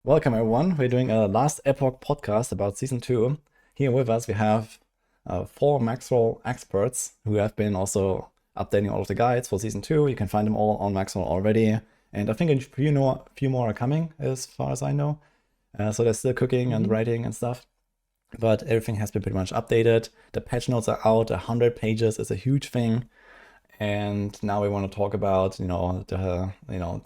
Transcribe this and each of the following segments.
Welcome everyone. We're doing a last Epoch podcast about Season 2. Here with us we have 4 Maxwell experts who have been also updating all of the guides for Season 2. You can find them all on Maxwell already. And I think a few more are coming as far as I know. So they're still cooking and writing and stuff. But everything has been pretty much updated. The patch notes are out. 100 pages is a huge thing. And now we want to talk about,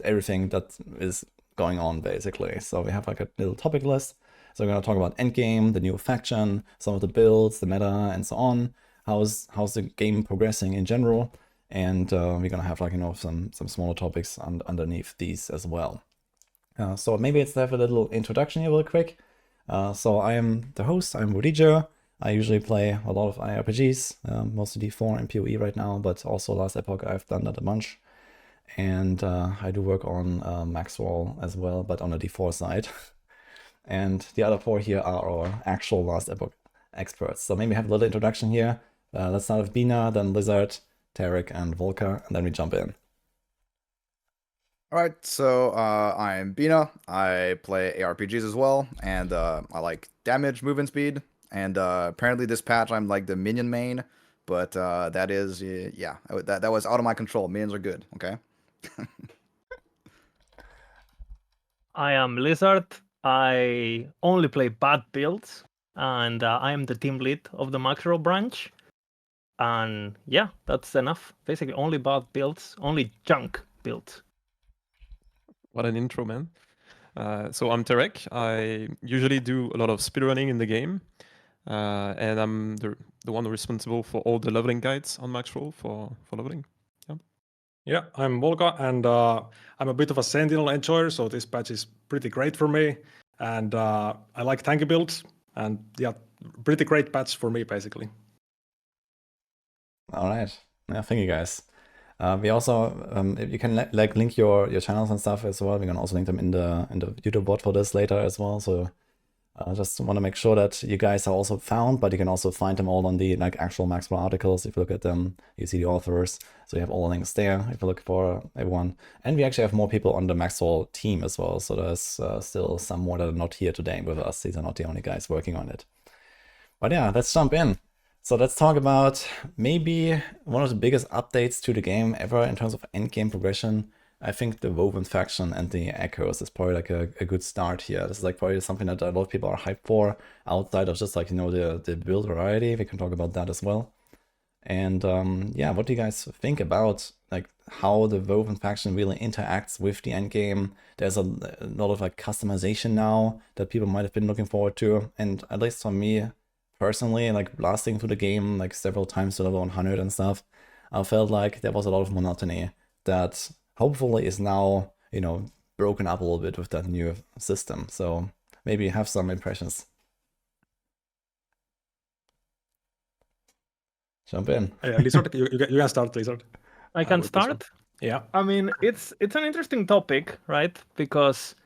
everything that is going on basically. So we have like a little topic list. So we're going to talk about endgame, the new faction, some of the builds, the meta, and so on. How's the game progressing in general? And we're going to have some smaller topics underneath these as well. So maybe let's have a little introduction here real quick. So I am the host, I'm wudijo. I usually play a lot of ARPGs, mostly D4 and PoE right now, but also last Epoch I've done that a bunch. And I do work on Maxwell as well, but on the D4 side. And the other 4 here are our actual last Epoch experts. So maybe have a little introduction here. Let's start with Bina, then Lizard, Tarek, and Volker, and then we jump in. All right, so I'm Bina. I play ARPGs as well, and I like damage, movement speed, and apparently this patch I'm like the minion main, but that is, yeah, that was out of my control. Minions are good, okay? I am Lizard. I only play bad builds, and I am the team lead of the Maxwell branch. And yeah, that's enough. Basically, only bad builds, only junk builds. What an intro, man. So I'm Tarek. I usually do a lot of speedrunning in the game. And I'm the one responsible for all the leveling guides on Maxwell for leveling. Yeah, I'm Volga, and I'm a bit of a Sentinel enjoyer, so this patch is pretty great for me. And I like tanky builds, and yeah, pretty great patch for me, basically. All right. Yeah, thank you guys. We also, you can link your channels and stuff as well. We can also link them in the YouTube bot for this later as well. So I just want to make sure that you guys are also found, but you can also find them all on the actual Maxwell articles. If you look at them, you see the authors. So you have all the links there if you look for everyone. And we actually have more people on the Maxwell team as well. So there's still some more that are not here today with us. These are not the only guys working on it. But yeah, let's jump in. So let's talk about maybe one of the biggest updates to the game ever in terms of endgame progression. I think the Woven faction and the Echoes is probably like a good start here. This is like probably something that a lot of people are hyped for outside of just the build variety. We can talk about that as well. And yeah, what do you guys think about like how the Woven faction really interacts with the endgame? There's a lot of like customization now that people might have been looking forward to, and at least for me personally, like blasting through the game like several times to level 100 and stuff, I felt like there was a lot of monotony that hopefully is now, broken up a little bit with that new system. So maybe you have some impressions. Jump in. Yeah, Lizard, you can start, Lizard. I can start. Yeah. I mean, it's an interesting topic, right? Because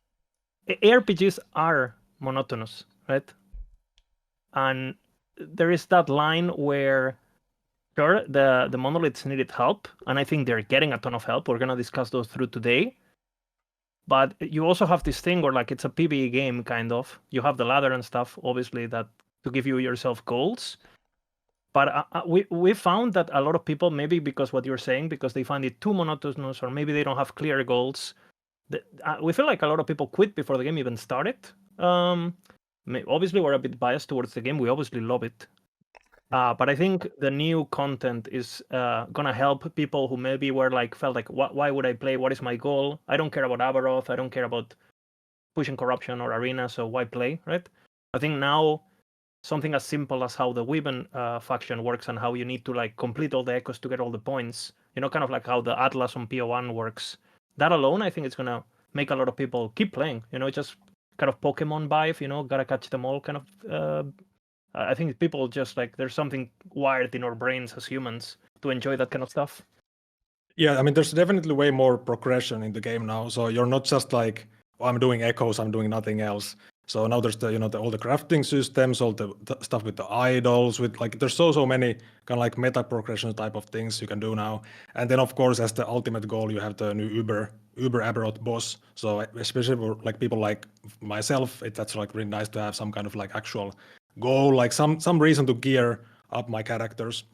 ARPGs are monotonous, right? And there is that line where, sure, the monoliths needed help, and I think they're getting a ton of help. We're gonna discuss those through today. But you also have this thing where like it's a PvE game, kind of. You have the ladder and stuff, obviously, that to give you yourself goals. But we found that a lot of people, maybe because what you're saying, because they find it too monotonous, or maybe they don't have clear goals. We feel like a lot of people quit before the game even started. Obviously, we're a bit biased towards the game. We obviously love it. But I think the new content is gonna help people who maybe were like felt like, why would I play? What is my goal? I don't care about Aberroth. I don't care about pushing corruption or arena. So why play, right? I think now something as simple as how the Weaven faction works and how you need to like complete all the echoes to get all the points. Kind of like how the Atlas on PO1 works. That alone, I think it's gonna make a lot of people keep playing. Just kind of Pokemon vibe. Gotta catch them all kind of. I think people just like there's something wired in our brains as humans to enjoy that kind of stuff. Yeah, I mean, there's definitely way more progression in the game now. So you're not just like, I'm doing echoes, I'm doing nothing else. So now there's the all the crafting systems, all the stuff with the idols, with like there's so many kind of like meta progression type of things you can do now. And then of course as the ultimate goal you have the new Uber Aberroth boss. So especially for like people like myself, that's like really nice to have some kind of like actual goal, like some reason to gear up my characters.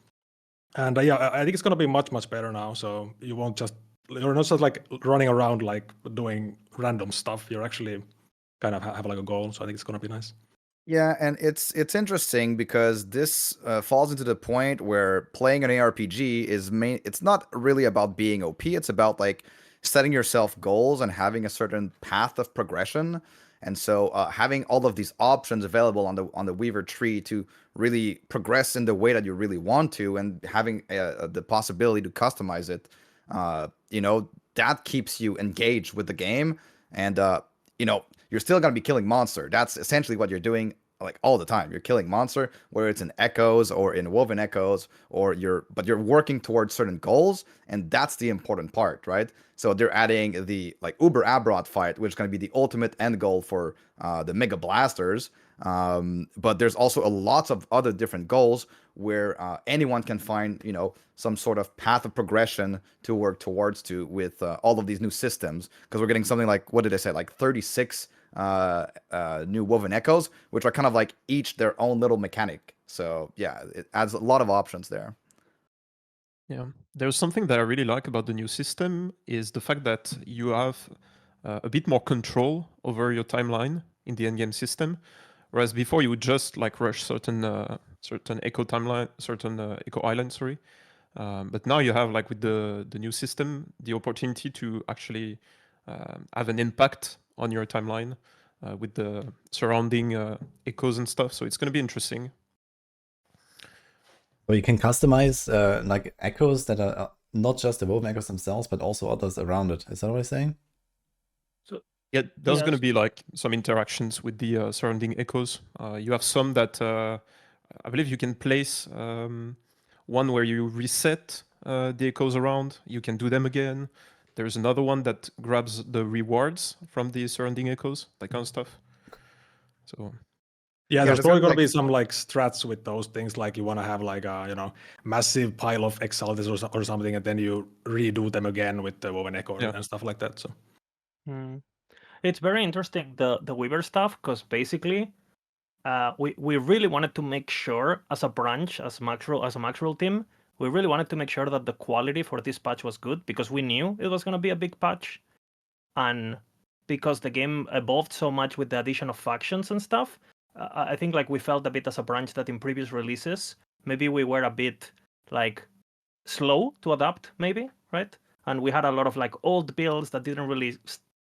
And yeah, I think it's gonna be much better now. So you're not just like running around like doing random stuff. You're actually kind of have like a goal. So I think it's gonna be nice. Yeah, and it's interesting because this falls into the point where playing an ARPG is it's not really about being OP. It's about like setting yourself goals and having a certain path of progression. And so having all of these options available on the Weaver tree to really progress in the way that you really want to, and having the possibility to customize it, that keeps you engaged with the game. And you're still going to be killing monster. That's essentially what you're doing like all the time. You're killing monster, whether it's in Echoes or in Woven Echoes, but you're working towards certain goals, and that's the important part, right? So they're adding the like Uber Aberroth fight, which is going to be the ultimate end goal for the Mega Blasters. But there's also a lots of other different goals where anyone can find, some sort of path of progression to work towards with all of these new systems. Because we're getting something like, what did I say, like 36 new Woven Echoes, which are kind of like each their own little mechanic. So yeah, it adds a lot of options there. Yeah, there's something that I really like about the new system is the fact that you have a bit more control over your timeline in the endgame system, whereas before you would just like rush certain echo timeline, certain echo island, sorry. But now you have like with the new system the opportunity to actually have an impact on your timeline with the surrounding echoes and stuff. So it's going to be interesting. So you can customize like echoes that are not just the woven echoes themselves, but also others around it. Is that what I'm saying? So yeah, there's going to yes. be like some interactions with the surrounding echoes. You have some that I believe you can place one where you reset the echoes around. You can do them again. There's another one that grabs the rewards from the surrounding echoes, that kind of stuff. So yeah, there's there's probably gonna gonna be, be some like strats with those things. Like you want to have like a massive pile of exaltes or something, and then you redo them again with the woven echo Yeah. and stuff like that. So It's very interesting the Weaver stuff, because basically we really wanted to make sure as a branch, as a Maxroll team, we really wanted to make sure that the quality for this patch was good, because we knew it was going to be a big patch, and because the game evolved so much with the addition of factions and stuff. I think like we felt a bit as a branch that in previous releases maybe we were a bit like slow to adapt, maybe, right? And we had a lot of like old builds that didn't really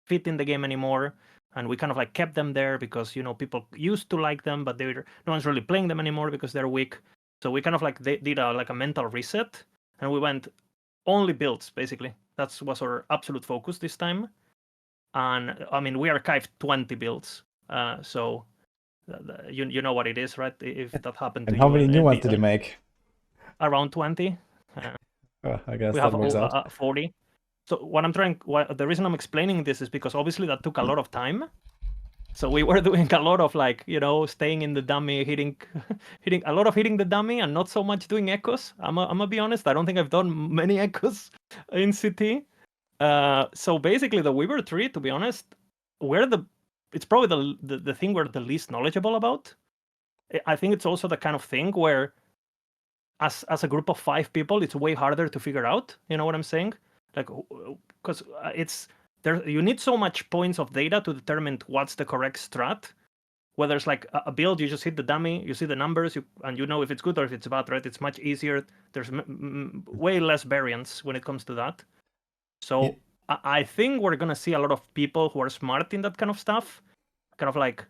fit in the game anymore, and we kind of like kept them there because people used to like them, but no one's really playing them anymore because they're weak. So we kind of like did a mental reset, and we went only builds basically. That was our absolute focus this time. And I mean, we archived 20 builds, so you know what it is, right? If that happened to And you. how many new ones did you make? Around 20. I guess We that have works out. 40. So the reason I'm explaining this is because obviously that took a lot of time. So we were doing a lot of like, staying in the dummy, hitting the dummy, and not so much doing echoes. I'm gonna be honest. I don't think I've done many echoes in CT. So basically, the Weaver tree, to be honest, it's probably the thing we're the least knowledgeable about. I think it's also the kind of thing where, as a group of 5 people, it's way harder to figure out. You know what I'm saying? Like, because it's there. You need so much points of data to determine what's the correct strat. Whether it's like a build, you just hit the dummy, you see the numbers, and you know if it's good or if it's bad, right? It's much easier. There's way less variance when it comes to that. So Yeah. I think we're gonna see a lot of people who are smart in that kind of stuff, kind of like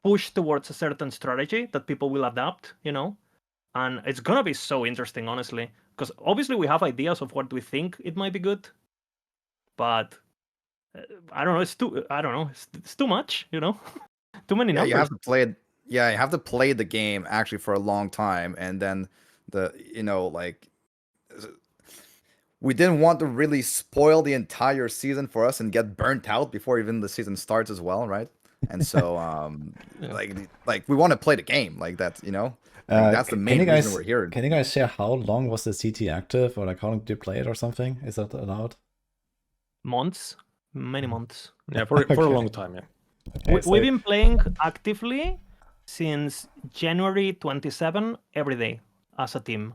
push towards a certain strategy that people will adapt. And it's gonna be so interesting, honestly, because obviously we have ideas of what we think it might be good, but I don't know. It's too much, too many numbers. you have to play it. Yeah, you have to play the game actually for a long time, and then we didn't want to really spoil the entire season for us and get burnt out before even the season starts as well, right? And so Yeah. like we want to play the game, like that's that's the main reason we're here. Can you guys share how long was the CT active, or like how long did you play it or something? Is that allowed? Months, many months. Yeah, for a Okay. long time. Yeah. Okay, so- We've been playing actively since January 27 every day as a team.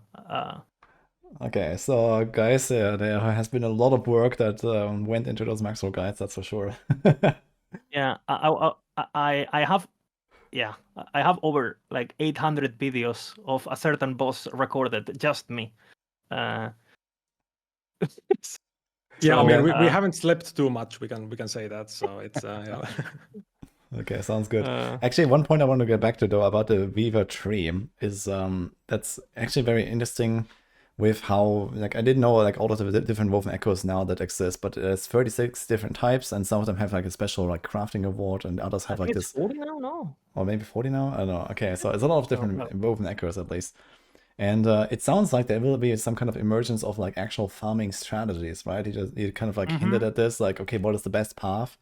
Okay, so guys, there has been a lot of work that went into those Maxwell guides, that's for sure. Yeah, I have, yeah, I have over like 800 videos of a certain boss recorded, just me. Yeah, I So, mean, we haven't slept too much. We can say that. So it's yeah. Okay, sounds good. Uh, Actually, one point I want to get back to though about the Weaver tree is that's actually very interesting with how, like, I didn't know like all of the different woven echoes now that exist, but there's 36 different types, and some of them have like a special like crafting award, and others I have think like it's this, 40 now, no? or maybe 40 now. I don't know. Okay, so it's a lot of different no. woven echoes at least. And it sounds like there will be some kind of emergence of like actual farming strategies, right? You kind of like hinted at this, like, okay, what is the best path?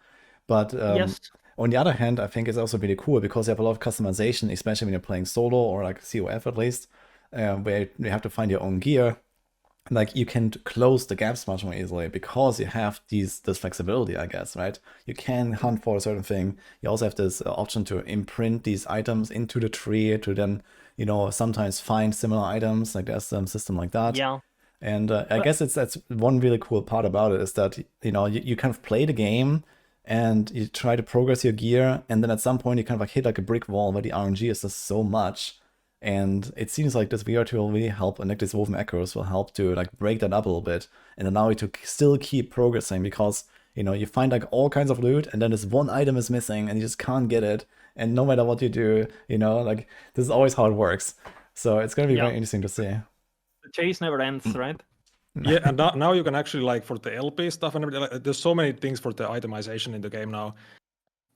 But Yes. on the other hand, I think it's also really cool because you have a lot of customization, especially when you're playing solo or like COF at least, where you have to find your own gear. Like you can close the gaps much more easily because you have this flexibility, I guess, right? You can hunt for a certain thing. You also have this option to imprint these items into the tree to then, sometimes find similar items. Like there's some system like that. Yeah. And I guess that's one really cool part about it is that, you kind of play the game and you try to progress your gear. And then at some point you kind of like hit like a brick wall where the RNG is just so much. And it seems like this VR tool will really help, and like this woven echoes will help to like break that up a little bit and allow you to still keep progressing because, you find like all kinds of loot and then this one item is missing and you just can't get it. And no matter what you do, like this is always how it works. So it's going to be very interesting to see. The chase never ends, right? Yeah, and now you can actually like for the LP stuff and everything. Like, there's so many things for the itemization in the game now.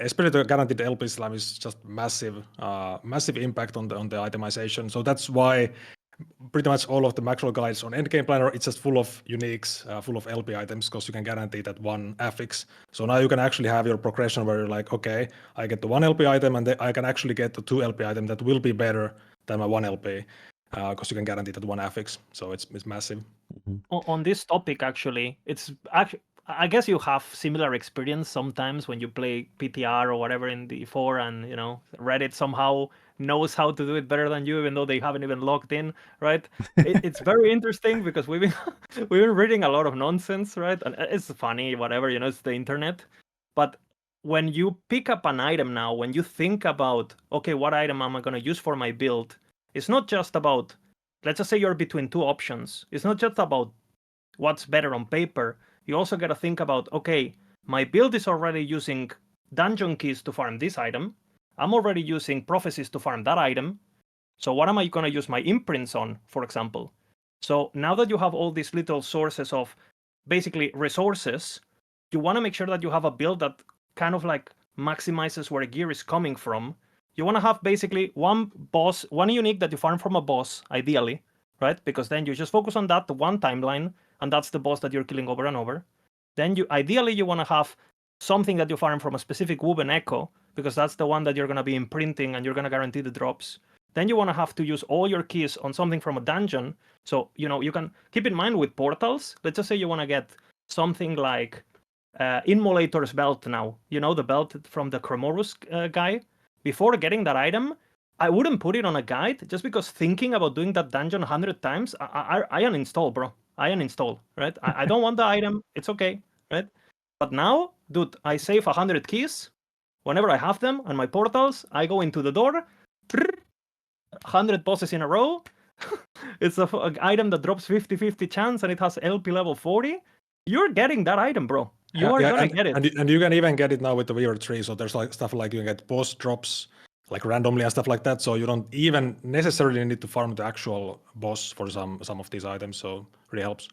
Especially the guaranteed LP slam is just massive impact on the itemization. So that's why pretty much all of the Maxwell guides on Endgame Planner, it's just full of uniques, full of LP items because you can guarantee that one affix. So now you can actually have your progression where you're like, okay, I get the one LP item and I can actually get the two LP item that will be better than my one LP because you can guarantee that one affix. So it's massive. On this topic, actually, it's actually, I guess you have similar experience sometimes when you play PTR or whatever in the 4 and, Reddit somehow knows how to do it better than you, even though they haven't even logged in, right? It's very interesting because we've been reading a lot of nonsense, right? And it's funny, whatever, it's the internet. But when you pick up an item now, when you think about, okay, what item am I going to use for my build? It's not just about, let's just say you're between two options. It's not just about what's better on paper. You also got to think about, okay, my build is already using dungeon keys to farm this item. I'm already using prophecies to farm that item. So what am I going to use my imprints on, for example? So now that you have all these little sources of basically resources, you want to make sure that you have a build that kind of like maximizes where gear is coming from. You want to have basically one boss, one unique that you farm from a boss, ideally, right? Because then you just focus on that, the one timeline, and that's the boss that you're killing over and over. Then you want to have something that you farm from a specific woven echo, because that's the one that you're going to be imprinting and you're going to guarantee the drops. Then you want to have to use all your keys on something from a dungeon. So, you can keep in mind with portals, let's just say you want to get something like Immolator's belt now. The belt from the Chromorus guy. Before getting that item, I wouldn't put it on a guide just because thinking about doing that dungeon 100 times, I uninstall, bro. I uninstall, right? I don't want the item. It's okay, right? But now, dude, I save 100 keys. Whenever I have them on my portals, I go into the door, 100 bosses in a row. It's an item that drops 50-50 chance and it has LP level 40. You're getting that item, bro. You are gonna get it. And you can even get it now with the Weaver tree. So there's like stuff like you can get boss drops like randomly and stuff like that. So you don't even necessarily need to farm the actual boss for some of these items. So it really helps.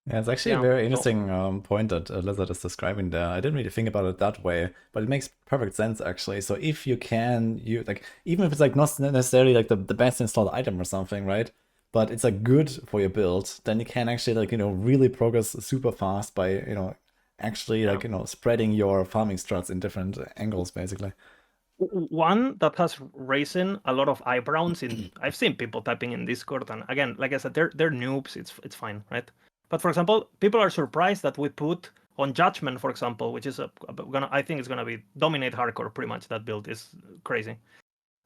Yeah, it's actually a very interesting point that Lizard is describing there. I didn't really think about it that way, but it makes perfect sense actually. So if you can, even if it's like not necessarily like the best installed item or something, right? But it's like good for your build, then you can actually like, really progress super fast by, actually like spreading your farming struts in different angles basically. One that has raising a lot of eyebrows in I've seen people typing in Discord, and again, like I said, they're noobs. It's fine, right? But for example, people are surprised that we put on Judgment, for example, which is I think it's gonna be dominate hardcore pretty much. That build is crazy,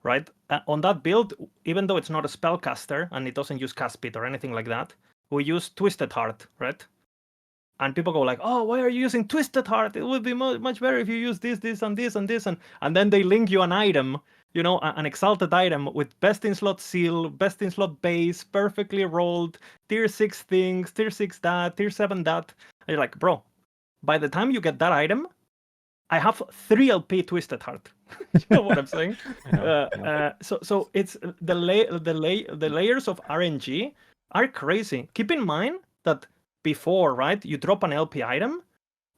right? On that build, even though it's not a spellcaster and it doesn't use cast speed or anything like that, we use Twisted Heart, right? And people go like, oh, why are you using Twisted Heart? It would be much better if you use this, this, and this, and this. And then they link you an item, an exalted item with best in slot seal, best in slot base, perfectly rolled, tier 6 things, tier 6 that, tier 7 that. And you're like, bro, by the time you get that item, I have 3 LP Twisted Heart. You know what I'm saying? So it's the layers of RNG are crazy. Keep in mind that before, right, you drop an LP item,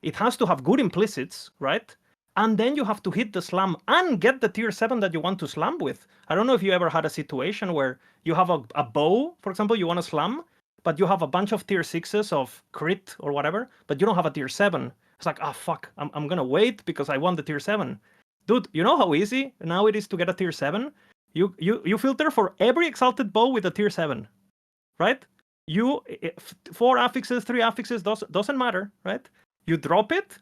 it has to have good implicits, right? And then you have to hit the slam and get the tier 7 that you want to slam with. I don't know if you ever had a situation where you have a bow, for example, you want to slam, but you have a bunch of tier 6s of crit or whatever, but you don't have a tier 7. It's like, oh, fuck, I'm going to wait because I want the tier 7. Dude, you know how easy now it is to get a tier 7? You filter for every exalted bow with a tier 7, right? 4 affixes, 3 affixes, doesn't matter, right? You drop it,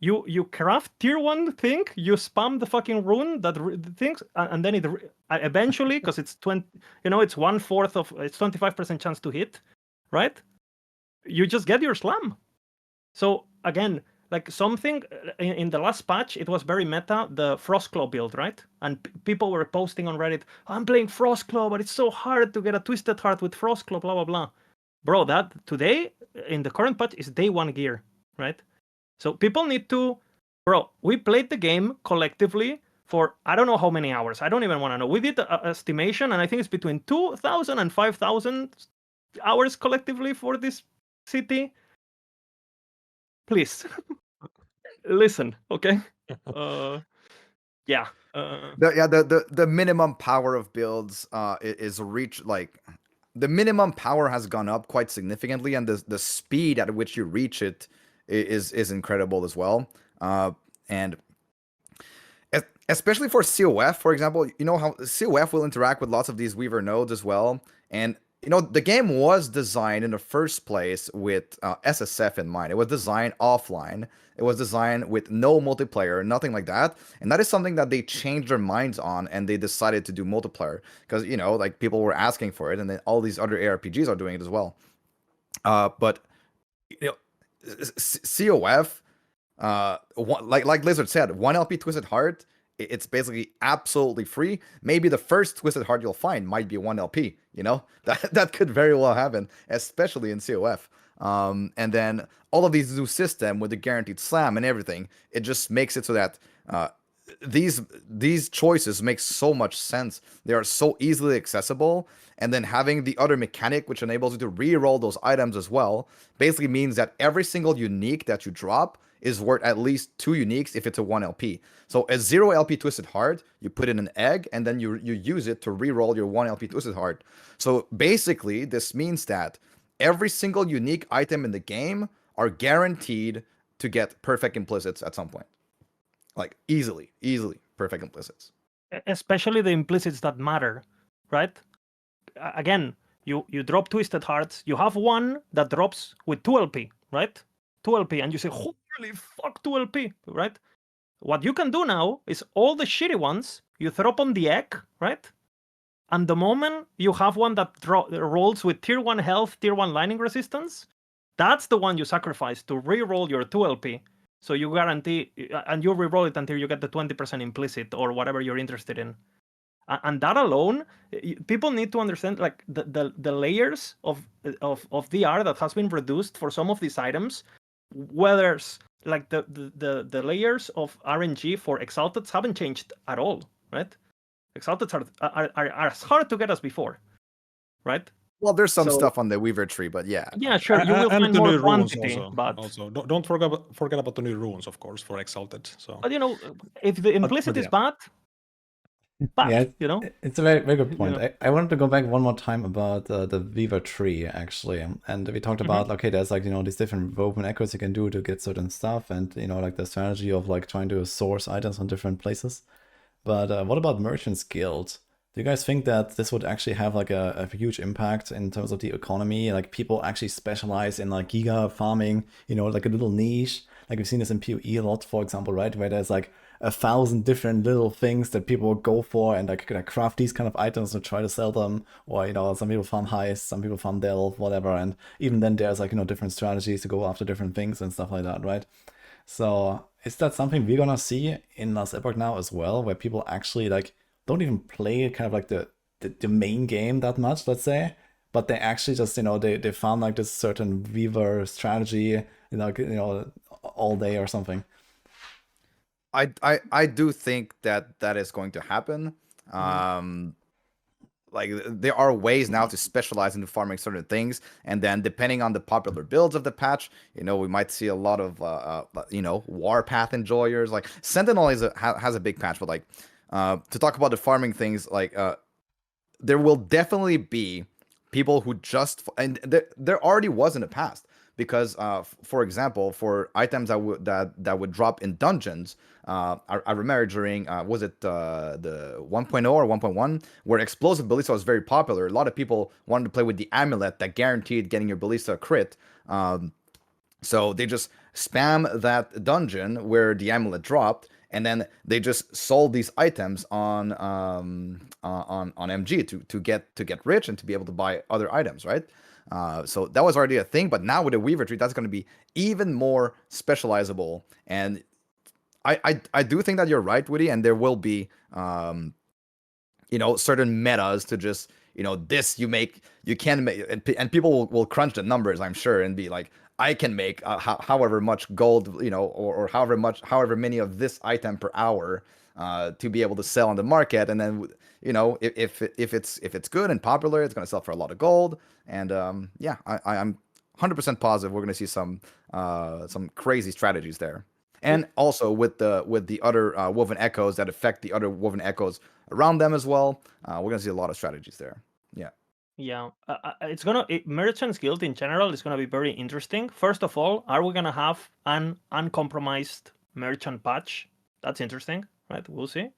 you craft tier 1 thing, you spam the fucking rune that things, and then it eventually, because it's 20, it's 1/4 of, it's 25% chance to hit, right? You just get your slam. So again, like something in the last patch, it was very meta, the Frostclaw build, right? And people were posting on Reddit, I'm playing Frostclaw, but it's so hard to get a Twisted Heart with Frostclaw, blah, blah, blah. Bro, that today, in the current patch, is day 1 gear, right? So people need to, we played the game collectively for I don't know how many hours. I don't even want to know. We did an estimation, and I think it's between 2,000 and 5,000 hours collectively for this city. Please listen, okay? Yeah. The minimum power of builds is reached, like the minimum power has gone up quite significantly, and the speed at which you reach it is incredible as well. And especially for COF, for example, you know how COF will interact with lots of these Weaver nodes as well. And the game was designed in the first place with SSF in mind. It was designed offline. It was designed with no multiplayer, nothing like that. And that is something that they changed their minds on, and they decided to do multiplayer because, like people were asking for it, and then all these other ARPGs are doing it as well. But COF, like Lizard said, 1 LP Twisted Heart, it's basically absolutely free. Maybe the first Twisted Heart you'll find might be 1 LP, that could very well happen, especially in COF. And then all of these new system with the guaranteed slam and everything, it just makes it so that these choices make so much sense. They are so easily accessible, and then having the other mechanic which enables you to re-roll those items as well basically means that every single unique that you drop is worth at least 2 uniques if it's a 1 LP. So a 0 LP Twisted Heart, you put in an egg, and then you use it to re-roll your 1 LP Twisted Heart. So basically, this means that every single unique item in the game are guaranteed to get perfect implicits at some point. Like easily perfect implicits. Especially the implicits that matter, right? Again, you drop Twisted Hearts, you have one that drops with 2 LP, right? 2 LP, and you say, holy fuck, 2 LP, right? What you can do now is all the shitty ones, you throw on the egg, right? And the moment you have one that rolls with tier 1 health, tier 1 lightning resistance, that's the one you sacrifice to re-roll your 2 LP. So you guarantee, and you re-roll it until you get the 20% implicit or whatever you're interested in. And that alone, people need to understand like the layers of DR that has been reduced for some of these items, whether it's like the layers of RNG for Exalteds haven't changed at all, right? Exalteds are as hard to get as before, right? Well, there's some stuff on the Weaver tree, but yeah. Yeah, sure. You will find more quantity, but also don't forget about the new runes, of course, for Exalted. So, but if the implicit is bad, But Yeah, you know, it's a very, very good you point. know. I wanted to go back one more time about the Weaver tree, actually. And we talked about, okay, there's like, these different woven echoes you can do to get certain stuff and, like the strategy of like trying to source items from different places. But what about Merchants Guild? Do you guys think that this would actually have like a huge impact in terms of the economy? Like people actually specialize in like giga farming, like a little niche. Like we've seen this in PoE a lot, for example, right? Where there's like 1,000 different little things that people go for and like craft these kind of items and try to sell them. Or, some people farm heist, some people farm delve, whatever. And even then there's like, different strategies to go after different things and stuff like that, right? So is that something we're gonna see in Last Epoch now as well, where people actually like don't even play kind of like the main game that much, let's say, but they actually just they found like this certain Weaver strategy, all day or something. I do think that is going to happen. Like there are ways now to specialize into farming certain things, and then depending on the popular builds of the patch, we might see a lot of Warpath enjoyers. Like Sentinel has a big patch, but like to talk about the farming things, like there will definitely be people who just, and there already was in the past, because for example, for items that would drop in dungeons, I remember during was it the 1.0 or 1.1, where explosive ballista was very popular. A lot of people wanted to play with the amulet that guaranteed getting your ballista a crit. So they just spam that dungeon where the amulet dropped, and then they just sold these items on MG to get rich and to be able to buy other items, right? So that was already a thing, but now with the Weaver tree, that's going to be even more specializable. And I do think that you're right, Woody, and there will be certain metas to just this you can make, and people will crunch the numbers, I'm sure, and be like, I can make however much gold, or however many of this item per hour, to be able to sell on the market. And then if it's good and popular, it's going to sell for a lot of gold. And yeah, I'm 100% positive we're going to see some crazy strategies there. And also with the other woven echoes that affect the other woven echoes around them as well, we're gonna see a lot of strategies there. Yeah. Yeah, Merchants Guild in general is gonna be very interesting. First of all, are we gonna have an uncompromised merchant patch? That's interesting, right? We'll see.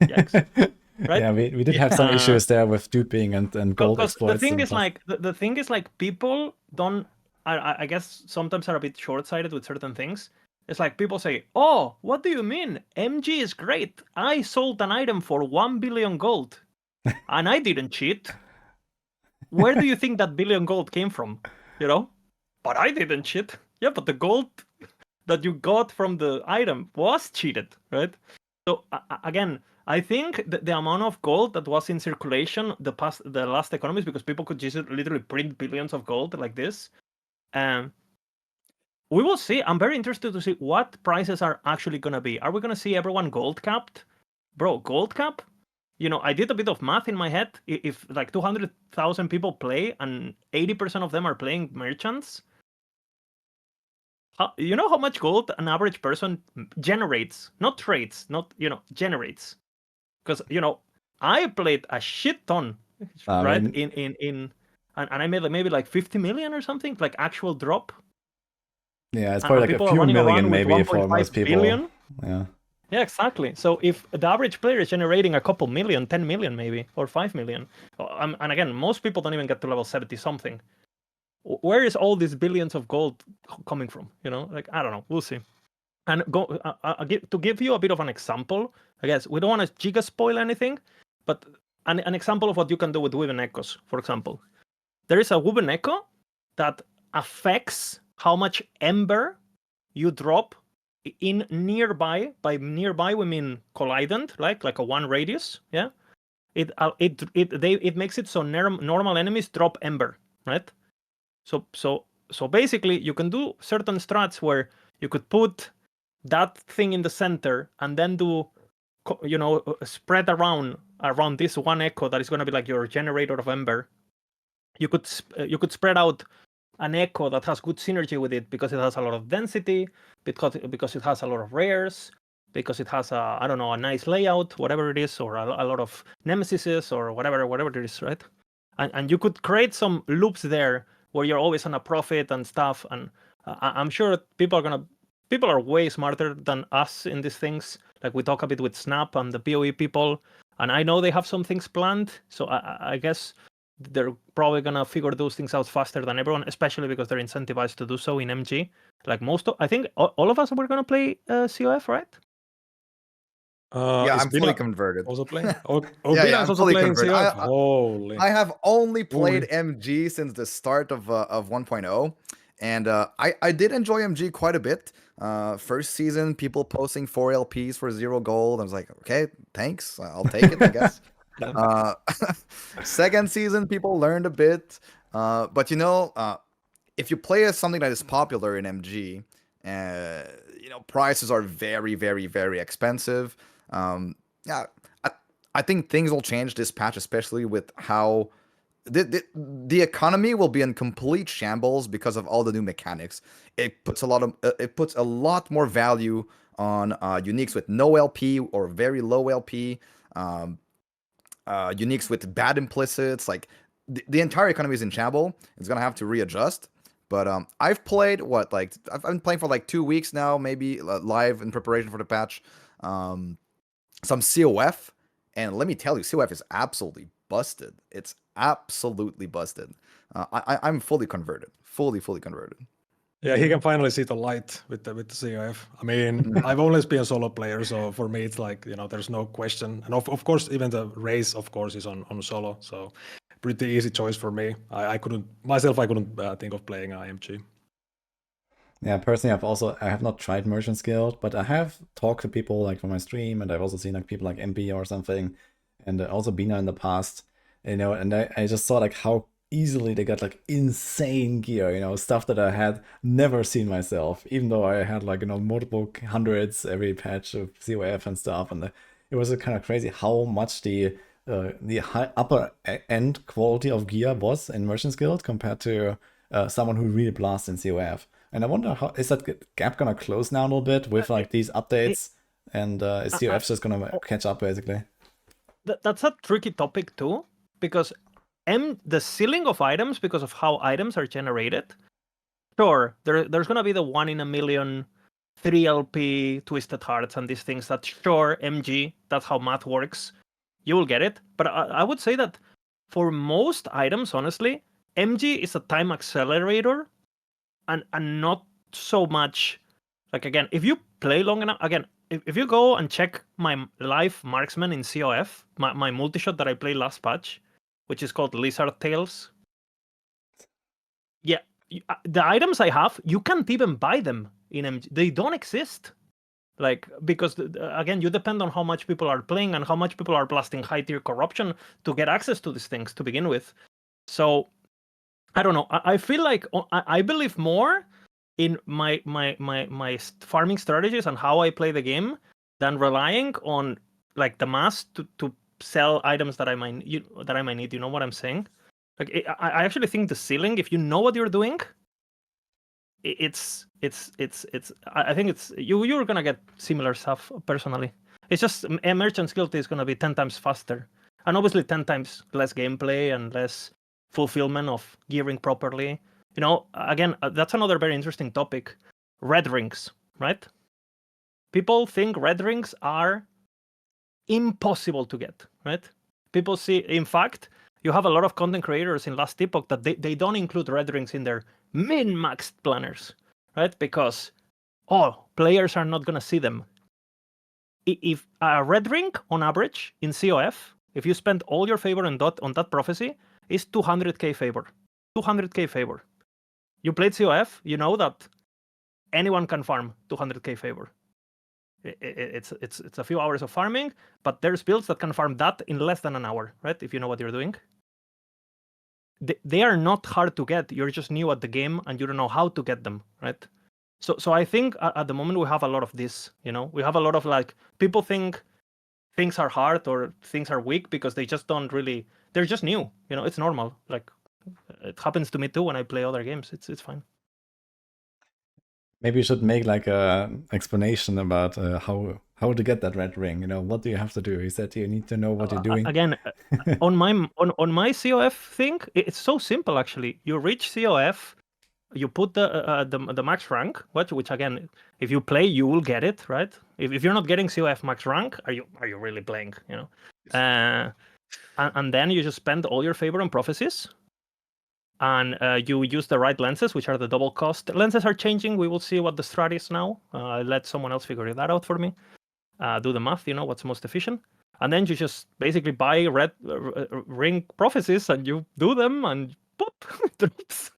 Yikes. Right? Yeah, we did have some issues there with duping and gold exploits. The thing and is stuff. like the thing is like people don't. I guess sometimes are a bit short-sighted with certain things. It's like people say, "Oh, what do you mean? MG is great. I sold an item for 1 billion gold, and I didn't cheat. Where do you think that billion gold came from? But I didn't cheat. Yeah, but the gold that you got from the item was cheated, right? So again, I think the amount of gold that was in circulation the last economies, because people could just literally print billions of gold like this. We will see. I'm very interested to see what prices are actually going to be. Are we going to see everyone gold capped? Bro, gold cap? I did a bit of math in my head. If like 200,000 people play and 80% of them are playing merchants, you know how much gold an average person generates? Not trades, generates. Because, I played a shit ton, right? And I made maybe like 50 million or something, like actual drop. Yeah, it's probably like a few million maybe for most people. Billion. Yeah. Yeah, exactly. So if the average player is generating a couple million, 10 million maybe, or 5 million, and again, most people don't even get to level 70 something. Where is all these billions of gold coming from? Like, I don't know. We'll see. And to give you a bit of an example, I guess we don't want to giga spoil anything, but an example of what you can do with woven echoes, for example. There is a woven echo that affects how much ember you drop in nearby. By nearby we mean collidant, like a 1 radius. Yeah, it makes it so normal enemies drop ember, right? So basically you can do certain strats where you could put that thing in the center and then do spread around this one echo that is going to be like your generator of ember. You could spread out an echo that has good synergy with it because it has a lot of density, because it has a lot of rares, because it has a, I don't know, a nice layout, whatever it is, or a lot of nemesises or whatever it is, right? And you could create some loops there where you're always on a profit and stuff. And I'm sure people are way smarter than us in these things. Like we talk a bit with Snap and the PoE people, and I know they have some things planned. So I guess they're probably gonna figure those things out faster than everyone, especially because they're incentivized to do so in MG. Like I think all of us were gonna play COF, right? Yeah, Is I'm fully Bina converted. also playing? Oh, Yeah, Bina I'm is also fully playing converted. CF. Holy. I have only played MG since the start of 1.0, and I did enjoy MG quite a bit. First season, people posting 4 LPs for 0 gold. I was like, okay, thanks, I'll take it, I guess. Second season, people learned a bit, but if you play as something that is popular in MG, prices are very, very, very expensive. Yeah, I think things will change this patch, especially with how the economy will be in complete shambles because of all the new mechanics. It puts a lot more value on uniques with no LP or very low LP, uniques with bad implicits. Like the entire economy is in shambles. It's gonna have to readjust. But I've played I've been playing for like 2 weeks now, maybe live in preparation for the patch. Some COF, and let me tell you, COF is absolutely busted. It's absolutely busted. I'm fully converted, fully converted. Yeah, he can finally see the light with the COF. I mean, I've always been a solo player, so for me it's like, there's no question. And of course, even the race, of course, is on solo. So pretty easy choice for me. I couldn't think of playing IMG. Yeah, personally, I have not tried Merchant's Guild, but I have talked to people like from my stream, and I've also seen like people like MP or something, and also Bina in the past, and I just saw like how easily they got like insane gear, stuff that I had never seen myself, even though I had like, multiple hundreds every patch of COF and stuff, and it was kind of crazy how much the high upper end quality of gear was in Merchant's Guild compared to someone who really blasts in COF. And I wonder, how is that gap gonna close now a little bit with like these updates, and is COF just gonna catch up basically? That's a tricky topic too, because the ceiling of items, because of how items are generated, sure, there's gonna be the 1 in a million 3 LP Twisted Hearts and these things that, sure, MG, that's how math works, you will get it. But I would say that for most items, honestly, MG is a time accelerator, and not so much, like, again, if you play long enough, again, if you go and check my live marksman in COF, my multi-shot that I played last patch, which is called Lizard Tails, yeah, the items I have, you can't even buy them in MG. They don't exist. Like, because again, you depend on how much people are playing and how much people are blasting high tier corruption to get access to these things to begin with. So I don't know. I feel like I believe more in my farming strategies and how I play the game than relying on like the mass to sell items that I might need. You know what I'm saying? Like, I actually think the ceiling, if you know what you're doing, it's I think it's you're gonna get similar stuff personally. It's just a Merchant's Guild is gonna be 10 times faster, and obviously 10 times less gameplay and less fulfillment of gearing properly. Again, that's another very interesting topic. Red rings, right? People think red rings are impossible to get, right? People see, in fact, you have a lot of content creators in last Epoch that they don't include red rings in their min-maxed planners, right? Because, players are not going to see them. If a red ring, on average, in COF, if you spend all your favor on that prophecy, is 200k favor. 200k favor. You played COF, you know that anyone can farm 200k favor. It's a few hours of farming, but there's builds that can farm that in less than an hour, right? If you know what you're doing. They are not hard to get. You're just new at the game and you don't know how to get them, right? So I think at the moment we have a lot of this, we have a lot of like, people think things are hard or things are weak because they just don't really, they're just new, it's normal. Like, it happens to me too when I play other games. It's fine. Maybe you should make like a explanation about how how to get that red ring. What do you have to do? He said you need to know what you're doing. Again, on my COF thing, it's so simple actually. You reach COF, you put the max rank, which again, if you play, you will get it, right? If you're not getting COF max rank, are you really playing? And then you just spend all your favor on prophecies, and you use the right lenses, which are the double cost lenses. Are changing. We will see what the strat is now. Let someone else figure that out for me. Do the math. What's most efficient. And then you just basically buy red ring prophecies, and you do them, and pop, it drops.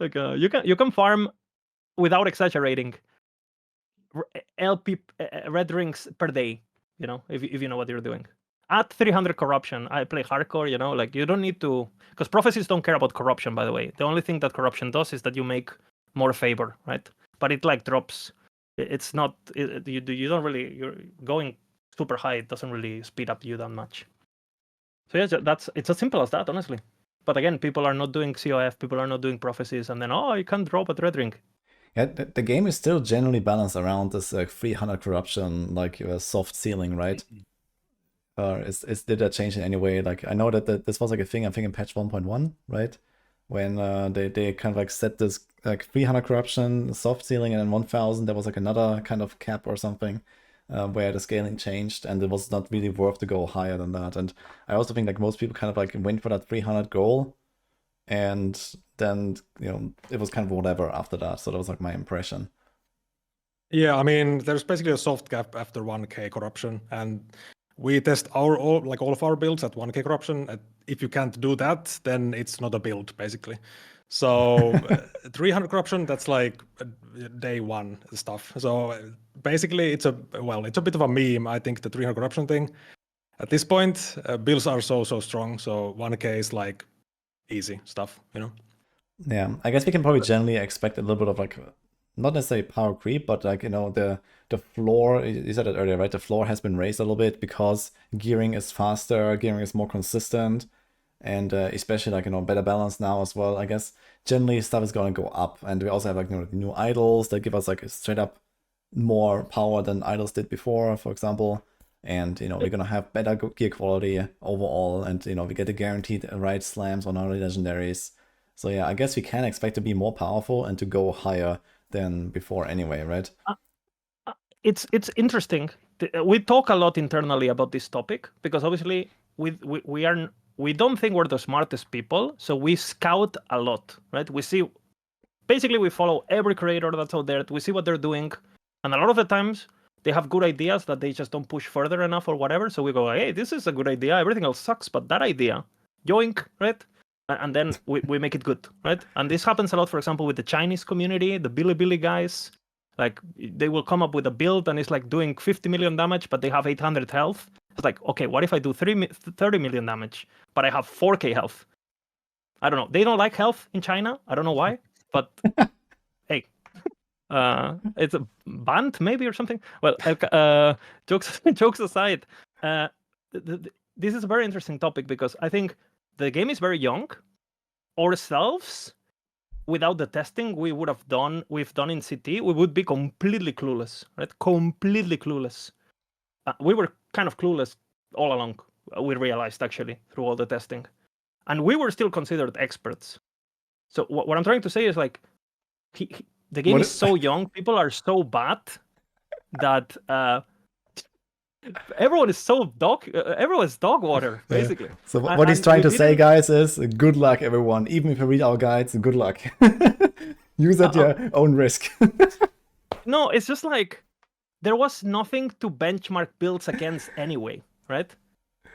Like you can farm without exaggerating LP red rings per day. If you know what you're doing. At 300 corruption, I play hardcore. Like you don't need to, because prophecies don't care about corruption. By the way, the only thing that corruption does is that you make more favor, right? But it like drops. It's not. You don't really. You're going super high. It doesn't really speed up you that much. So yeah, it's as simple as that, honestly. But again, people are not doing COF. People are not doing prophecies, and then you can't drop a red ring. Yeah, the game is still generally balanced around this 300 corruption, like soft ceiling, right? Did that change in any way? Like I know that this was like a thing. I think in patch 1.1, right? When they kind of like set this like 300 corruption soft ceiling, and then 1000 there was like another kind of cap or something where the scaling changed, and it was not really worth to go higher than that. And I also think like most people kind of like went for that 300 goal, and then it was kind of whatever after that. So that was like my impression. Yeah, I mean, there's basically a soft cap after 1k corruption, and we test all of our builds at 1k corruption. If you can't do that, then it's not a build, basically. So 300 corruption, that's like day one stuff. So basically, it's a bit of a meme. I think the 300 corruption thing. At this point, builds are so strong. So 1k is like easy stuff, Yeah, I guess we can probably generally expect a little bit of like, not necessarily power creep, but like, the floor, you said it earlier, right? The floor has been raised a little bit because gearing is faster, gearing is more consistent, and especially like, better balance now as well. I guess generally stuff is going to go up, and we also have like, new idols that give us like straight up more power than idols did before, for example. And, we're going to have better gear quality overall, and, we get the guaranteed right slams on our legendaries. So yeah, I guess we can expect to be more powerful and to go higher than before anyway, right? It's interesting. We talk a lot internally about this topic because obviously we don't think we're the smartest people, so we scout a lot, right? We follow every creator that's out there. We see what they're doing, and a lot of the times they have good ideas that they just don't push further enough or whatever. So we go, hey, this is a good idea. Everything else sucks, but that idea, yoink, right? And then we make it good, right? And this happens a lot, for example, with the Chinese community, the Bilibili guys. Like, they will come up with a build and it's like doing 50 million damage, but they have 800 health. It's like, okay, what if I do 30 million damage, but I have 4k health? I don't know. They don't like health in China. I don't know why, but hey, it's a banned maybe or something. Well, jokes aside, this is a very interesting topic because I think the game is very young. Ourselves, without the testing we've done in CT, we would be completely clueless, right? Completely clueless. We were kind of clueless all along. We realized actually through all the testing, and we were still considered experts. So what I'm trying to say is like, the game is so young. People are so bad that everyone's dog water, basically. Yeah. So what he's trying to say, guys, is good luck, everyone. Even if you read our guides, good luck. Use at your own risk. No, it's just like there was nothing to benchmark builds against anyway, right?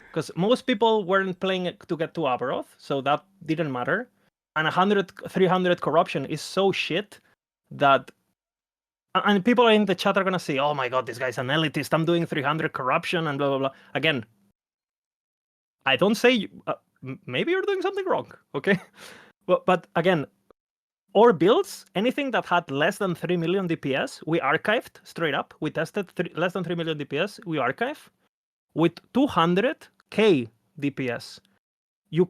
Because most people weren't playing it to get to Aberroth, so that didn't matter. And 300 corruption is so shit that... And people in the chat are going to say, oh my god, this guy's an elitist, I'm doing 300 corruption and blah, blah, blah. Again, I don't say... maybe you're doing something wrong, okay? But again, our builds, anything that had less than 3 million DPS, we archived straight up. We tested less than 3 million DPS, we archive. With 200k DPS, you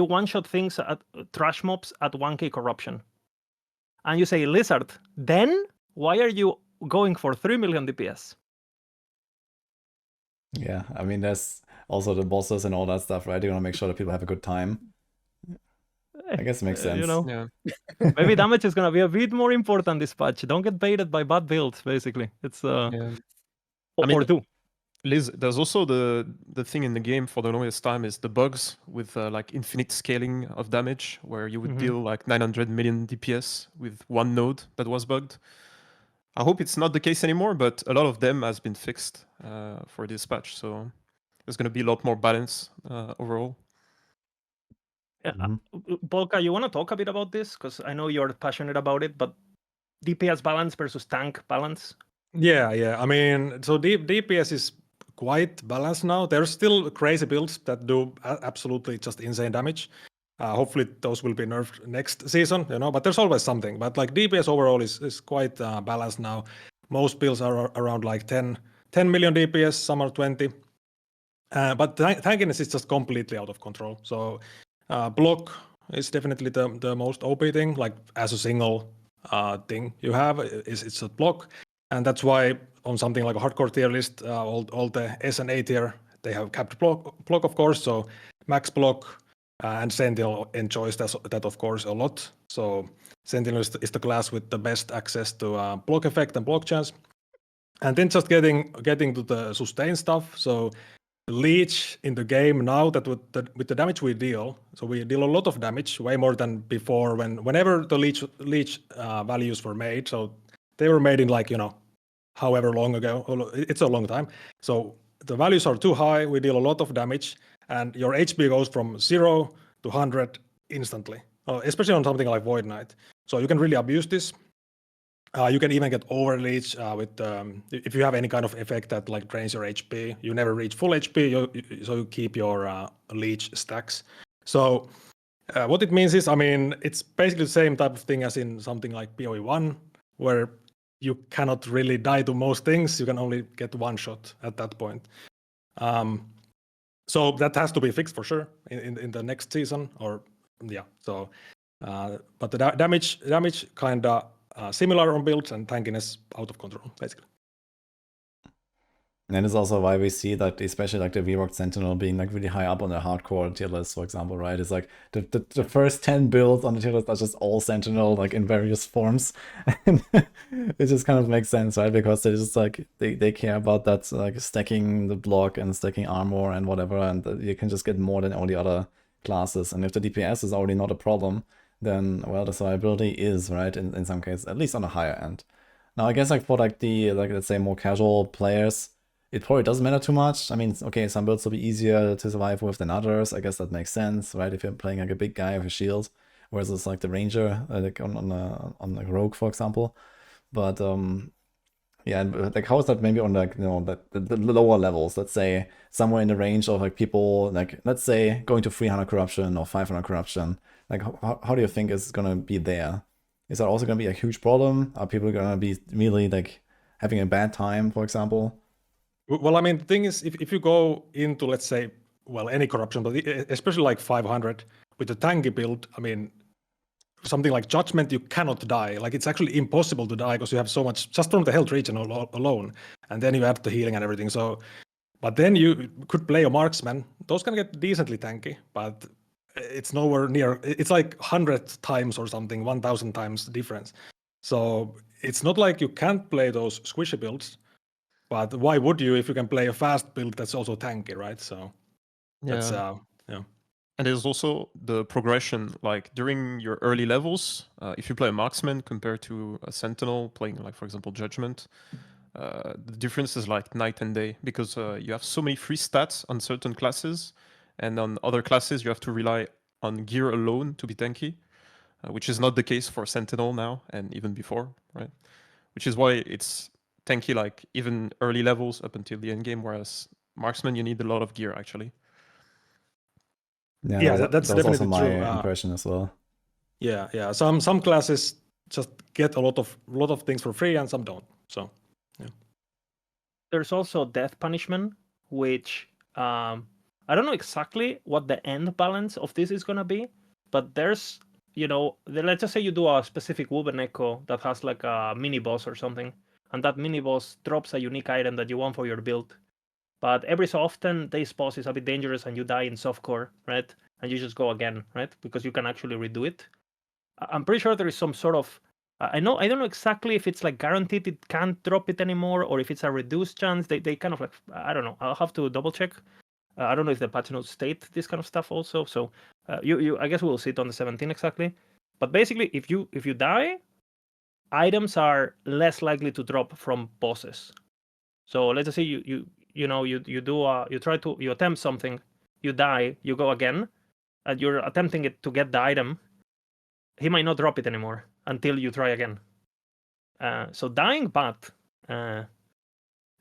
one-shot things at trash mobs at 1k corruption. And you say, Lizard, then why are you going for 3 million DPS? Yeah, I mean, there's also the bosses and all that stuff, right? You want to make sure that people have a good time. I guess it makes sense. You know, Yeah. maybe damage is gonna be a bit more important this patch. Don't get baited by bad builds, basically. It's Yeah. or, I mean, or do. Liz, there's also the thing in the game for the longest time is the bugs with like infinite scaling of damage, where you would deal like 900 million DPS with one node that was bugged. I hope it's not the case anymore, but a lot of them has been fixed for this patch, so there's going to be a lot more balance overall. Polka, you want to talk a bit about this? Because I know you're passionate about it, but DPS balance versus tank balance. Yeah. I mean, so DPS is quite balanced now. There's still crazy builds that do absolutely just insane damage. Hopefully those will be nerfed next season, but there's always something. But like DPS overall is quite balanced now. Most builds are around like 10 million DPS, some are 20. But tankiness is just completely out of control. So block is definitely the most OP thing, like as a single thing you have, it's a block. And that's why on something like a hardcore tier list, all the S and A tier, they have capped block of course, so max block, and Sentinel enjoys that of course a lot. So Sentinel is the class with the best access to block effect and block chance. And then just getting to the sustain stuff, so leech in the game now that with the damage we deal, so we deal a lot of damage, way more than before whenever the leech values were made. So they were made in like, however long ago, it's a long time. So the values are too high, we deal a lot of damage, and your HP goes from 0 to 100 instantly, especially on something like Void Knight. So you can really abuse this. You can even get overleech with if you have any kind of effect that like drains your HP. You never reach full HP, so you keep your leech stacks. So what it means is, I mean, it's basically the same type of thing as in something like PoE 1, where you cannot really die to most things. You can only get one shot at that point. So that has to be fixed for sure in the next season, or yeah. So, but the damage kind of similar on builds, and tankiness out of control, basically. And it's also why we see that, especially like the VROC Sentinel being like really high up on the hardcore tier list, for example, right? It's like the first 10 builds on the tier list are just all Sentinel, like in various forms. And it just kind of makes sense, right? Because they just like, they care about that, like stacking the block and stacking armor and whatever, and you can just get more than all the other classes. And if the DPS is already not a problem, then, well, the survivability is, right, in some cases, at least on the higher end. Now, I guess like for like the, like let's say more casual players, it probably doesn't matter too much. I mean, okay, some builds will be easier to survive with than others. I guess that makes sense, right? If you're playing like a big guy with a shield, whereas it's like the ranger, like on like rogue, for example. But yeah, like how is that maybe on like the lower levels? Let's say somewhere in the range of like people like, let's say going to 300 corruption or 500 corruption. Like how do you think it's gonna be there? Is that also gonna be a huge problem? Are people gonna be really like having a bad time, for example? Well, I mean, the thing is, if you go into, let's say, well, any corruption, but especially like 500 with the tanky build, I mean, something like Judgment, you cannot die. Like, it's actually impossible to die because you have so much just from the health region alone, and then you add the healing and everything. So, but then you could play a marksman. Those can get decently tanky, but it's nowhere near. It's like 100 times or something, 1,000 times difference. So it's not like you can't play those squishy builds. But why would you if you can play a fast build that's also tanky, right? So that's yeah. And there's also the progression, like during your early levels, if you play a marksman compared to a sentinel playing, like for example, Judgment, the difference is like night and day, because you have so many free stats on certain classes, and on other classes you have to rely on gear alone to be tanky, which is not the case for sentinel now and even before, right? Which is why it's tanky like even early levels up until the end game, whereas marksman you need a lot of gear actually. Yeah, that's definitely also my true. impression as well. Yeah. Some classes just get a lot of things for free, and some don't. So yeah. There's also death punishment, which I don't know exactly what the end balance of this is gonna be, but there's let's just say you do a specific Woven Echo that has like a mini boss or something, and that mini boss drops a unique item that you want for your build. But every so often, this boss is a bit dangerous and you die in softcore, right? And you just go again, right? Because you can actually redo it. I'm pretty sure there is some sort of... I don't know exactly if it's like guaranteed it can't drop it anymore or if it's a reduced chance. They kind of like... I don't know. I'll have to double check. I don't know if the patch notes state this kind of stuff also. So I guess we'll see it on the 17th exactly. But basically, if you die, items are less likely to drop from bosses. So let's just say you attempt something, you die, you go again, and you're attempting it to get the item. He might not drop it anymore until you try again. So dying bad.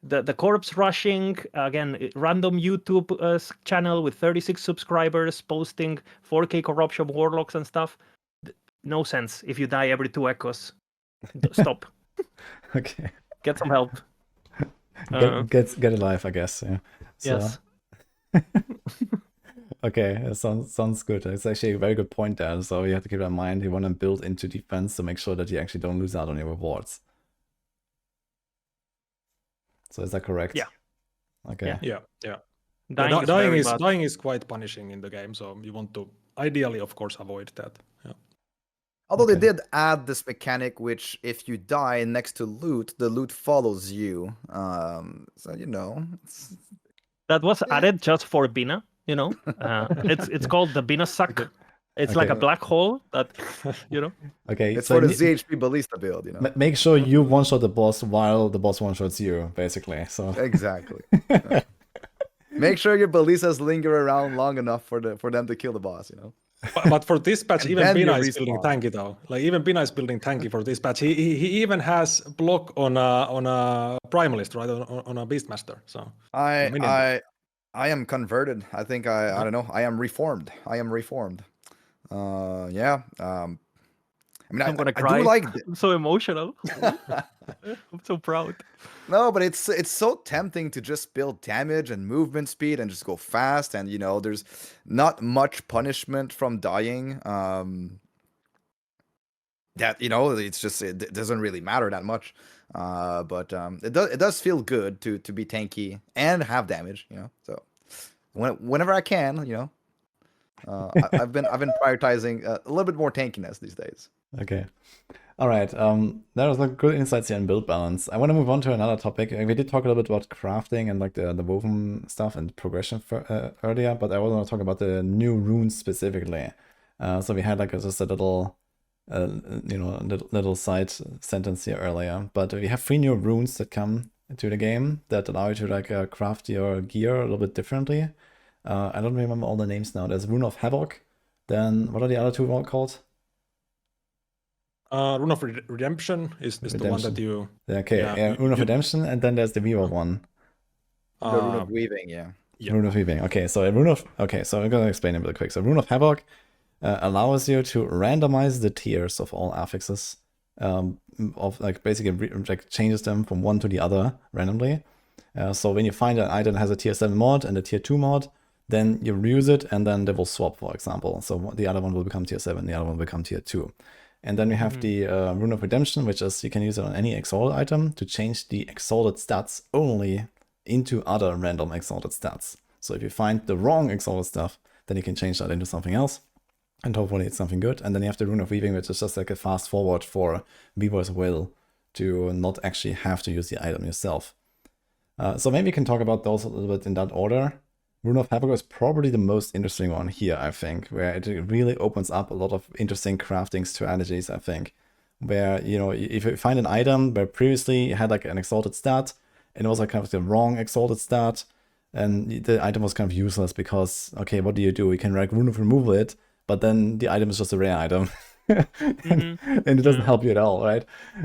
The corpse rushing, again, random YouTube channel with 36 subscribers posting 4K corruption warlocks and stuff. No sense if you die every 2 echoes. Stop. Okay. Get some help. Get alive, I guess. Yeah. So, Yes. okay, that sounds good. It's actually a very good point there. So you have to keep that in mind. You want to build into defense to make sure that you actually don't lose out on your rewards. So is that correct? Yeah. Okay. Yeah. Yeah. Dying Dying is quite punishing in the game, so you want to ideally, of course, avoid that. Yeah. Although Okay. they did add this mechanic, which if you die next to loot, the loot follows you. So that was added just for Bina. It's called the Bina suck. It's like a Okay. black hole that Okay. it's so for the ne- ZHP Ballista build, Make sure you one-shot the boss while the boss one-shots you, basically. So Exactly. Yeah. Make sure your ballistas linger around long enough for them to kill the boss. But for this patch, And even then you Bina is building respawn. tanky though. Like even Bina is building tanky for this patch. He even has block on a primalist, right? On a beastmaster. So I am converted. I think I don't know. I am reformed. Yeah. I mean, I'm gonna I cry. do like. I'm so emotional. I'm so proud. No, but it's so tempting to just build damage and movement speed and just go fast, and there's not much punishment from dying. That it's just it doesn't really matter that much. But it does feel good to be tanky and have damage. So whenever I can, I've been prioritizing a little bit more tankiness these days. Okay. All right. That was like good insights here on build balance. I want to move on to another topic. We did talk a little bit about crafting and like the woven stuff and progression earlier, but I also want to talk about the new runes specifically. So we had like just a little, little side sentence here earlier. But we have 3 new runes that come to the game that allow you to like craft your gear a little bit differently. I don't remember all the names now. There's Rune of Havoc. Then what are the other 2 called? Rune of Redemption is the one that you... Okay, Rune of Redemption, and then there's the Weaver one. The Rune of Weaving, yeah. Rune of Weaving. Okay, so I'm gonna explain it real quick. So Rune of Havoc allows you to randomize the tiers of all affixes, of like basically like changes them from one to the other randomly. So when you find an item that has a tier 7 mod and a tier 2 mod, then you use it and then they will swap, for example. So the other one will become tier 7, the other one will become tier 2. And then we have the Rune of Redemption, which is you can use it on any exalted item to change the exalted stats only into other random exalted stats. So if you find the wrong exalted stuff, then you can change that into something else. And hopefully it's something good. And then you have the Rune of Weaving, which is just like a fast forward for Weaver's Will to not actually have to use the item yourself. So maybe we can talk about those a little bit in that order. Rune of Havoc is probably the most interesting one here, I think, where it really opens up a lot of interesting crafting strategies, I think. Where, if you find an item where previously you had like an exalted stat, and it was like kind of the wrong exalted stat, and the item was kind of useless because, okay, what do? You can like Rune of Removal it, but then the item is just a rare item. and it doesn't help you at all, right?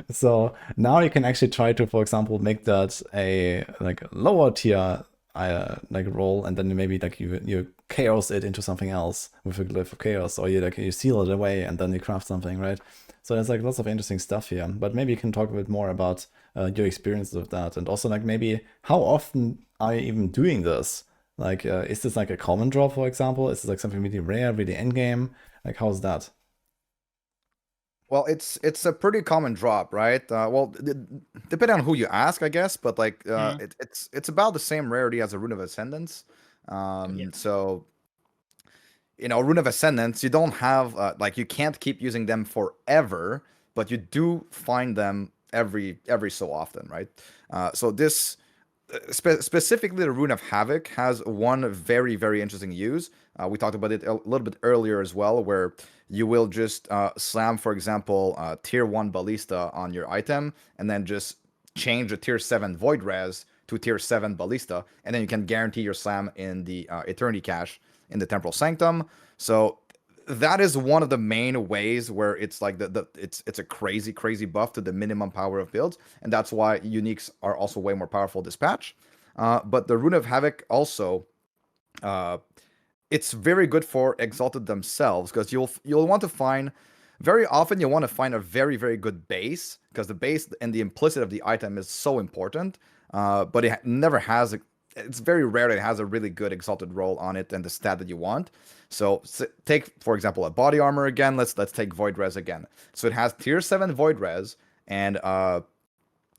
So now you can actually try to, for example, make that a like lower tier like roll, and then maybe like you chaos it into something else with a glyph of chaos, or you seal it away and then you craft something, right? So there's like lots of interesting stuff here. But maybe you can talk a bit more about your experiences with that, and also like maybe how often are you even doing this? Like, is this like a common drop, for example? Is this like something really rare, really endgame? Like, how's that? Well, it's a pretty common drop, right? Well, depending on who you ask, I guess, but like it's about the same rarity as a Rune of Ascendance. So Rune of Ascendance, you don't have like you can't keep using them forever, but you do find them every so often, right? So this specifically the Rune of Havoc has one very interesting use. We talked about it a little bit earlier as well, where you will just slam, for example, tier 1 Ballista on your item, and then just change a tier 7 Void Res to tier 7 Ballista, and then you can guarantee your slam in the Eternity Cache in the Temporal Sanctum. So that is one of the main ways where it's like it's a crazy buff to the minimum power of builds, and that's why uniques are also way more powerful this patch. But the Rune of Havoc also, it's very good for Exalted themselves, because you'll want to find, very often you'll want to find a very good base, because the base and the implicit of the item is so important. But it never has it's very rare that it has a really good Exalted roll on it and the stat that you want. So take, for example, a body armor again. Let's take Void Res again. So it has tier 7 Void Res, and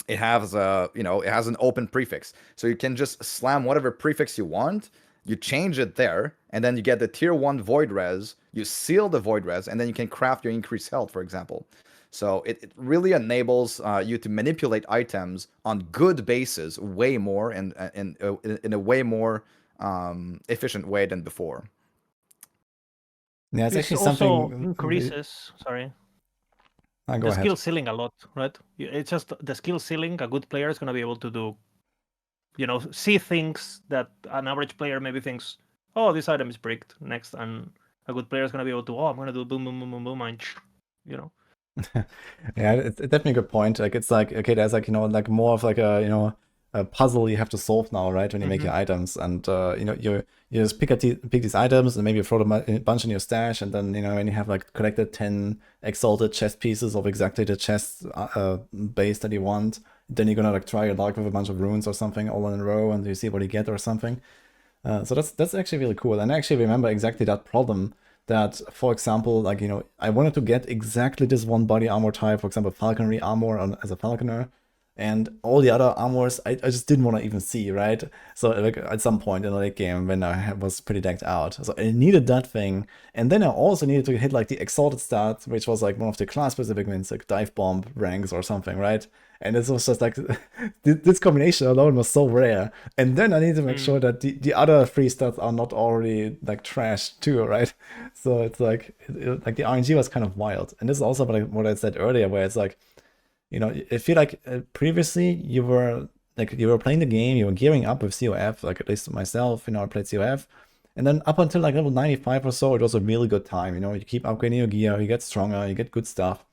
it has it has an open prefix. So you can just slam whatever prefix you want, you change it there, and then you get the tier 1 Void Res, you seal the Void Res, and then you can craft your increased health, for example. So it really enables you to manipulate items on good bases way more, and in a way more efficient way than before. Yeah, it's This actually also something. increases, sorry, Go the ahead. skill ceiling a lot, right? It's just the skill ceiling. A good player is going to be able to do, see things that an average player maybe thinks, oh, this item is bricked next, and a good player is going to be able to, I'm going to do boom, boom, boom, boom, boom, and Yeah, it's definitely a good point. Like, it's like, okay, there's like, like more of like a puzzle you have to solve now, right? When you make your items, and you just pick these items, and maybe you throw them a bunch in your stash, and then when you have like collected 10 exalted chest pieces of exactly the chest base that you want, then you're gonna like try your luck with a bunch of runes or something all in a row, and you see what you get or something. So that's actually really cool. And I actually remember exactly that problem. That, for example, like, I wanted to get exactly this one body armor type, for example, falconry armor as a falconer, and all the other armors I just didn't want to even see, right? So like at some point in the late game when I was pretty decked out, so I needed that thing, and then I also needed to hit like the exalted stat, which was like one of the class specific ones, like dive bomb ranks or something, right? And it was just like this combination alone was so rare. And then I need to make sure that the other 3 stats are not already like trash too, right? So it's like like the RNG was kind of wild. And this is also what I said earlier, where it's like, I feel like previously you were playing the game, you were gearing up with COF, like at least myself, I played COF. And then up until like level 95 or so, it was a really good time. You keep upgrading your gear, you get stronger, you get good stuff.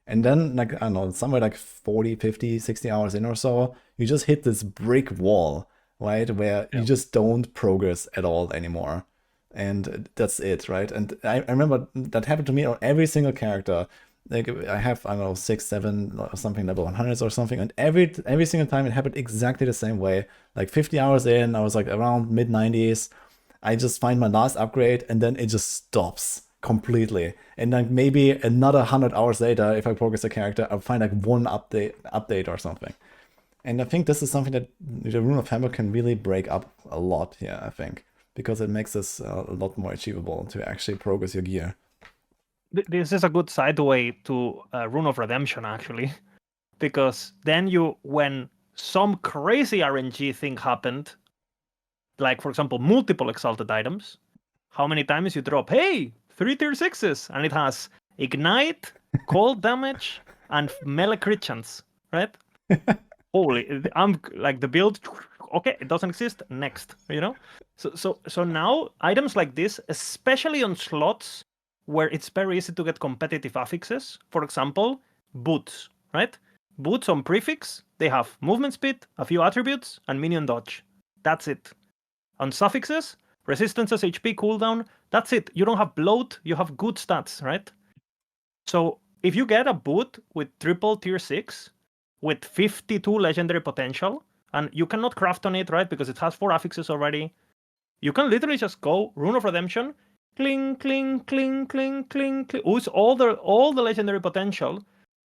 And then, like, I don't know, somewhere like 40, 50, 60 hours in or so, you just hit this brick wall, right? Where you just don't progress at all anymore. And that's it, right? And I remember that happened to me on every single character. Like, I have, I don't know, 6, 7 or something, level 100s or something. And every single time it happened exactly the same way. Like 50 hours in, I was like around mid-90s. I just find my last upgrade, and then it just stops completely. And like maybe another 100 hours later, if I progress a character, I'll find like one update or something. And I think this is something that the Rune of Hammer can really break up a lot here, I think, because it makes this a lot more achievable to actually progress your gear. This is a good sideway to Rune of Redemption, actually, because then when some crazy RNG thing happened, like for example multiple exalted items, how many times you drop, hey, 3 tier 6s, and it has ignite, cold damage, and melee crit chance, right? Holy, I'm like the build, okay, it doesn't exist, next, So now items like this, especially on slots where it's very easy to get competitive affixes, for example, boots, right? Boots on prefix, they have movement speed, a few attributes, and minion dodge. That's it. On suffixes, resistances, HP, cooldown, that's it. You don't have bloat, you have good stats, right? So if you get a boot with triple tier 6, with 52 legendary potential, and you cannot craft on it, right? Because it has 4 affixes already. You can literally just go Rune of Redemption, cling, cling, cling, cling, cling, cling. Use all the legendary potential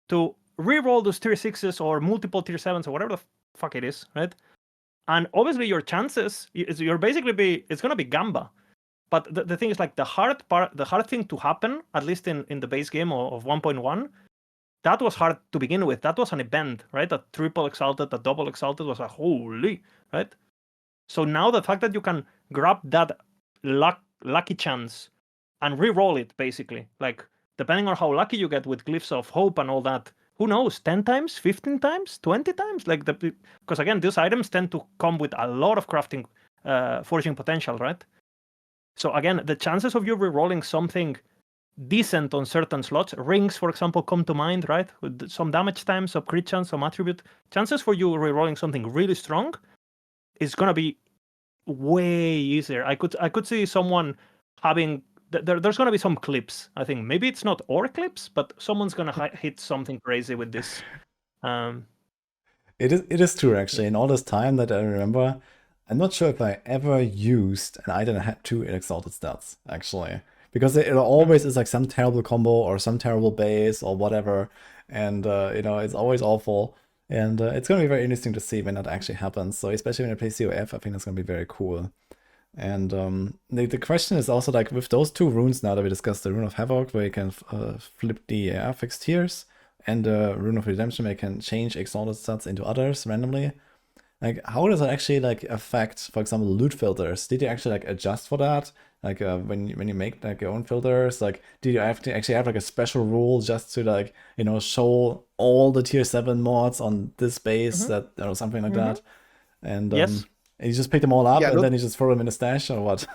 to reroll those tier 6s or multiple tier 7s or whatever the fuck it is, right? And obviously your chances, you're basically it's gonna be Gamba. But the thing is, like, the hard thing to happen, at least in the base game of 1.1, that was hard to begin with. That was an event, right? A triple exalted, a double exalted was a holy, right? So now the fact that you can grab that lucky chance and re-roll it, basically, like, depending on how lucky you get with glyphs of hope and all that, who knows, 10 times, 15 times, 20 times? Like, because again, these items tend to come with a lot of crafting, forging potential, right? So again, the chances of you re-rolling something decent on certain slots, rings, for example, come to mind, right? With some damage time, some crit chance, some attribute, chances for you re-rolling something really strong is gonna be way easier. I could see someone having there's gonna be some clips. I think maybe it's not our clips, but someone's gonna hit something crazy with this. It is true, actually. In all this time that I remember, I'm not sure if I ever used an item that had 2 exalted stats, actually. Because it always is like some terrible combo or some terrible base or whatever. And, it's always awful. And it's going to be very interesting to see when that actually happens. So especially when I play COF, I think that's going to be very cool. And the question is also, like, with those 2 runes now that we discussed, the Rune of Havoc, where you can flip the affix tiers, and the Rune of Redemption, where you can change exalted stats into others randomly. Like, how does that actually, like, affect, for example, loot filters? Did you actually, like, adjust for that? Like, when you make, like, your own filters, like, did you have to actually have, like, a special rule just to, like, show all the tier 7 mods on this base, that, or something like that? And Yes. and you just pick them all up, Yeah, and look- then you just throw them in the stash, or what?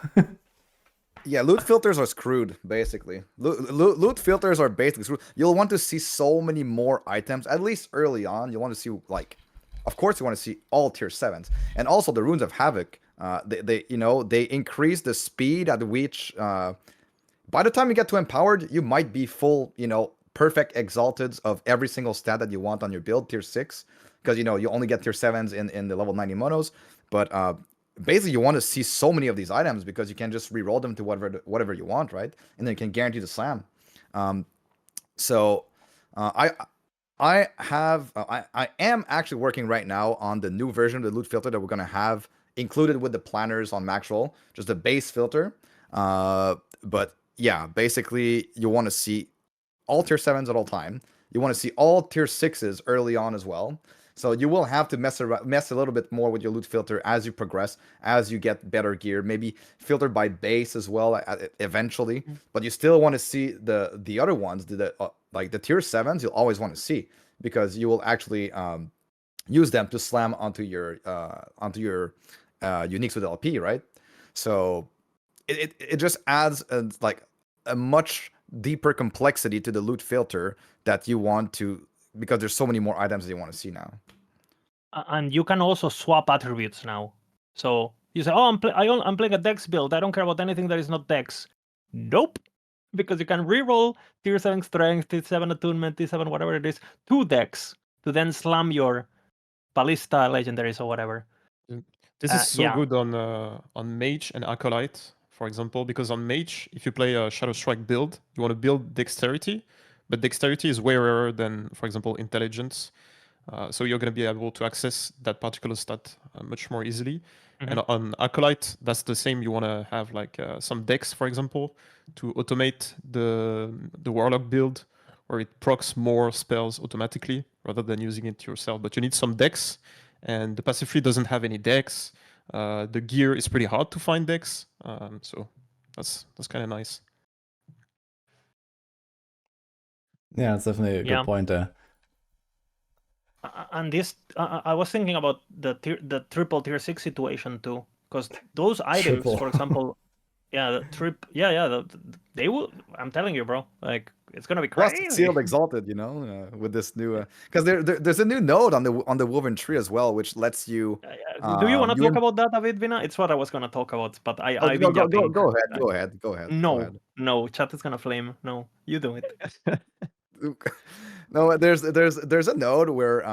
Yeah, loot filters are screwed, basically. Loot filters are basically screwed. You'll want to see so many more items, at least early on. You'll want to see, like, of course, you want to see all tier 7s. And also the Runes of Havoc, they increase the speed at which, by the time you get to Empowered, you might be full, perfect exalteds of every single stat that you want on your build, tier 6. Because, you only get tier 7s in the level 90 monos. But basically, you want to see so many of these items because you can just re-roll them to whatever you want, right? And then you can guarantee the slam. I am actually working right now on the new version of the loot filter that we're gonna have included with the planners on Maxroll, just a base filter. But yeah, basically you want to see all tier 7s at all time. You want to see all tier 6s early on as well. So you will have to mess a little bit more with your loot filter as you progress, as you get better gear, maybe filtered by base as well eventually. But you still want to see the other ones, like the tier 7s, you'll always want to see because you will actually use them to slam onto your uniques with LP, right? So it just adds a much deeper complexity to the loot filter that you want to, because there's so many more items that you want to see now. And you can also swap attributes now. So you say, oh, I'm playing a Dex build. I don't care about anything that is not Dex. Nope. Because you can reroll tier 7 strength, tier 7 attunement, tier 7 whatever it is, 2 Dex to then slam your Ballista legendaries or whatever. This is so good on Mage and Acolyte, for example, because on Mage, if you play a Shadow Strike build, you want to build Dexterity, but Dexterity is way rarer than, for example, Intelligence. So you're going to be able to access that particular stat much more easily. And on Acolyte, that's the same. You want to have like some Dex, for example, to automate the Warlock build, where it procs more spells automatically rather than using it yourself. But you need some Dex, and the passive tree doesn't have any Dex. The gear is pretty hard to find Dex, so that's kind of nice. Yeah, it's definitely a good point there. And this, I was thinking about the triple tier 6 situation too, because those items, for example, they will. I'm telling you, bro, like it's gonna be crazy. Plus, sealed exalted, with this new, because there's a new node on the Woven Tree as well, which lets you. Do you want to talk about that a bit, Vina? It's what I was gonna talk about, but I've been joking. Go ahead. No, chat is gonna flame. No, you do it. No, there's a node where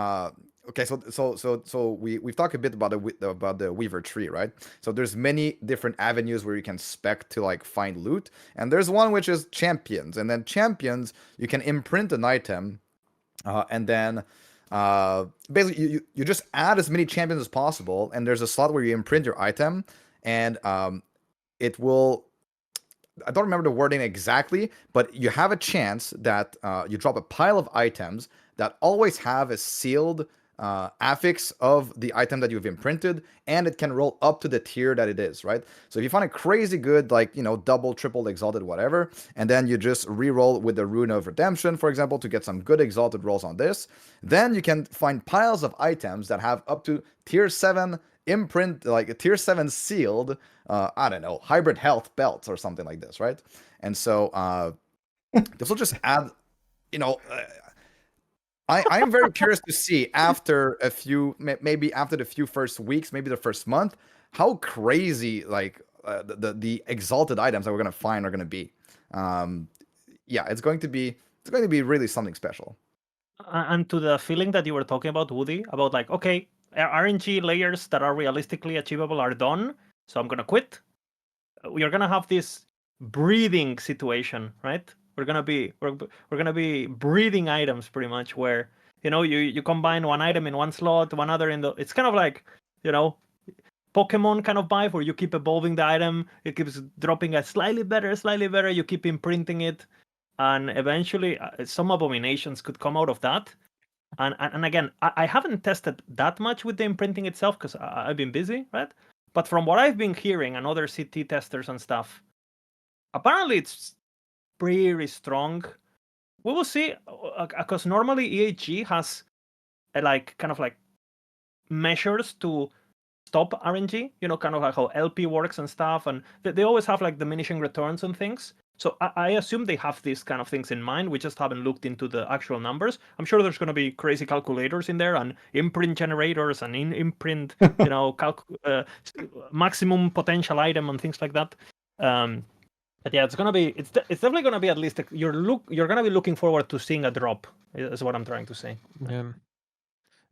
Okay, so we've talked a bit about the Weaver tree, right? So there's many different avenues where you can spec to like find loot, and there's one which is champions, and then champions you can imprint an item, and then basically you just add as many champions as possible, and there's a slot where you imprint your item, and it will. I don't remember the wording exactly, but you have a chance that you drop a pile of items that always have a sealed affix of the item that you've imprinted, and it can roll up to the tier that it is, right? So if you find a crazy good, like, double, triple, exalted, whatever, and then you just re-roll with the Rune of Redemption, for example, to get some good exalted rolls on this, then you can find piles of items that have up to tier 7 imprint, like a tier 7 sealed, I don't know, hybrid health belts or something like this, right? And so this will just add, I'm very curious to see after a few, maybe after the few first weeks, maybe the first month, how crazy like the exalted items that we're gonna find are gonna be. Yeah, it's going to be really something special. And to the feeling that you were talking about, Woody, about like, okay, RNG layers that are realistically achievable are done, so I'm gonna quit. We are gonna have this breathing situation, right? We're gonna be breathing items pretty much, where you combine one item in one slot, one other in the. It's kind of like Pokemon kind of vibe, where you keep evolving the item, it keeps dropping a slightly better. You keep imprinting it, and eventually some abominations could come out of that. And again, I haven't tested that much with the imprinting itself because I've been busy, right? But from what I've been hearing and other CT testers and stuff, apparently it's pretty strong. We will see, because normally EHG has kind of like measures to stop RNG, kind of like how LP works and stuff, and they always have like diminishing returns and things. So I assume they have these kind of things in mind. We just haven't looked into the actual numbers. I'm sure there's going to be crazy calculators in there and imprint generators and imprint, maximum potential item and things like that. But yeah, it's definitely going to be at least you're going to be looking forward to seeing a drop. Is what I'm trying to say. Yeah.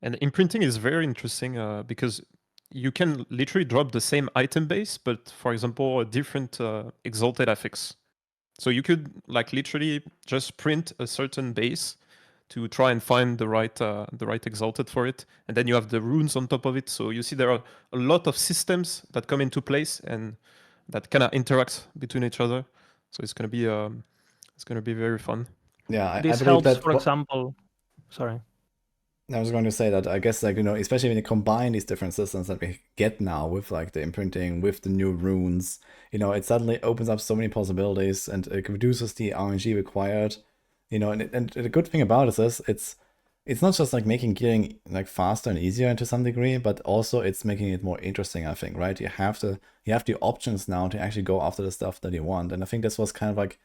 And imprinting is very interesting because you can literally drop the same item base, but for example, a different exalted affix. So you could like literally just print a certain base to try and find the right exalted for it, and then you have the runes on top of it. So you see there are a lot of systems that come into place and that kind of interact between each other. So it's gonna be very fun. Yeah, I This believe helps, that for example. Sorry. I was going to say that I guess like especially when you combine these different systems that we get now with like the imprinting, with the new runes, it suddenly opens up so many possibilities and it reduces the RNG required. And the good thing about it is it's not just like making gearing like faster and easier to some degree, but also it's making it more interesting, I think, right? You have the options now to actually go after the stuff that you want. And I think this was kind of like,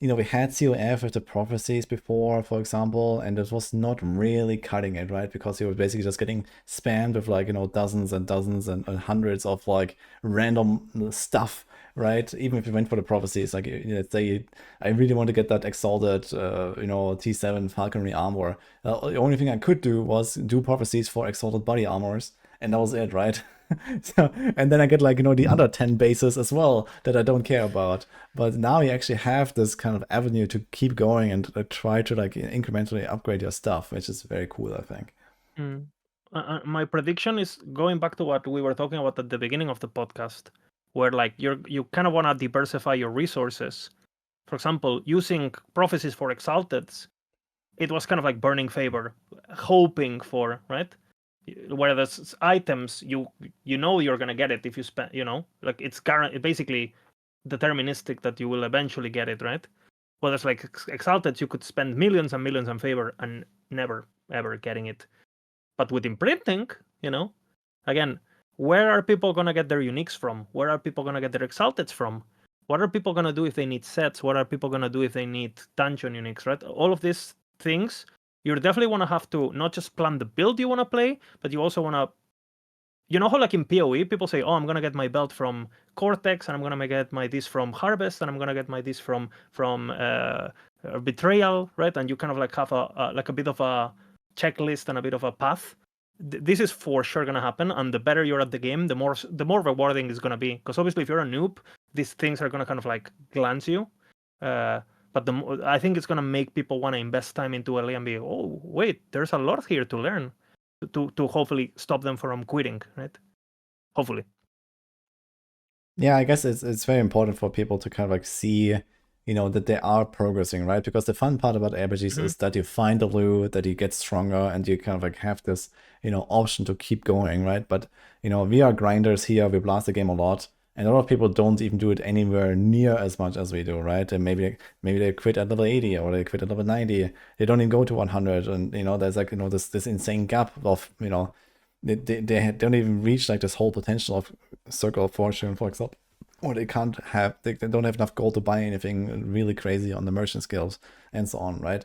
we had COF with the prophecies before, for example, and it was not really cutting it, right? Because you were basically just getting spammed with like, dozens and dozens and hundreds of like random stuff, right? Even if you went for the prophecies, like, let's say I really want to get that exalted, T7 falconry armor. The only thing I could do was do prophecies for exalted body armors, and that was it, right? So, and then I get like, the other 10 bases as well that I don't care about. But now you actually have this kind of avenue to keep going and try to like incrementally upgrade your stuff, which is very cool, I think. My prediction is going back to what we were talking about at the beginning of the podcast, where like you kind of want to diversify your resources. For example, using prophecies for exalteds, it was kind of like burning favor, hoping for, right? Whereas items, you know you're gonna get it if you spend, like it's basically deterministic that you will eventually get it, right? Whereas like exalted, you could spend millions and millions in favor and never ever getting it. But with imprinting, again, where are people gonna get their uniques from? Where are people gonna get their exalteds from? What are people gonna do if they need sets? What are people gonna do if they need dungeon uniques, right? All of these things, you definitely want to have to not just plan the build you want to play, but you also want to, how like in PoE, people say, oh, I'm going to get my belt from Cortex, and I'm going to get my this from Harvest, and I'm going to get my this from Betrayal, right? And you kind of like have a bit of a checklist and a bit of a path. this is for sure gonna happen, and the better you're at the game, the more rewarding it's gonna be. Because obviously, if you're a noob, these things are gonna kind of like glance you. But I think it's gonna make people want to invest time into LA and be, oh wait, there's a lot here to learn, to hopefully stop them from quitting, right? Hopefully. Yeah, I guess it's very important for people to kind of like see, that they are progressing, right? Because the fun part about RPGs is that you find the loot, that you get stronger, and you kind of like have this, option to keep going, right? But, we are grinders here, we blast the game a lot, and a lot of people don't even do it anywhere near as much as we do, right? And maybe they quit at level 80 or they quit at level 90. They don't even go to 100, and, there's like, this insane gap of, they don't even reach like this whole potential of Circle of Fortune, for example, or they don't have enough gold to buy anything really crazy on the merchant skills and so on, right?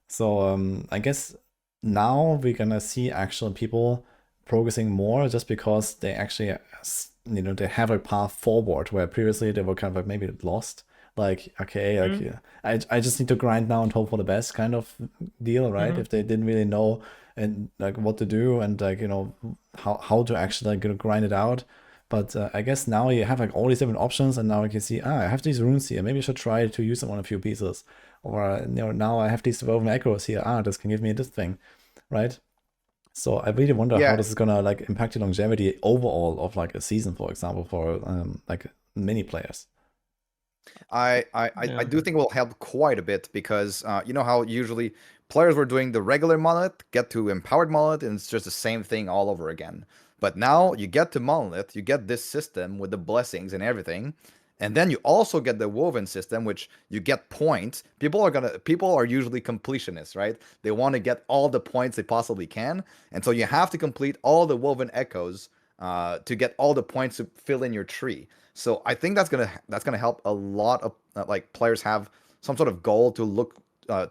So I guess now we're gonna see actual people progressing more just because they actually, they have a path forward where previously they were kind of like maybe lost. Like, okay, like I just need to grind now and hope for the best kind of deal, right? If they didn't really know and like what to do and like how to actually like grind it out. But I guess now you have like all these different options, and now you can see, I have these runes here. Maybe I should try to use them on a few pieces. Or now I have these woven echoes here. This can give me this thing, right? So I really wonder how this is gonna like impact the longevity overall of like a season, for example, for like many players. I do think it will help quite a bit because you know how usually players were doing the regular monolith, get to empowered monolith, and it's just the same thing all over again. But now you get to monolith, you get this system with the blessings and everything, and then you also get the woven system, which you get points. People are usually completionists, right? They want to get all the points they possibly can, and so you have to complete all the woven echoes to get all the points to fill in your tree. So I think that's gonna help a lot of like players have some sort of goal to look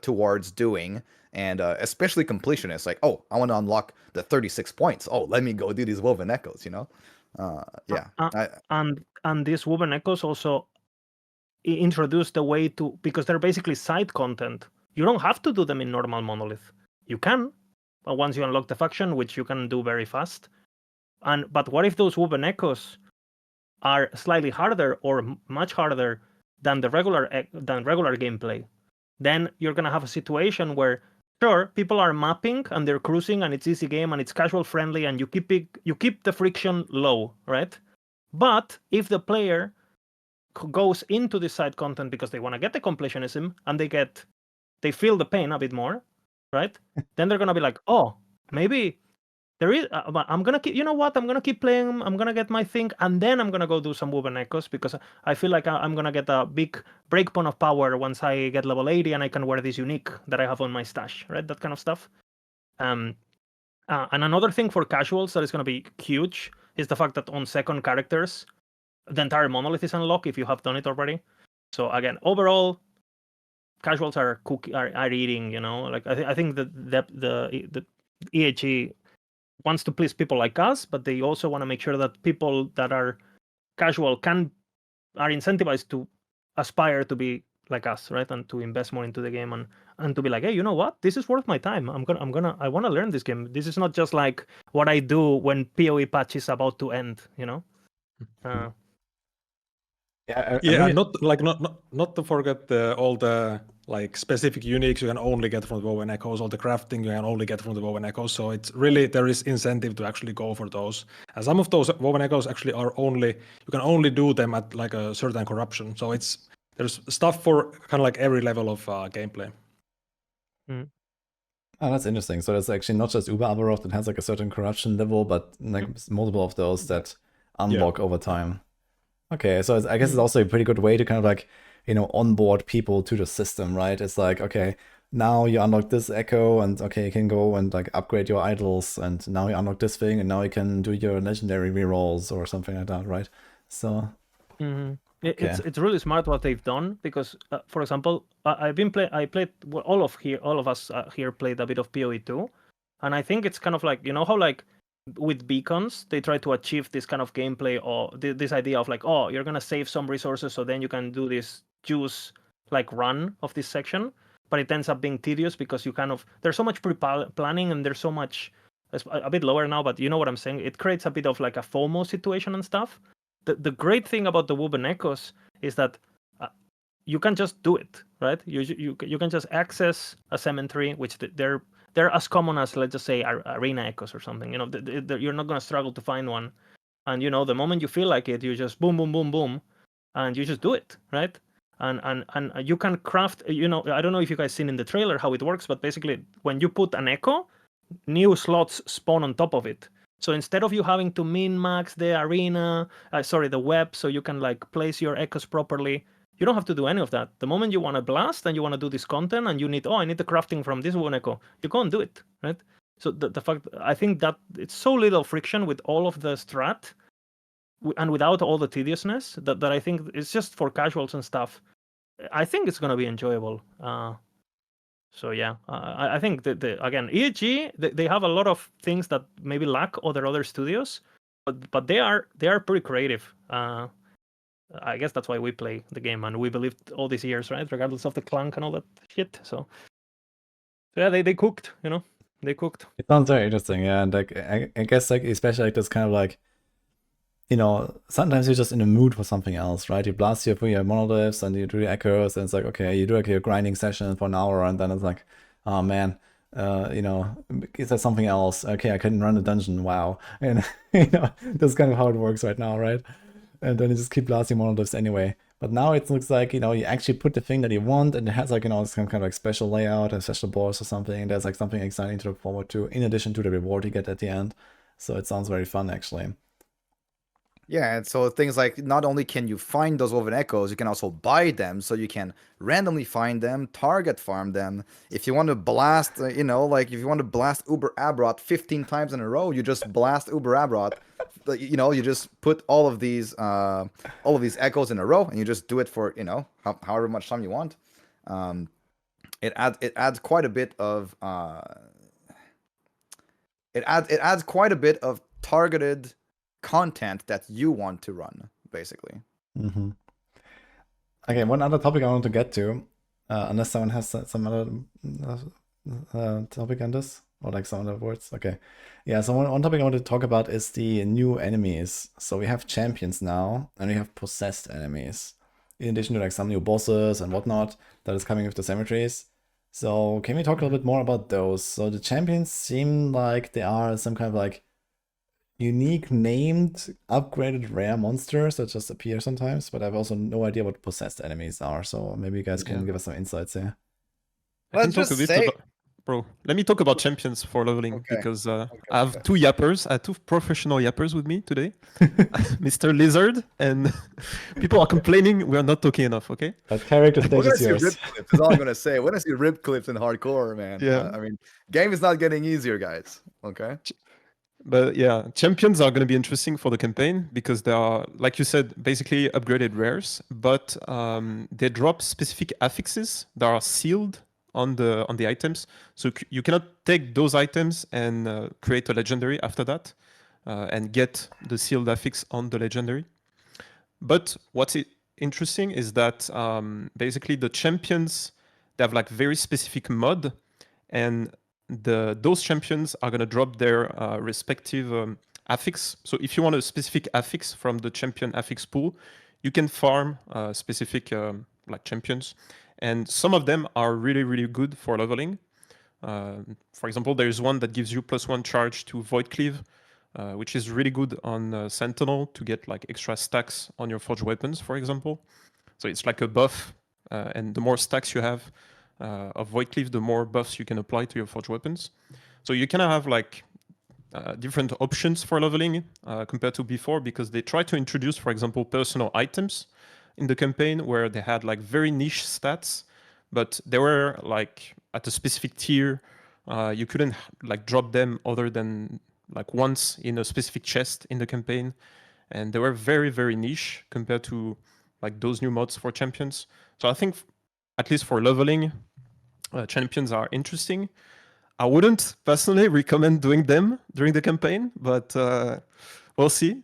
towards doing, and especially completionists. Like, oh, I want to unlock the 36 points. Oh, let me go do these woven echoes. And these woven echoes also introduce the way to, because they're basically side content. You don't have to do them in normal monolith. You can, once you unlock the faction, which you can do very fast. But what if those woven echoes are slightly harder or much harder than the regular gameplay? Then you're gonna have a situation where, sure, people are mapping and they're cruising and it's easy game and it's casual friendly and you keep the friction low, right? But if the player goes into this side content because they want to get the completionism and they feel the pain a bit more, right? Then they're gonna be like, oh, maybe there is. I'm gonna keep. You know what? I'm gonna keep playing. I'm gonna get my thing, and then I'm gonna go do some woven echoes because I feel like I'm gonna get a big breakpoint of power once I get level 80 and I can wear this unique that I have on my stash, right? That kind of stuff. And another thing for casuals that is gonna be huge is the fact that on second characters, the entire monolith is unlocked if you have done it already. So again, overall, casuals are eating. Like I think the EHE wants to please people like us, but they also want to make sure that people that are casual are incentivized to aspire to be like us, right? And to invest more into the game and to be like, hey, you know what? This is worth my time. I want to learn this game. This is not just like what I do when PoE patch is about to end, And not to forget all the like specific uniques you can only get from the woven echoes, all the crafting you can only get from the woven echoes. So it's really, there is incentive to actually go for those. And some of those woven echoes actually you can only do them at like a certain corruption. So there's stuff for kind of like every level of gameplay. Oh, that's interesting. So it's actually not just Uber Aberroth that has like a certain corruption level, but like multiple of those that unlock over time. Okay, so I guess it's also a pretty good way to kind of like, onboard people to the system, right? It's like, okay, now you unlock this echo and okay, you can go and like upgrade your idols, and now you unlock this thing and now you can do your legendary rerolls or something like that, right? So it's really smart what they've done because, for example, I played all of us here played a bit of PoE too, and I think it's kind of like, how like with beacons they try to achieve this kind of gameplay or this idea of like, oh, you're gonna save some resources so then you can do this juice like run of this section, but it ends up being tedious because you there's so much pre-planning and there's so much It's a bit lower now, but you know what I'm saying. It creates a bit of like a FOMO situation and stuff. The great thing about the Woven Echoes is that you can just do it, right? You can just access a cemetery, which they're as common as, let's just say, arena echoes or something. You know, you're not gonna struggle to find one, and you know, the moment you feel like it, you just boom, boom, boom, boom, and you just do it, right? And you can craft. You know, I don't know if you guys seen in the trailer how it works, but basically, when you put an echo, new slots spawn on top of it. So instead of you having to min-max the arena, the web, so you can like place your echoes properly, you don't have to do any of that. The moment you want to blast and you want to do this content and you need, I need the crafting from this one echo, you go and do it, right? So the fact, I think that it's so little friction with all of the strat and without all the tediousness that I think it's just for casuals and stuff. I think it's going to be enjoyable. So yeah, I think that again, EAG, they have a lot of things that maybe lack other studios, but they are pretty creative. I guess that's why we play the game and we believed all these years, right? Regardless of the clank and all that shit. So yeah, they cooked, you know, they cooked. It sounds very interesting, yeah. And like I guess like especially like this kind of like, you know, sometimes you're just in a mood for something else, right? You blast your monoliths and you do the echoes, and it's like, okay, you do like your grinding session for an hour, and then it's like, oh man, you know, is there something else? Okay, I couldn't run a dungeon, wow. And you know, that's kind of how it works right now, right? And then you just keep blasting monoliths anyway. But now it looks like, you know, you actually put the thing that you want, and it has like, you know, some kind of like special layout, a special boss or something, and there's like something exciting to look forward to, in addition to the reward you get at the end. So it sounds very fun, actually. Yeah, and so things like, not only can you find those Woven Echoes, you can also buy them, so you can randomly find them, target farm them. If you want to blast, you know, like if you want to blast Uber Aberroth 15 times in a row, you just blast Uber Aberroth. You know, you just put all of these echoes in a row, and you just do it for, you know, however much time you want. It adds quite a bit of it adds quite a bit of targeted content that you want to run, basically. Mm-hmm. Okay, one other topic I want to get to, unless someone has some other topic on this, or like some other words. Okay, yeah. So one topic I want to talk about is the new enemies. So we have champions now, and we have possessed enemies, in addition to like some new bosses and whatnot that is coming with the cemeteries. So can we talk a little bit more about those? So the champions seem like they are some kind of like unique named upgraded rare monsters that just appear sometimes, but I have also no idea what possessed enemies are, so maybe you guys can give us some insights here. Let's just say, bro, let me talk about champions for leveling, because I have two yappers, I have two professional yappers with me today, Mr. Lizard, and people are complaining we are not talking enough, okay? That character stage is yours. Rip clips, is all I'm gonna say. We're gonna see rip clips in hardcore, man. Yeah. I mean, game is not getting easier, guys. Okay. But yeah, champions are going to be interesting for the campaign because they are, like you said, basically upgraded rares, but they drop specific affixes that are sealed on the items. So you cannot take those items and create a legendary after that and get the sealed affix on the legendary. But what's interesting is that basically the champions, they have like very specific mod, and those champions are going to drop their respective affix. So if you want a specific affix from the champion affix pool, you can farm specific like champions, and some of them are really, really good for leveling. For example, there is one that gives you +1 charge to Void Cleave, which is really good on Sentinel to get like extra stacks on your forged weapons, for example. So it's like a buff, and the more stacks you have of Void Cleave, the more buffs you can apply to your forged weapons. So you kind of have like different options for leveling compared to before, because they try to introduce, for example, personal items in the campaign where they had like very niche stats, but they were like at a specific tier. You couldn't like drop them other than like once in a specific chest in the campaign, and they were very, very niche compared to like those new mods for champions. So I think at least for leveling, champions are interesting. I wouldn't personally recommend doing them during the campaign, but we'll see.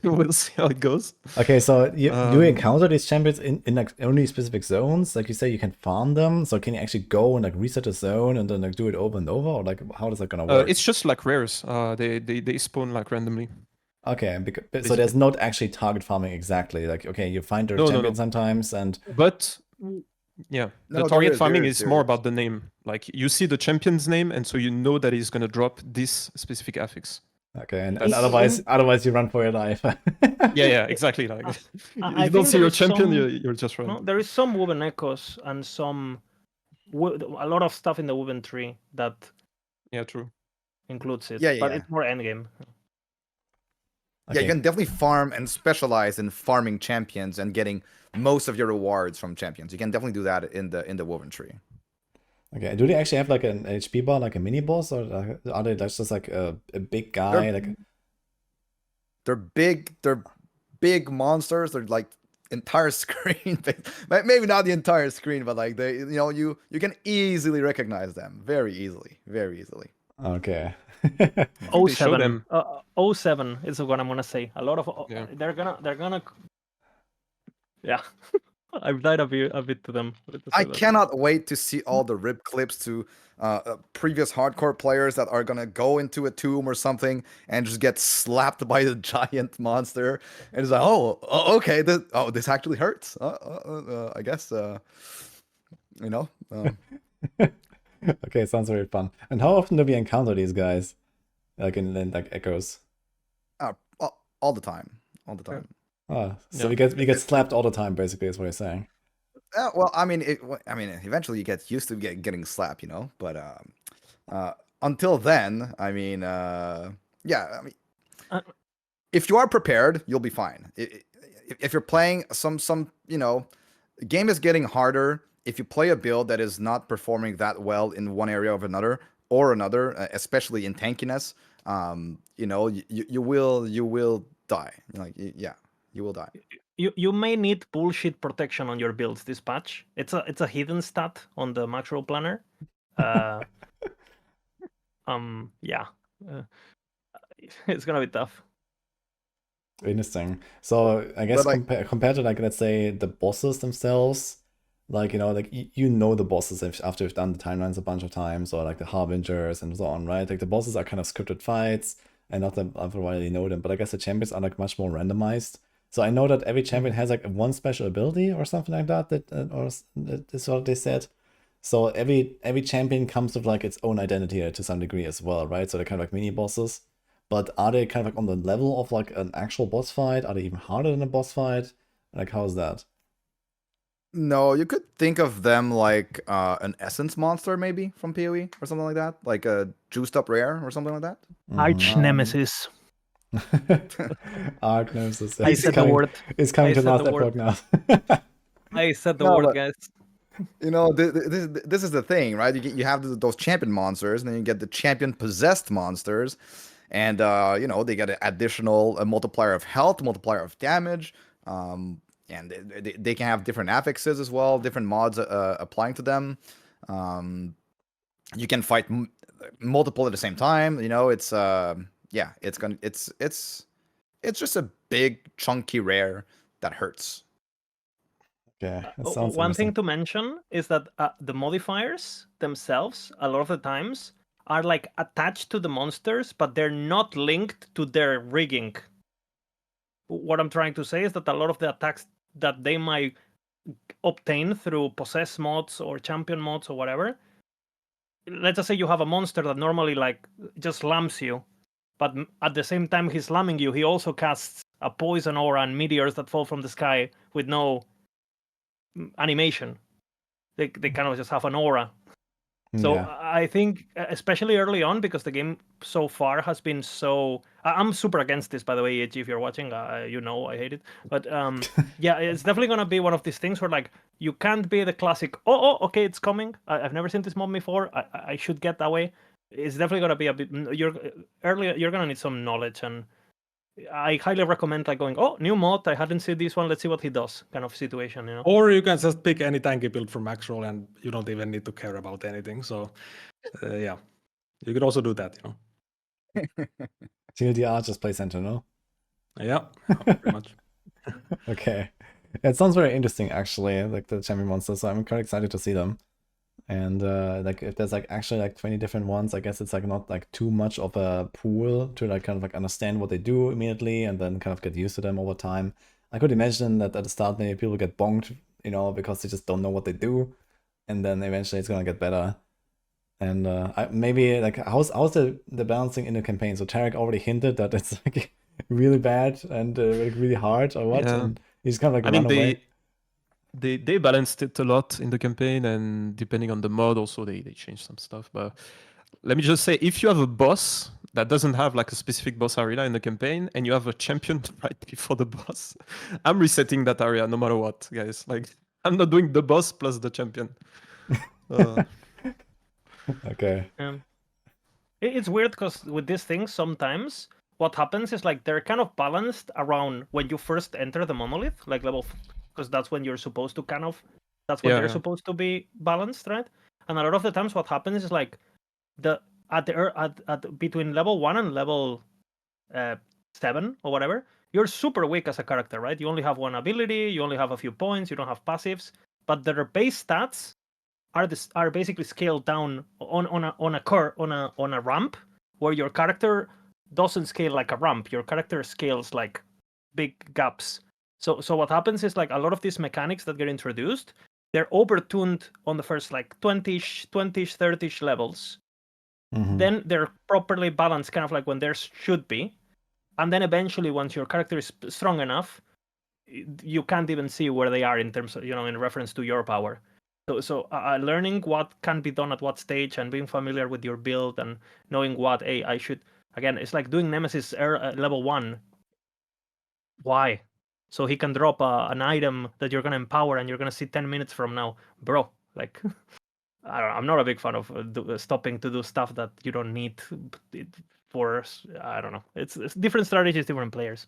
We'll see how it goes. Okay, so you Um, encounter these champions in like only specific zones? Like you say, you can farm them. So can you actually go and like reset a zone and then like do it over and over, or like how is that gonna work? It's just like rares. They spawn like randomly. Okay, so Basically. there's not actually target farming exactly. Like okay, you find their No, champion sometimes, and But yeah, No, the target there farming is, is more about the name. Like you see the champion's name, and so you know that he's gonna drop this specific affix. okay, and It's- otherwise you run for your life. Yeah, exactly. Like I you don't think see there your is champion, some- you're just running. No, there is some woven echoes and a lot of stuff in the woven tree that Yeah, true. includes it. Yeah, But yeah. it's more endgame. Yeah, you Okay. can definitely farm and specialize in farming champions and getting most of your rewards from champions. You can definitely do that in the woven tree. Okay, do they actually have like an HP bar, like a mini boss, or are they just like a big guy? They're big monsters. They're like entire screen. Maybe not the entire screen, but like you can easily recognize them very easily. Okay. They show 07. them. 07 is what I'm gonna say. A lot of Yeah. they're gonna. Yeah, I've died a bit to them. I cannot wait to see all the rip clips to previous hardcore players that are gonna go into a tomb or something and just get slapped by the giant monster, and it's like, okay, this actually hurts. I guess you know. Okay, sounds very fun. And how often do we encounter these guys, like in like echoes? All the time. Oh, so Yeah. we get slapped all the time, basically, is what you're saying. Well, I mean, eventually you get used to getting slapped, But until then, I mean, yeah, I mean, if you are prepared, you'll be fine. If you're playing some, the game is getting harder. If you play a build that is not performing that well in one area of another, especially in tankiness, you will die. Like, yeah, you will die. You may need bullshit protection on your builds this patch. It's a hidden stat on the macro planner. Yeah, it's gonna be tough. Interesting. So I guess But, compared to like let's say the bosses themselves, like like you know the bosses after you've done the timelines a bunch of times, or like the harbingers and so on, right? Like the bosses are kind of scripted fights, and not that I really know them. But I guess the champions are like much more randomized. So I know that every champion has like one special ability or something like that. That's what they said. So every champion comes with like its own identity to some degree as well, right? So they're kind of like mini bosses. But are they kind of like on the level of like an actual boss fight? Are they even harder than a boss fight? Like how's that? no, you could think of them like an essence monster, maybe from PoE or something like that, like a juiced up rare or something like that. Arch nemesis. Arch nemesis. I said the word. It's coming I to said last the word. epoch now. I said the No, word, but- guys. This is the thing, right? You have those champion monsters, and then you get the champion possessed monsters, and they get an additional multiplier of health, multiplier of damage, and they can have different affixes as well, different mods applying to them. You can fight multiple at the same time. It's it's just a big chunky rare that hurts. Okay, that sounds One thing interesting. to mention is that the modifiers themselves, a lot of the times, are like attached to the monsters, but they're not linked to their rigging. What I'm trying to say is that a lot of the attacks that they might obtain through possess mods or champion mods or whatever, let's just say you have a monster that normally like just slams you, but at the same time he's slamming you, he also casts a poison aura and meteors that fall from the sky with no animation. They kind of just have an aura. So Yeah. I think, especially early on, because the game so far has been so... I'm super against this, by the way, if you're watching, I hate it. But yeah, it's definitely going to be one of these things where like you can't be the classic, okay, it's coming. I've never seen this mob before. I should get that way. It's definitely going to be a bit... You're going to need some knowledge, and I highly recommend like going, new mod, I hadn't seen this one, let's see what he does, kind of situation, Or you can just pick any tanky build from max roll and you don't even need to care about anything. So yeah, you could also do that, TLDR, just play Sentinel. Yeah, pretty much. Okay. It sounds very interesting, actually, like the champion monsters. So I'm quite excited to see them. And like if there's like actually like 20 different ones, I guess it's like not like too much of a pool to like kind of like understand what they do immediately and then kind of get used to them over time. I could imagine that at the start maybe people get bonked, because they just don't know what they do, and then eventually it's gonna get better. And maybe like how's the balancing in the campaign? So Tarek already hinted that it's like really bad and like really hard or what, Yeah. and he's kind of like I mean, run away. they balanced it a lot in the campaign, and depending on the mod, also they changed some stuff. But let me just say, if you have a boss that doesn't have like a specific boss area in the campaign, and you have a champion right before the boss, I'm resetting that area no matter what, guys. Like, I'm not doing the boss plus the champion. Okay. It's weird because with these things, sometimes what happens is like they're kind of balanced around when you first enter the monolith, like level, because that's when you're supposed to that's when they're supposed to be balanced, right? And a lot of the times, what happens is like at between level 1 and level 7 or whatever, you're super weak as a character, right? You only have one ability, you only have a few points, you don't have passives, but their base stats are basically scaled down on a ramp where your character doesn't scale like a ramp. Your character scales like big gaps. So what happens is like a lot of these mechanics that get introduced, they're overtuned on the first like 20ish, 30ish levels. Mhm. Then they're properly balanced, kind of like when there should be. And then eventually, once your character is strong enough, you can't even see where they are in terms of, in reference to your power. So learning what can be done at what stage and being familiar with your build and knowing what, hey, I should, again, it's like doing Nemesis level 1. Why? So he can drop an item that you're going to empower and you're going to see 10 minutes from now. Bro, like, I'm not a big fan of stopping to do stuff that you don't need for, I don't know. It's different strategies, different players.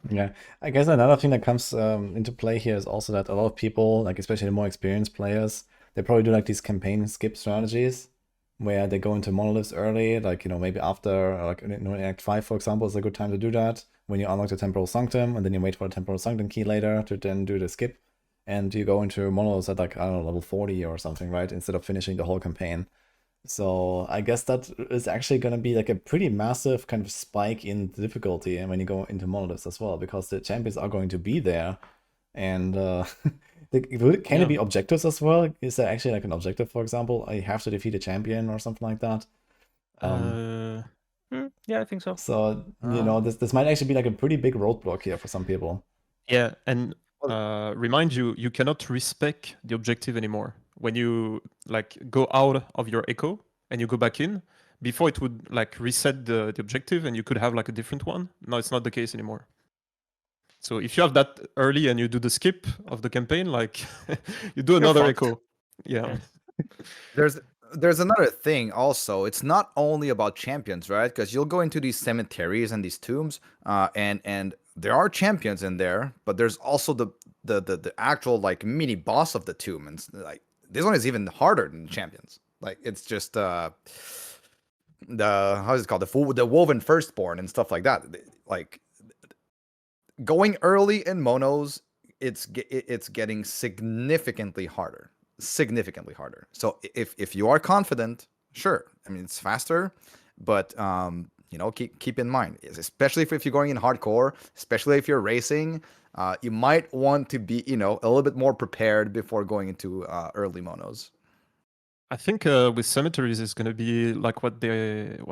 Yeah, I guess another thing that comes into play here is also that a lot of people, like especially the more experienced players, they probably do like these campaign skip strategies where they go into monoliths early, like, maybe after, like, in Act 5, for example, is a good time to do that when you unlock the Temporal Sanctum, and then you wait for the Temporal Sanctum key later to then do the skip, and you go into monoliths at like, I don't know, level 40 or something, right? Instead of finishing the whole campaign. So I guess that is actually going to be like a pretty massive kind of spike in difficulty when you go into monoliths as well, because the champions are going to be there. And can it be objectives as well? Is there actually like an objective, for example? I have to defeat a champion or something like that? Yeah, I think so. So, this might actually be like a pretty big roadblock here for some people. Yeah, and remind you, you cannot respec the objective anymore. When you like go out of your echo and you go back in, before it would like reset the objective and you could have like a different one. Now it's not the case anymore. So if you have that early and you do the skip of the campaign, like you do another echo. Yeah. There's another thing also. It's not only about champions, right? Because you'll go into these cemeteries and these tombs, and there are champions in there, but there's also the actual like mini boss of the tomb, and like this one is even harder than champions. Like it's just the how's it called, the woven firstborn and stuff like that. Like going early in monos, it's getting significantly harder. So if you are confident, sure, I mean it's faster, but keep in mind, especially if you're going in hardcore, especially if you're racing, you might want to be a little bit more prepared before going into early monos. I think with cemeteries it's going to be like what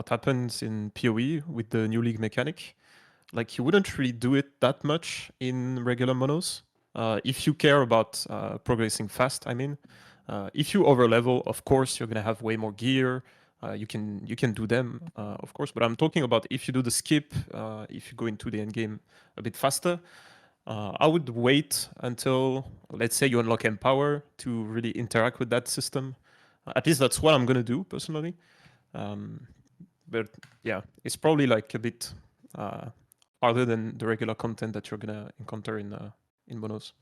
happens in PoE with the new league mechanic. Like you wouldn't really do it that much in regular monos. If you care about progressing fast, I mean, if you overlevel, of course you're gonna have way more gear. You can do them, of course. But I'm talking about if you do the skip, if you go into the end game a bit faster. I would wait until, let's say, you unlock Empower to really interact with that system. At least that's what I'm gonna do personally. But yeah, it's probably like a bit harder than the regular content that you're gonna encounter in monos.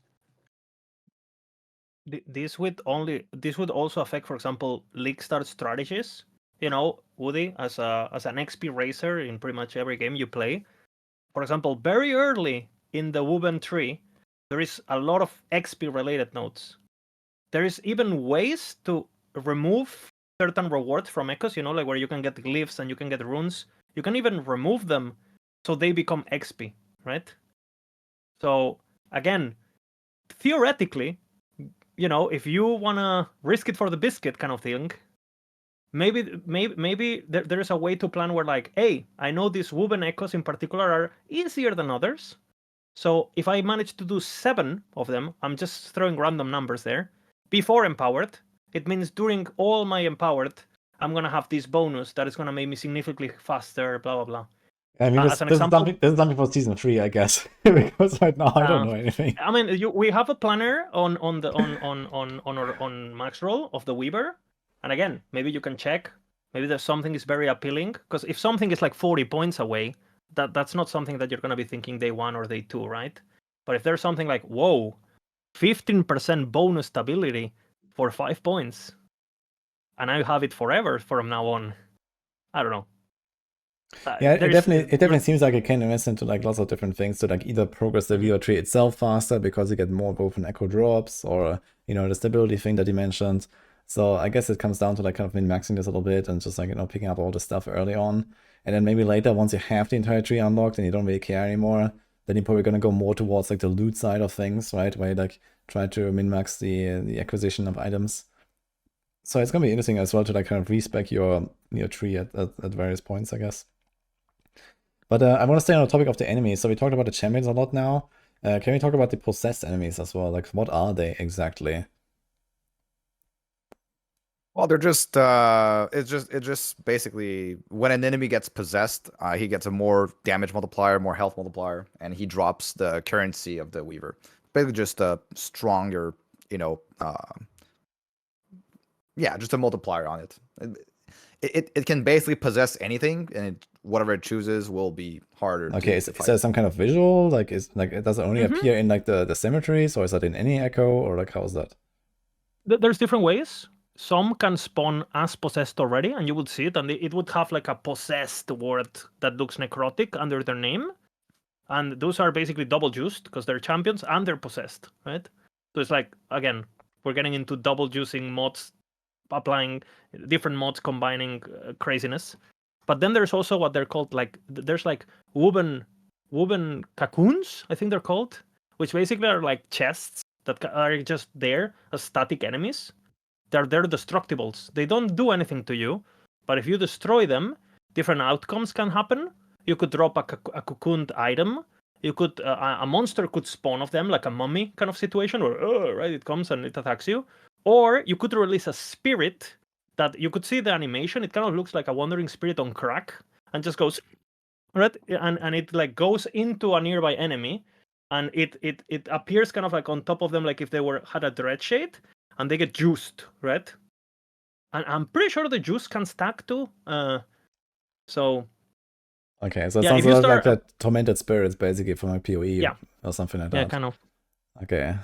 This would also affect, for example, league start strategies. Woody, as an XP racer in pretty much every game you play, for example, very early in the woven tree, there is a lot of XP related nodes. There is even ways to remove certain rewards from echoes, like where you can get glyphs and you can get runes. You can even remove them so they become XP, right? So again, theoretically, if you wanna risk it for the biscuit kind of thing, maybe there is a way to plan where like, hey, I know these woven echoes in particular are easier than others. So if I manage to do 7 of them, I'm just throwing random numbers there, before empowered, it means during all my empowered, I'm gonna have this bonus that is gonna make me significantly faster, blah blah blah. I mean, As an example, this is something for season 3, I guess, because right now I don't know anything. I mean, we have a planner on max roll of the Weaver, and again, maybe you can check. Maybe there's something is very appealing, because if something is like 40 points away, that's not something that you're gonna be thinking day 1 or day 2, right? But if there's something like, whoa, 15% bonus stability for 5 points, and I have it forever from now on, I don't know. Yeah, it definitely seems like it can invest into like lots of different things to like either progress the viewer tree itself faster because you get more woven echo drops, or the stability thing that you mentioned. So I guess it comes down to like kind of min-maxing this a little bit and just like picking up all the stuff early on, and then maybe later, once you have the entire tree unlocked and you don't really care anymore, then you're probably gonna go more towards like the loot side of things, right? Where you like try to min-max the acquisition of items. So it's gonna be interesting as well to like kind of respec your tree at various points, I guess. But I want to stay on the topic of the enemies. So we talked about the champions a lot now. Can we talk about the possessed enemies as well? Like, what are they exactly? Well, they're just it's just basically when an enemy gets possessed, he gets a more damage multiplier, more health multiplier, and he drops the currency of the Weaver. Basically, just a stronger, just a multiplier on it. It can basically possess anything, and whatever it chooses will be harder. Okay, is there some kind of visual? Like, does it only appear in like the cemeteries, or is that in any echo, or like how is that? There's different ways. Some can spawn as possessed already, and you would see it, and it would have like a possessed word that looks necrotic under their name, and those are basically double juiced because they're champions and they're possessed, right? So it's like, again, we're getting into double juicing mods, applying different mods, combining craziness. But then there's also what they're called, like there's like woven cocoons, I think they're called, which basically are like chests that are just there as static enemies. They're destructibles. They don't do anything to you, but if you destroy them, different outcomes can happen. You could drop a cocooned item. You could a monster could spawn of them, like a mummy kind of situation, where right, it comes and it attacks you. Or you could release a spirit that you could see the animation. It kind of looks like a wandering spirit on crack and just goes, right? And it like goes into a nearby enemy, and it appears kind of like on top of them, like if they had a dread shade, and they get juiced, right? And I'm pretty sure the juice can stack too. So. Okay, so it sounds like that tormented spirits basically from a PoE or something like that. Yeah, kind of. Okay.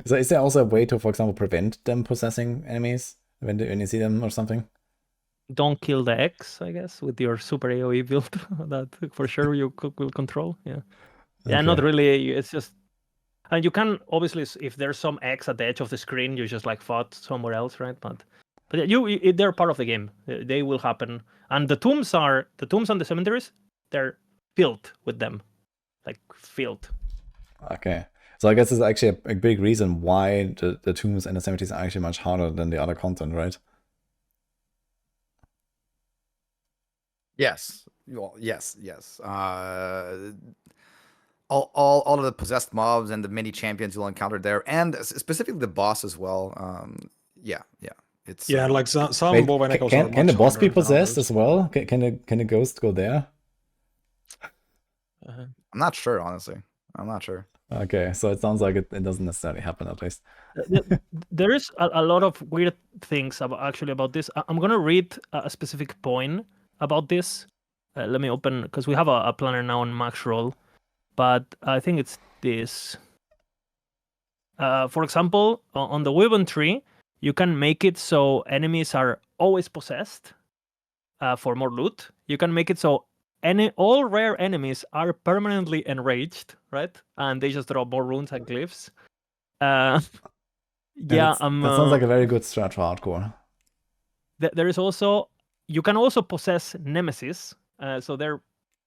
So is there also a way to, for example, prevent them possessing enemies when you see them or something? Don't kill the X, I guess, with your super AoE build. That for sure you will control. Yeah. Yeah, not really. It's just, and you can obviously, if there's some X at the edge of the screen, you just like fought somewhere else, right? But they're part of the game. They will happen, and the tombs and the cemeteries, they're filled with them, like filled. Okay. So I guess it's actually a big reason why the tombs and the cemeteries are actually much harder than the other content, right? Yes. Well, yes. All of the possessed mobs and the many champions you'll encounter there, and specifically the boss as well. It's like some woven echoes can the boss be possessed as well? Can the ghost go there? I'm not sure, honestly. I'm not sure. Okay, so it sounds like it doesn't necessarily happen at least. There is a lot of weird things about this. I'm gonna read a specific point about this. Let me open, because we have a planner now on max roll, but I think it's this. For example, on the weapon tree, you can make it so enemies are always possessed for more loot. You can make it so all rare enemies are permanently enraged, right? And they just drop more runes and glyphs. Yeah, that sounds like a very good strat for hardcore. There is also, you can also possess nemesis. So they're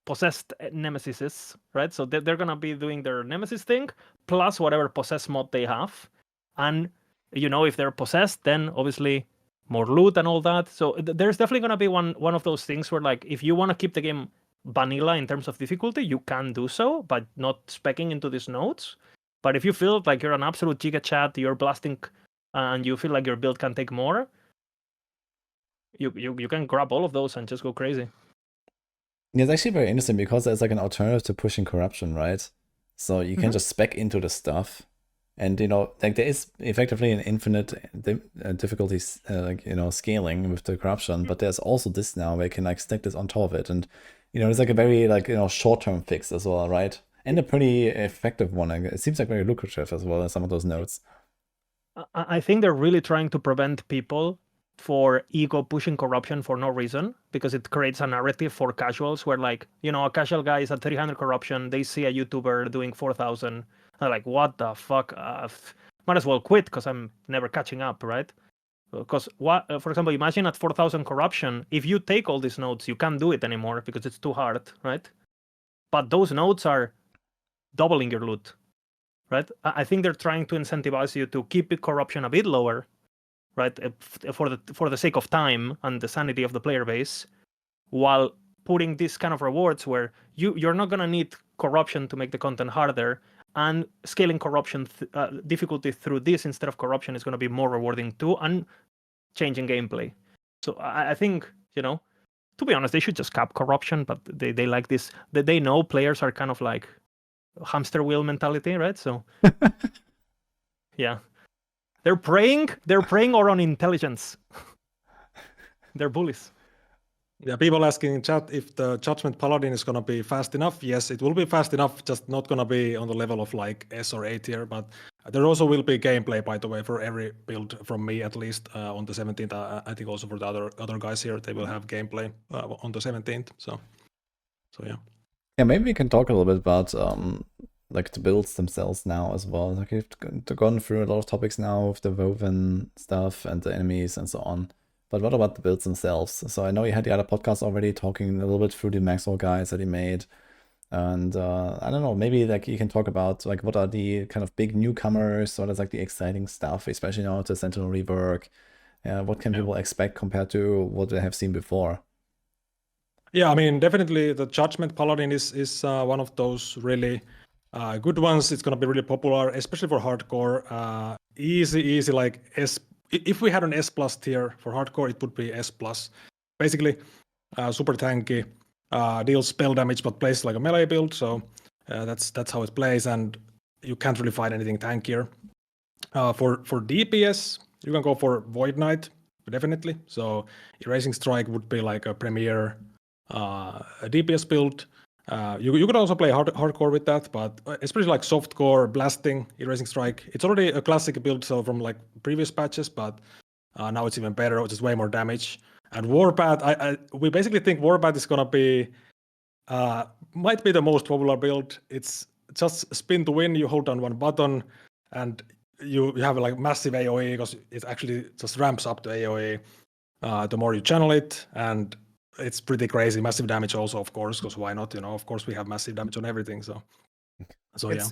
possessed nemesises, right? So they're gonna be doing their nemesis thing plus whatever possess mod they have, and if they're possessed, then obviously more loot and all that. So there's definitely gonna be one of those things where, like, if you want to keep the game vanilla in terms of difficulty, you can do so, but not speccing into these nodes. But if you feel like you're an absolute giga chat, you're blasting, and you feel like your build can take more, you can grab all of those and just go crazy. Yeah, it's actually very interesting because there's like an alternative to pushing corruption, right? So you can just spec into the stuff, and like there is effectively an infinite difficulty, scaling with the corruption. But there's also this now where you can like stack this on top of it, and it's like a very short-term fix as well, right? And a pretty effective one. It seems like very lucrative as well as some of those nodes. I think they're really trying to prevent people for ego pushing corruption for no reason, because it creates a narrative for casuals where, like, a casual guy is at 300 corruption, they see a YouTuber doing 4,000, they're like, what the fuck? Might as well quit because I'm never catching up, right? Because for example, imagine at 4,000 corruption, if you take all these nodes, you can't do it anymore because it's too hard, right? But those nodes are doubling your loot, right? I think they're trying to incentivize you to keep corruption a bit lower, right? For the sake of time and the sanity of the player base, while putting these kind of rewards where you're not gonna need corruption to make the content harder, and scaling corruption difficulty through this instead of corruption is gonna be more rewarding too, and changing gameplay. So I think, to be honest, they should just cap corruption, but they like this. They know players are kind of like hamster wheel mentality, right? So yeah. They're preying or on intelligence. They're bullies. Yeah, people asking in chat if the Judgment Paladin is gonna be fast enough. Yes, it will be fast enough, just not gonna be on the level of like S or A tier, but there also will be gameplay, by the way, for every build from me, at least on the 17th. I think also for the other guys here, they will have gameplay on the 17th. So yeah. Yeah, maybe we can talk a little bit about like the builds themselves now as well. Like we've gone through a lot of topics now with the woven stuff and the enemies and so on. But what about the builds themselves? So I know you had the other podcast already talking a little bit through the Maxwell guides that he made. And I don't know, maybe like you can talk about like what are the kind of big newcomers, what is like the exciting stuff, especially now with the Sentinel rework. What can people expect compared to what they have seen before? Yeah, I mean, definitely the Judgment Paladin is one of those really good ones. It's going to be really popular, especially for hardcore. Easy, like S. If we had an S+ tier for hardcore, it would be S+. Basically, super tanky, deals spell damage, but plays like a melee build. So that's how it plays, and you can't really find anything tankier. For DPS, you can go for Void Knight, definitely. So Erasing Strike would be like a premier DPS build. You could also play hardcore with that, but especially like softcore, blasting, Erasing Strike. It's already a classic build, so from like previous patches, but now it's even better. It's just way more damage. And Warpath, we basically think Warpath is gonna be might be the most popular build. It's just spin to win. You hold down one button, and you have like massive AOE because it actually just ramps up the AOE the more you channel it, and it's pretty crazy. Massive damage also, of course, because why not? Of course we have massive damage on everything. So yeah.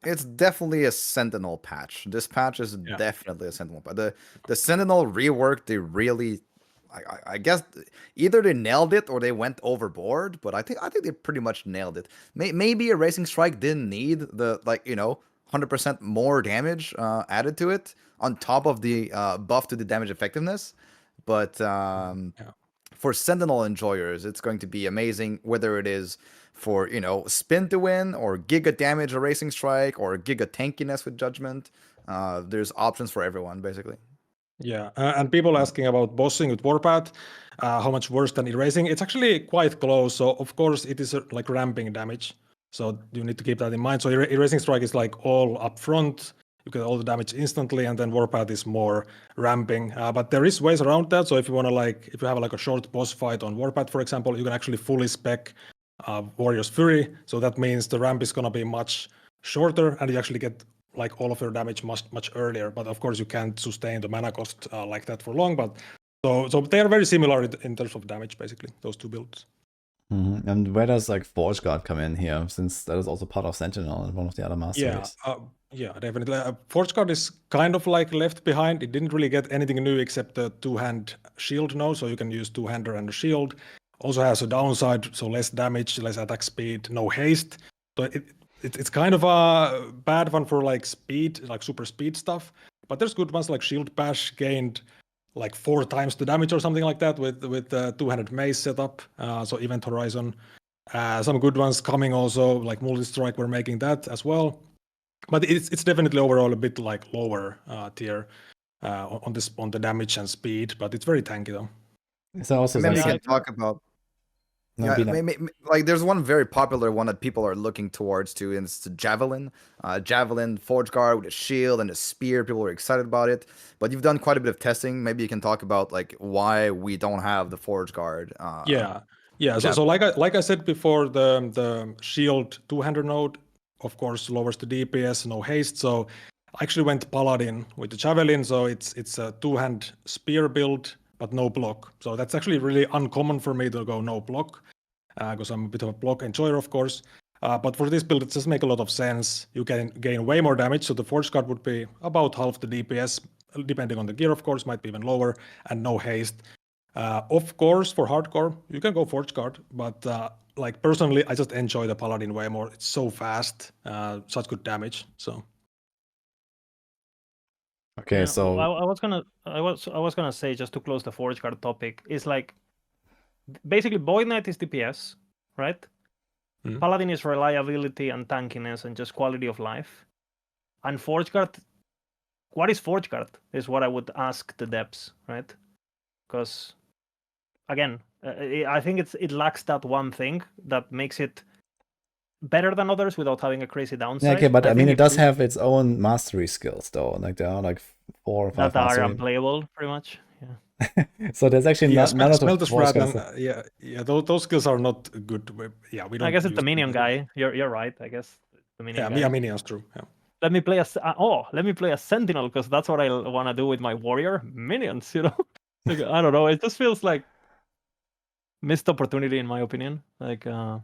It's definitely a Sentinel patch. This patch is definitely a Sentinel patch. The Sentinel rework, they really, I guess either they nailed it or they went overboard. But I think they pretty much nailed it. Maybe Erasing Strike didn't need the 100% more damage added to it on top of the buff to the damage effectiveness. But for Sentinel enjoyers, it's going to be amazing, whether it is for, spin to win or giga damage Erasing Strike or giga tankiness with Judgment. There's options for everyone, basically. Yeah, and people asking about bossing with Warpath, how much worse than Erasing. It's actually quite close. So, of course, it is like ramping damage. So you need to keep that in mind. So Erasing Strike is like all up front. you get all the damage instantly, and then Warpath is more ramping. But there is ways around that. So if you want to if you have like a short boss fight on Warpath, for example, you can actually fully spec Warrior's Fury. So that means the ramp is gonna be much shorter, and you actually get like all of your damage much earlier. But of course, you can't sustain the mana cost like that for long. But so they are very similar in terms of damage, basically, those two builds. And where does like Forge Guard come in here, since that is also part of Sentinel and one of the other masteries? Yeah, definitely. Forge Guard is kind of like left behind. It didn't really get anything new except the two-hand shield now, so you can use two-hander and a shield. Also has a downside, so less damage, less attack speed, no haste. So it's kind of a bad one for like speed, like super speed stuff. But there's good ones like Shield Bash gained like 4 times the damage or something like that with two-handed mace setup. So Event Horizon. Some good ones coming also, like Multi-Strike, we're making that as well. But it's definitely overall a bit like lower tier on the damage and speed, but it's very tanky though. So also Maybe we like, can talk about. no, Yeah, Bina. like there's one very popular one that people are looking towards too, and it's the Javelin. Javelin Forge Guard with a shield and a spear. People are excited about it. But you've done quite a bit of testing. Maybe you can talk about like why we don't have the Forge Guard. Yeah. So like I said before, the shield two-hander node, of course, lowers the DPS, no haste. So I actually went Paladin with the Javelin. So it's a two-hand spear build, but no block. So that's actually really uncommon for me to go no block, because I'm a bit of a block enjoyer, of course. But for this build, it just makes a lot of sense. You can gain way more damage. So the Forge Guard would be about half the DPS, depending on the gear, of course, might be even lower, and no haste. Of course, for hardcore, you can go Forge Guard, but like personally, I just enjoy the Paladin way more. It's so fast, such good damage. So Okay, Yeah, so I was gonna say, just to close the Forge Guard topic, is like basically Void Knight is DPS, right? Mhm. Paladin is reliability and tankiness and just quality of life. And Forge Guard, what is Forge Guard? Is what I would ask the devs, right? Because again, I think it lacks that one thing that makes it better than others without having a crazy yeah, downside. okay, but I mean, think it if does you- have its own mastery skills though. Like there are like 4 or 5 that are mastery. unplayable, pretty much. Yeah. So there's actually yeah, none of the Smelter's Forge Wrath, Guards. yeah, those skills are not good. Yeah, we don't. I guess it's use the minion them. guy. You're right. I guess the minion guy. Yeah, minions, true. Yeah. Let me play a Sentinel because that's what I want to do with my warrior minions. You know, like, I don't know. It just feels like missed opportunity in my opinion. Like, but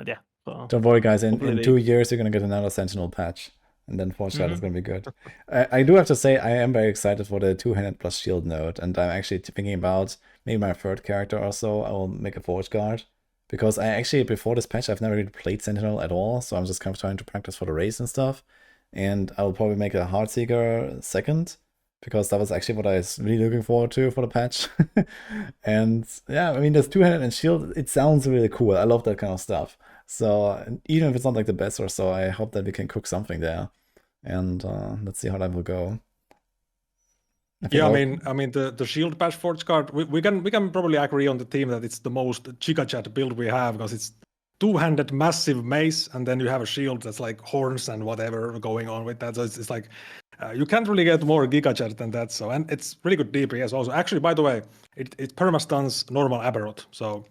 yeah. So Don't worry, guys. In hopefully 2 years, you're gonna get another Sentinel patch, and then Forge Guard is Mhm. gonna be good. I do have to say, I am very excited for the two-handed plus shield node, and I'm actually thinking about maybe my third character or so. I will make a Forge Guard, because I actually, before this patch, I've never really played Sentinel at all, so I'm just kind of trying to practice for the race and stuff. And I'll probably make a Heartseeker second, because that was actually what I was really looking forward to for the patch. And yeah, I mean, this two-handed and shield, it sounds really cool. I love that kind of stuff. So even if it's not like the best or so, I hope that we can cook something there. And let's see how that will go. Yeah, I mean the shield bash Forge Guard. We can probably agree on the team that it's the most Chica Chat build we have, because it's two-handed massive mace, and then you have a shield that's like horns and whatever going on with that. So it's like you can't really get more Giga Chat than that. So, and it's really good DPS also. Actually, by the way, it permastuns normal Aberroth. So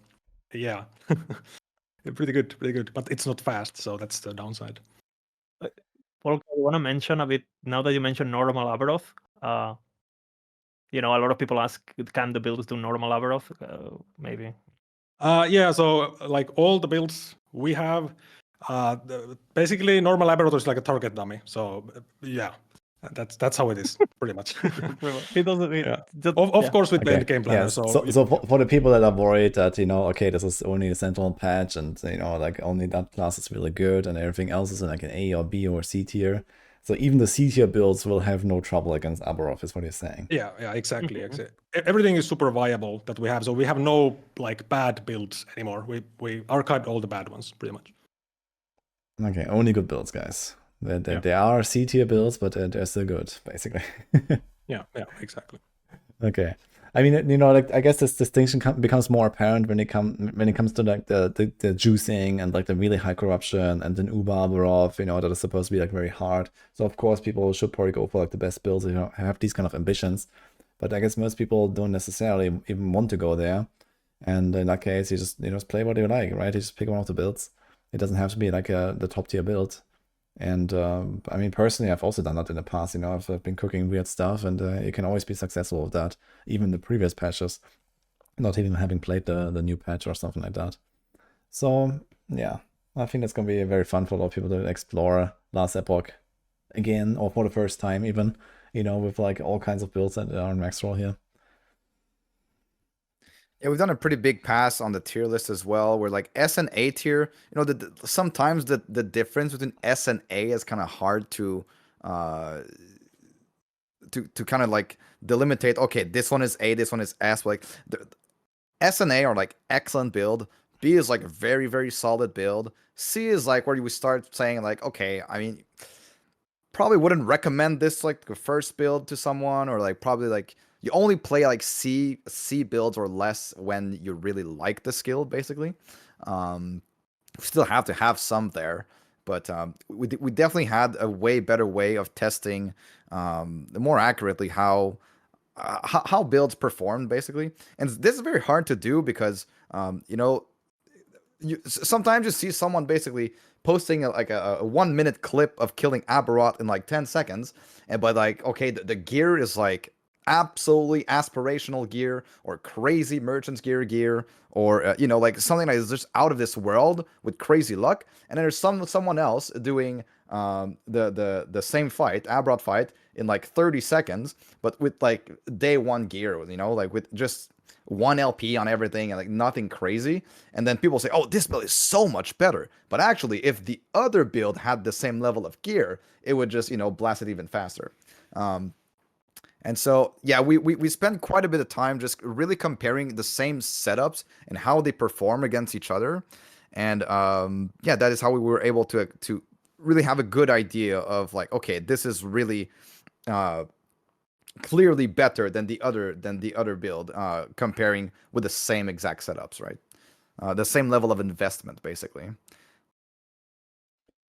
yeah, pretty good. But it's not fast, so that's the downside. Volker, I want to mention a bit now that you mentioned normal Aberroth. You know, a lot of people ask, can the builds do normal Aberroth? Maybe. Yeah, so like all the builds we have, basically normal Aberroth is like a target dummy. So yeah, that's how it is pretty much. It doesn't. Yeah. Just, Of course, with the Okay, end game planner. yeah. So So for the people that are worried that, you know, okay, this is only a Sentinel patch, and, you know, like only that class is really good and everything else is in like an A or B or C tier. So even the C tier builds will have no trouble against Aberroth, is what you're saying. yeah, exactly. Everything is super viable that we have. So we have no like bad builds anymore. We archived all the bad ones pretty much. Okay, only good builds, guys. There are C tier builds, but they're still good, basically. Yeah, exactly. Okay. I mean, you know, like I guess this distinction becomes more apparent when it comes to like the juicing and like the really high corruption and then Uber Aberroth, you know, that is supposed to be like very hard. So of course people should probably go for like the best builds, you know, have these kind of ambitions. But I guess most people don't necessarily even want to go there. And in that case, you just play what you like, right? You just pick one of the builds. It doesn't have to be like the top tier build. And I mean, personally, I've also done that in the past. You know, I've been cooking weird stuff, and you can always be successful with that, even the previous patches, not even having played the new patch or something like that. So yeah, I think that's gonna be very fun for a lot of people to explore Last Epoch again, or for the first time even. You know, with like all kinds of builds that are on max roll here. Yeah, we've done a pretty big pass on the tier list as well. Where like S and A tier, you know, sometimes the difference between S and A is kind of hard to kind of like delimitate. Okay, this one is A, this one is S. Like the S and A are like excellent build. B is like a very, very solid build. C is like where you would start saying like, okay, I mean, probably wouldn't recommend this like the first build to someone, or like probably like you only play like C builds or less when you really like the skill, basically. We still have to have some there, but we definitely had a way better way of testing more accurately how builds perform, basically. And this is very hard to do because you know, sometimes you see someone basically posting like a 1 minute clip of killing Aberroth in like 10 seconds, but like, okay, the gear is like absolutely aspirational gear or crazy merchant's gear, or you know, like something that is just out of this world with crazy luck. And then there's someone else doing the same fight, Aberroth fight, in like 30 seconds, but with like day one gear, you know, like with just 1 LP on everything and like nothing crazy. And then people say, oh, this build is so much better. But actually, if the other build had the same level of gear, it would just, you know, blast it even faster. And so, yeah, we spend quite a bit of time just really comparing the same setups and how they perform against each other. And yeah, that is how we were able to really have a good idea of like, okay, this is really clearly better than the other build, comparing with the same exact setups, right? The same level of investment, basically.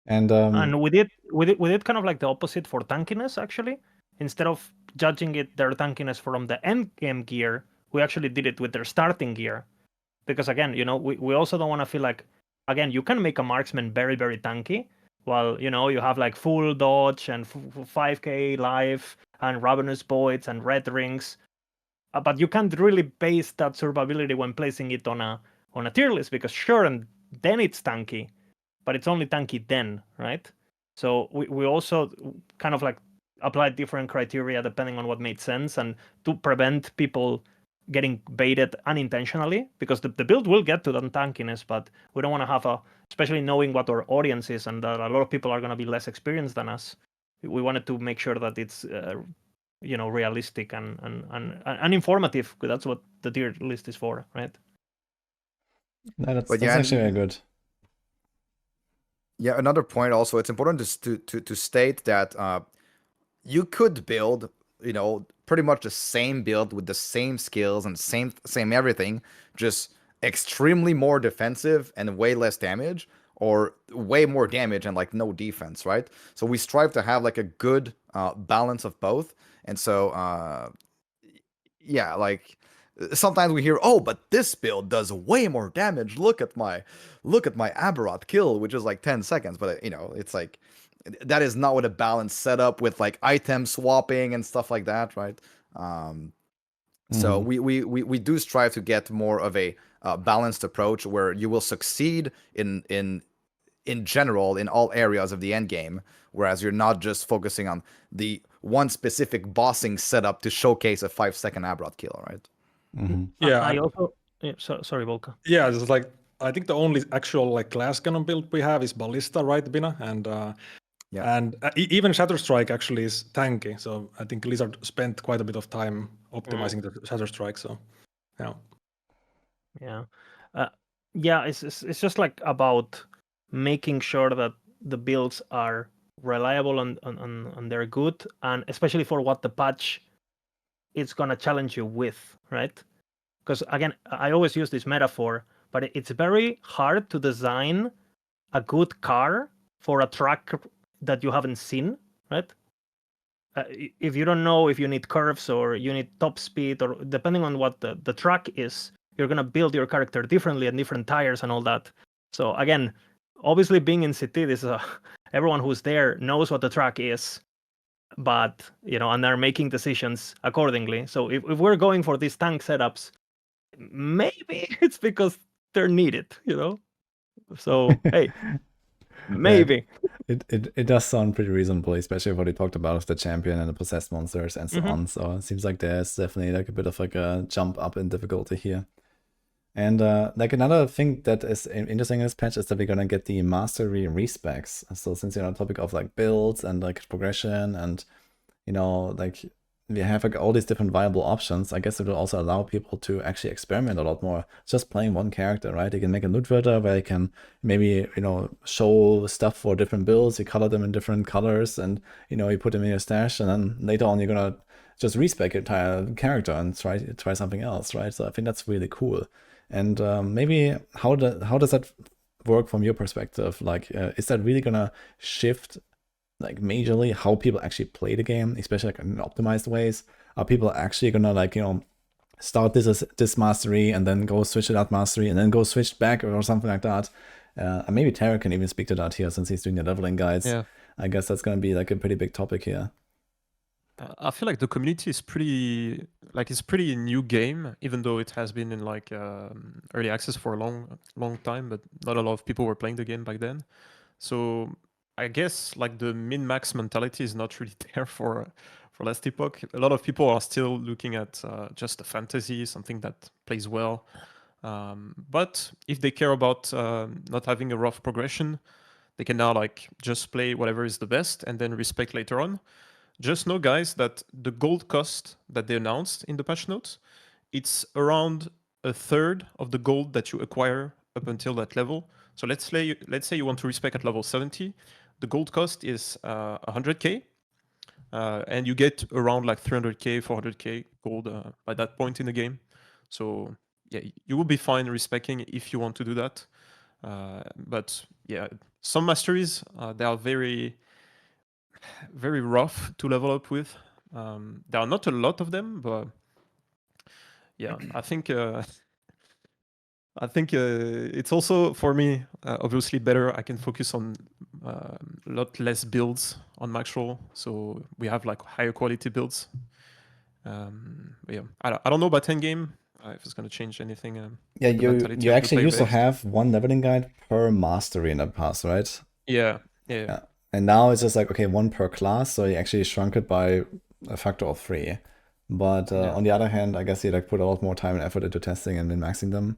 And we did kind of like the opposite for tankiness, actually. Instead of judging their tankiness from the end game gear, we actually did it with their starting gear. Because again, you know, we also don't want to feel like, again, you can make a marksman very, very tanky, while, you know, you have like full dodge and 5k life and ravenous voids and red rings. But you can't really base that survivability when placing it on a tier list, because sure, and then it's tanky, but it's only tanky then, right? So we also kind of like applied different criteria depending on what made sense, and to prevent people getting baited unintentionally, because the build will get to the tankiness, but we don't want to have especially knowing what our audience is, and that a lot of people are going to be less experienced than us. We wanted to make sure that it's you know, realistic and informative, because that's what the tier list is for, right? no, that's actually very good. Yeah, another point also, it's important to state that you could build, you know, pretty much the same build with the same skills and same everything, just extremely more defensive and way less damage, or way more damage and like no defense, right? So we strive to have like a good balance of both. And so yeah, like sometimes we hear, oh, but this build does way more damage. Look at my Aberroth kill, which is like 10 seconds. But you know, it's like that is not what a balanced setup with like item swapping and stuff like that, right? So we do strive to get more of a balanced approach where you will succeed in general in all areas of the end game, whereas you're not just focusing on the one specific bossing setup to showcase a 5-second Aberroth kill, right? Yeah, I also sorry, Volka. Yeah, it's like I think the only actual like glass cannon build we have is Ballista, right, Bina? And Yeah. and even Shatterstrike actually is tanky. So I think Lizard spent quite a bit of time optimizing the Shatterstrike. So yeah, yeah, it's just like about making sure that the builds are reliable and they're good, and especially for what the patch it's gonna challenge you with, right? Because again, I always use this metaphor, but it's very hard to design a good car for a track that you haven't seen, right? If you don't know if you need curves or you need top speed, or depending on what the track is, you're gonna build your character differently and different tires and all that. So again, obviously being in CT, this everyone who's there knows what the track is, but and they're making decisions accordingly. So if we're going for these tank setups, maybe it's because they're needed, So hey, maybe. It does sound pretty reasonable, especially what you talked about with the champion and the possessed monsters and so on. So it seems like there's definitely like a bit of like a jump up in difficulty here. And like another thing that is interesting in this patch is that we're gonna get the mastery respecs. So since you're on the topic of like builds and like progression and like we have like all these different viable options, I guess it will also allow people to actually experiment a lot more just playing one character, right? You can make a loot filter where you can maybe, show stuff for different builds, you color them in different colors, and, you put them in your stash, and then later on you're gonna just respec your entire character and try something else, right? So I think that's really cool. And maybe how does that work from your perspective? Like, is that really gonna shift like majorly how people actually play the game, especially like in optimized ways? Are people actually gonna like start this mastery and then go switch to that mastery and then go switch back or something like that? And maybe Tara can even speak to that here since he's doing the leveling guides. Yeah. I guess that's gonna be like a pretty big topic here. I feel like the community is it's pretty new game, even though it has been in like early access for a long time, but not a lot of people were playing the game back then. So I guess like the min-max mentality is not really there for last Epoch. A lot of people are still looking at just a fantasy, something that plays well. But if they care about not having a rough progression, they can now like just play whatever is the best and then respec later on. Just know, guys, that the gold cost that they announced in the patch notes, it's around a third of the gold that you acquire up until that level. So let's say you want to respec at level 70. The gold cost is 100k, and you get around like 300k, 400k gold by that point in the game. So yeah, you will be fine respecing if you want to do that. But yeah, some masteries they are very rough to level up with. There are not a lot of them, but yeah, I think it's also for me obviously better. I can focus on a lot less builds on max roll, so we have like higher quality builds. But yeah, I don't know about endgame if it's going to change anything. Yeah, you actually used to have one leveling guide per mastery in the past, right? Yeah. And now it's just like, okay, one per class, so you actually shrunk it by a factor of 3. But on the other hand, I guess you like put a lot more time and effort into testing and min-maxing them.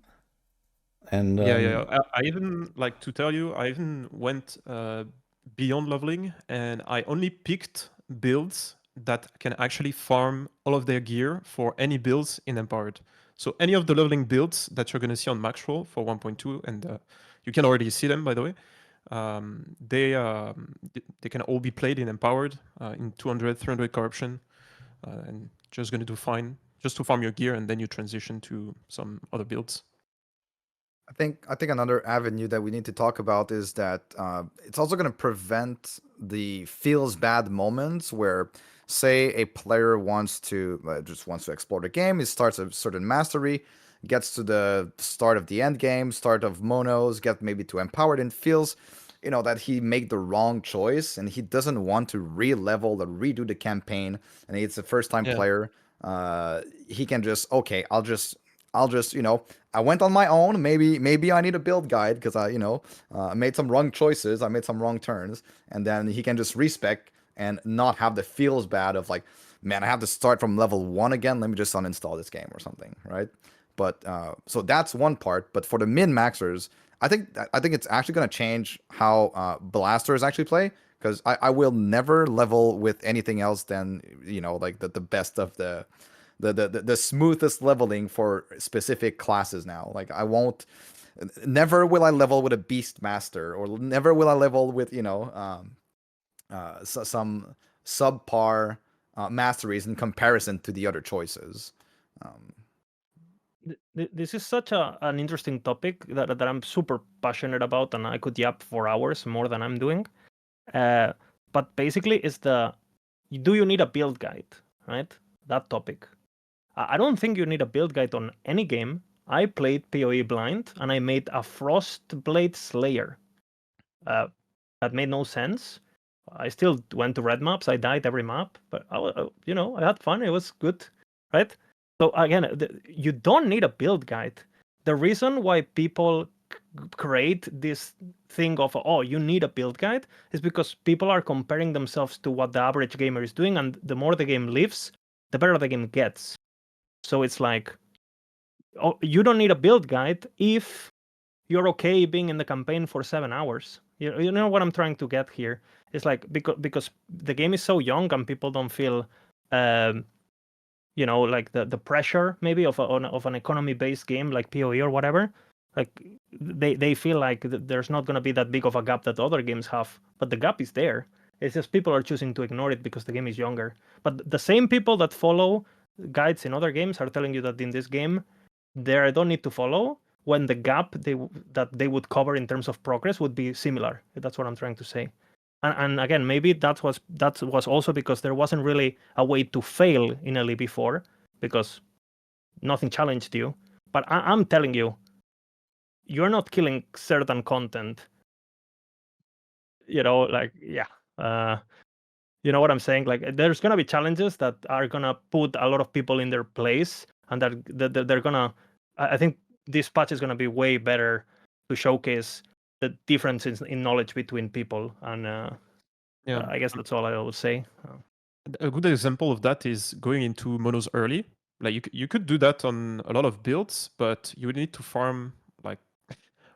And I even like to tell you, I even went beyond leveling, and I only picked builds that can actually farm all of their gear for any builds in Empowered. So any of the leveling builds that you're going to see on max roll for 1.2, and you can already see them, by the way, they can all be played in Empowered in 200, 300 corruption, and just going to do fine just to farm your gear, and then you transition to some other builds. I think another avenue that we need to talk about is that it's also going to prevent the feels bad moments where, say, a player wants to explore the game. He starts a certain mastery, gets to the start of the end game, start of monos, get maybe to empowered, and feels that he made the wrong choice, and he doesn't want to re-level or redo the campaign, and it's a first-time player. He can just, okay, I'll just I went on my own. Maybe I need a build guide because I made some wrong choices. I made some wrong turns, and then he can just respec and not have the feels bad of like, man, I have to start from level 1 again. Let me just uninstall this game or something, right? But so that's one part. But for the min-maxers, I think it's actually going to change how blasters actually play, because I will never level with anything else than like the best of the smoothest leveling for specific classes now. Like never will I level with a beast master, or never will I level with some subpar masteries in comparison to the other choices. This is such an interesting topic that I'm super passionate about, and I could yap for hours more than I'm doing. But basically, it's do you need a build guide, right? That topic. I don't think you need a build guide on any game. I played PoE blind, and I made a Frostblade Slayer. That made no sense. I still went to red maps. I died every map, but I had fun. It was good, right? So again, you don't need a build guide. The reason why people create this thing of, oh, you need a build guide, is because people are comparing themselves to what the average gamer is doing, and the more the game lives, the better the game gets. So it's like, oh, you don't need a build guide if you're okay being in the campaign for 7 hours. You know what I'm trying to get here? It's like, because the game is so young and people don't feel like the pressure maybe of an economy-based game like PoE or whatever. Like they feel like there's not going to be that big of a gap that other games have, but the gap is there. It's just people are choosing to ignore it because the game is younger. But the same people that follow guides in other games are telling you that in this game they don't need to follow, when the gap that they would cover in terms of progress would be similar. That's what I'm trying to say. And again, maybe that was also because there wasn't really a way to fail in LE before, because nothing challenged you. But I'm telling you, you're not killing certain content. You know what I'm saying? Like, there's gonna be challenges that are gonna put a lot of people in their place, and that they're gonna. I think this patch is gonna be way better to showcase the differences in knowledge between people, and I guess that's all I would say. A good example of that is going into monos early. Like you could do that on a lot of builds, but you would need to farm like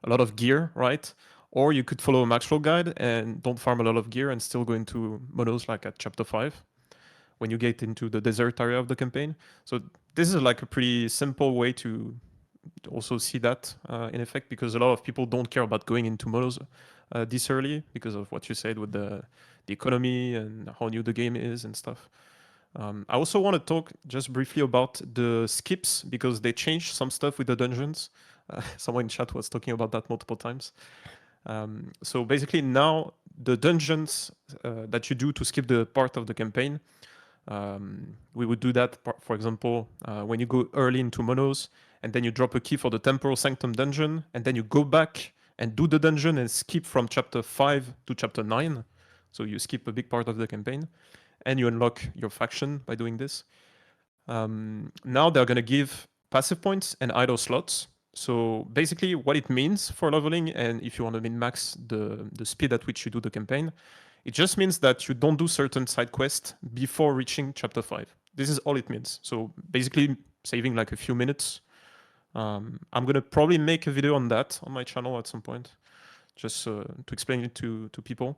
a lot of gear, right? Or you could follow a Maxwell guide and don't farm a lot of gear and still go into monos like at chapter 5 when you get into the desert area of the campaign. So this is like a pretty simple way to also see that in effect, because a lot of people don't care about going into monos this early because of what you said with the economy and how new the game is and stuff. I also want to talk just briefly about the skips, because they changed some stuff with the dungeons. Someone in chat was talking about that multiple times. So basically now the dungeons that you do to skip the part of the campaign, we would do that, for example, when you go early into monos and then you drop a key for the Temporal Sanctum dungeon, and then you go back and do the dungeon and skip from chapter 5 to chapter 9. So you skip a big part of the campaign and you unlock your faction by doing this. Now they're going to give passive points and idle slots. So basically what it means for leveling, and if you want to min-max the speed at which you do the campaign, it just means that you don't do certain side quests before reaching chapter 5. This is all it means. So basically saving like a few minutes. I'm going to probably make a video on that on my channel at some point, just to explain it to people.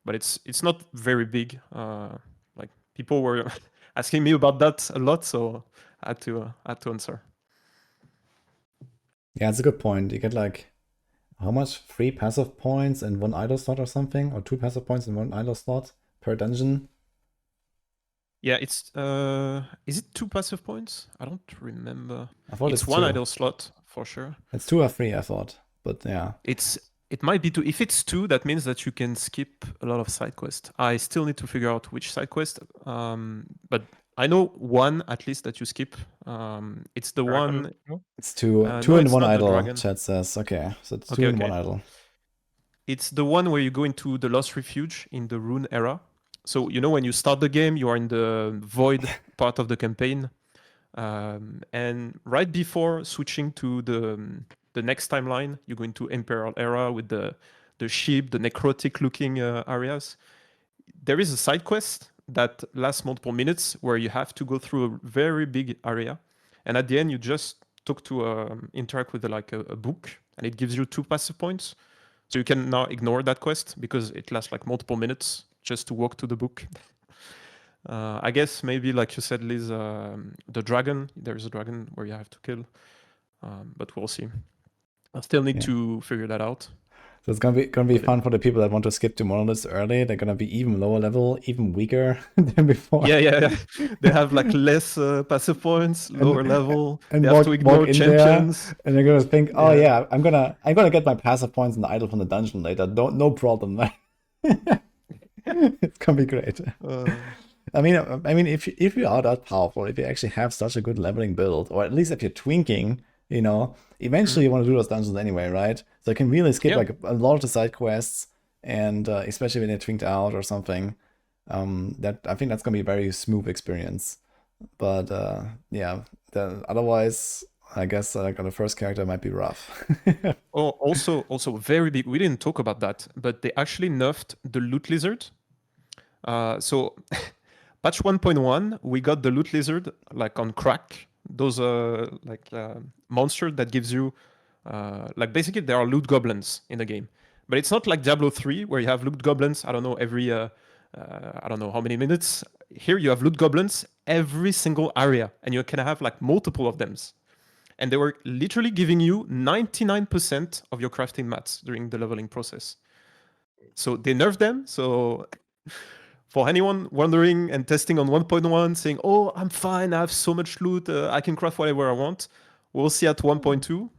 But it's not very big. Like people were asking me about that a lot, so I had to answer. Yeah, it's a good point. You get like how much? 3 passive points and 1 idle slot or something, or 2 passive points and 1 idle slot per dungeon. Yeah, it's is it 2 passive points? I don't remember. I thought It's it's 1 2. idle slot for sure. It's 2 or 3, I thought, but yeah. It might be 2. If it's 2, that means that you can skip a lot of side quests. I still need to figure out which side quest. But I know 1 at least that you skip. It's the Dragon, one. no? It's 2 no, and it's 1 not the idle, dragon. chat says. Okay, so it's 2 Okay, and 1 okay. idle. It's the one where you go into the Lost Refuge in the Rune era. So you know when you start the game, you are in the Void part of the campaign, and right before switching to the next timeline, you go into Imperial era with the ship, the necrotic-looking areas. There is a side quest that lasts multiple minutes where you have to go through a very big area, and at the end you just talk to interact with a book, and it gives you 2 passive points. So you can now ignore that quest because it lasts like multiple minutes just to walk to the book. I guess maybe like you said, Liz, the dragon, there's a dragon where you have to kill, but we'll see. I still need to figure that out. So it's gonna be fun for the people that want to skip to monoliths early. They're gonna be even lower level, even weaker than before. Yeah. They have like less passive points, lower level. And they walk, have to ignore in champions. there, and they're gonna think, oh Yeah. yeah, I'm gonna get my passive points in the idol from the dungeon later. No problem. It's gonna be great. I mean, if you are that powerful, if you actually have such a good leveling build, or at least if you're twinking, you know, eventually you want to do those dungeons anyway, right? So you can really skip like a lot of the side quests, and especially when they're twinked out or something. That I think that's gonna be a very smooth experience. But yeah, otherwise, I guess like on the first character might be rough. Oh, also very big. We didn't talk about that, but they actually nerfed the loot lizard. So patch 1.1, we got the loot lizard like on crack. Those monster that gives you like basically there are loot goblins in the game, but it's not like Diablo 3 where you have loot goblins. I don't know every I don't know how many minutes. Here you have loot goblins every single area, and you can have like multiple of them. And they were literally giving you 99% of your crafting mats during the leveling process. So they nerfed them. So for anyone wondering and testing on 1.1, saying, oh, I'm fine, I have so much loot, I can craft whatever I want. We'll see at 1.2.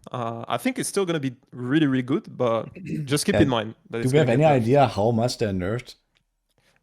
I think it's still going to be really, really good, but just keep in mind that Do we have any idea how much they're nerfed?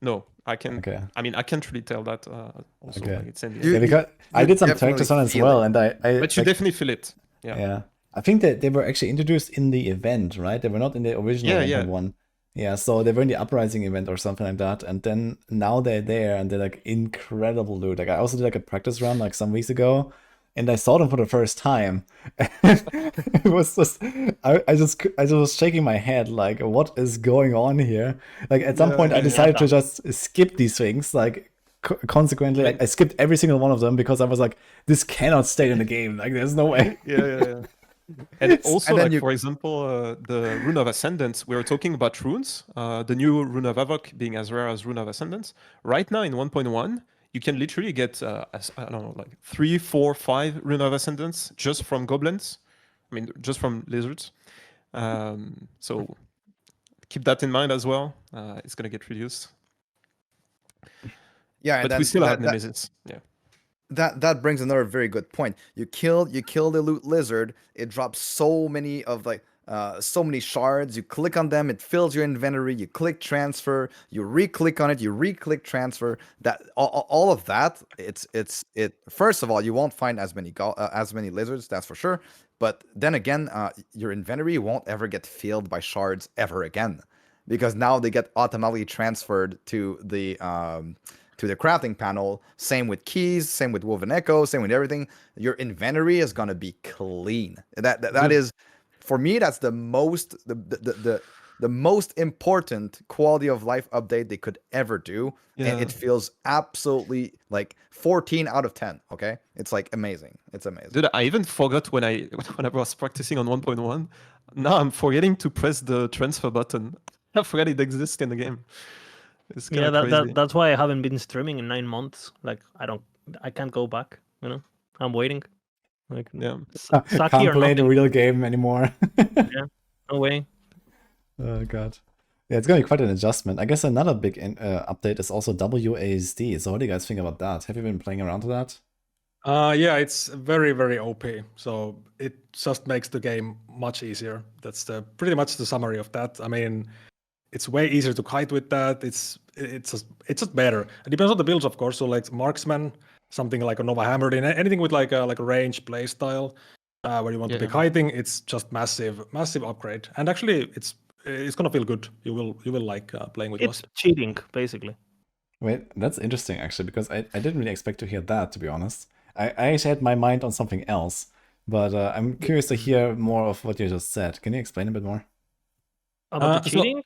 No, I can. Okay. I mean, I can't really tell that. Also, Okay. like it's in Yeah, because I did some practice on it as well, and I but you like, definitely feel it. Yeah. I think that they were actually introduced in the event, right? They were not in the original 1.1. Yeah, so they were in the Uprising event or something like that, and then now they're there and they're like incredible loot. Like I also did like a practice run like some weeks ago, and I saw them for the first time. It was just I just was shaking my head like, what is going on here? Like at some point I decided to just skip these things. Like consequently, like, I skipped every single one of them because I was like, this cannot stay in the game. Like there's no way. Yeah. And also, like, for example, the Rune of Ascendance, we were talking about runes, the new Rune of Havoc being as rare as Rune of Ascendance. Right now in 1.1, you can literally get, I don't know, like 3, 4, 5 Rune of Ascendance just from goblins. I mean, just from lizards. So keep that in mind as well. It's going to get reduced. Yeah, but we still have Nemesis. Yeah. That brings another very good point. You kill the loot lizard, it drops so many of like so many shards. You click on them, it fills your inventory. You click transfer, you re-click on it, you re-click transfer. That all of that, it. First of all, you won't find as many lizards, that's for sure. But then again, your inventory won't ever get filled by shards ever again, because now they get automatically transferred to the crafting panel. Same with keys, same with Woven Echo, same with everything. Your inventory is gonna be clean. That is, for me, that's the most the most important quality of life update they could ever do. Yeah. And it feels absolutely like 14 out of 10. Okay, it's like amazing. It's amazing. Dude, I even forgot when I was practicing on 1.1. Now I'm forgetting to press the transfer button. I forgot it exists in the game. It's that's why I haven't been streaming in 9 months. Like I can't go back. You know, I'm waiting. Like can't play the real game anymore. Yeah, no way. Oh god. Yeah, it's gonna be quite an adjustment. I guess another big update is also WASD. So what do you guys think about that? Have you been playing around with that? Yeah, it's very, very OP. So it just makes the game much easier. That's pretty much the summary of that. I mean, it's way easier to kite with that. It's just better. It depends on the builds, of course. So like marksman, something like a Nova Hammered, anything with like a range play style, where you want to be kiting, it's just massive upgrade. And actually, it's gonna feel good. You will like playing with it's WASD. Cheating, basically. Wait, that's interesting actually, because I didn't really expect to hear that, to be honest. I actually had my mind on something else, but I'm curious to hear more of what you just said. Can you explain a bit more? About the cheating?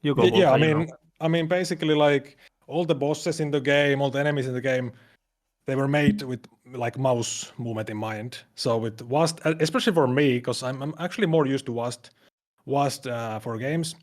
You go. Yeah, I mean, basically, like all the bosses in the game, all the enemies in the game, they were made with like mouse movement in mind. So with WASD, especially for me, because I'm actually more used to WASD for games,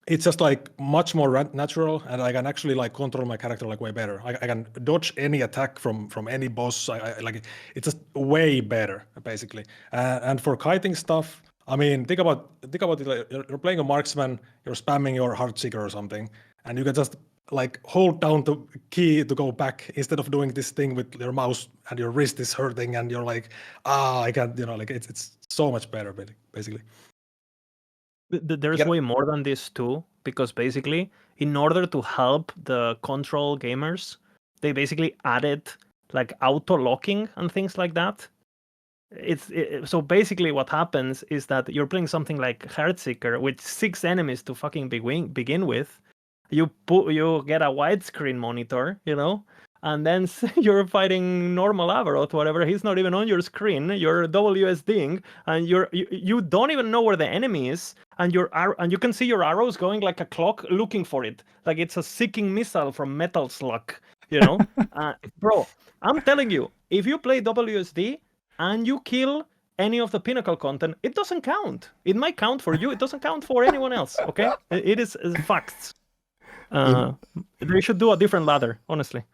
it's just like much more natural, and I can actually like control my character like way better. I can dodge any attack from any boss. I like it's just way better basically. And for kiting stuff, I mean, think about it. Like, you're playing a marksman, you're spamming your Heartseeker or something, and you can just like hold down the key to go back instead of doing this thing with your mouse and your wrist is hurting and you're like, I can't, like it's so much better, basically. There's way more than this too, because basically, in order to help the control gamers, they basically added like auto locking and things like that. So basically, what happens is that you're playing something like Heartseeker with 6 enemies to fucking begin with. You get a widescreen monitor, and then you're fighting normal Aberroth, whatever. He's not even on your screen. You're WSDing, and you don't even know where the enemy is, and you can see your arrows going like a clock, looking for it, like it's a seeking missile from Metal Slug. Bro, I'm telling you, if you play WSD and you kill any of the pinnacle content, it doesn't count. It might count for you. It doesn't count for anyone else. Okay, it is facts. They should do a different ladder, honestly.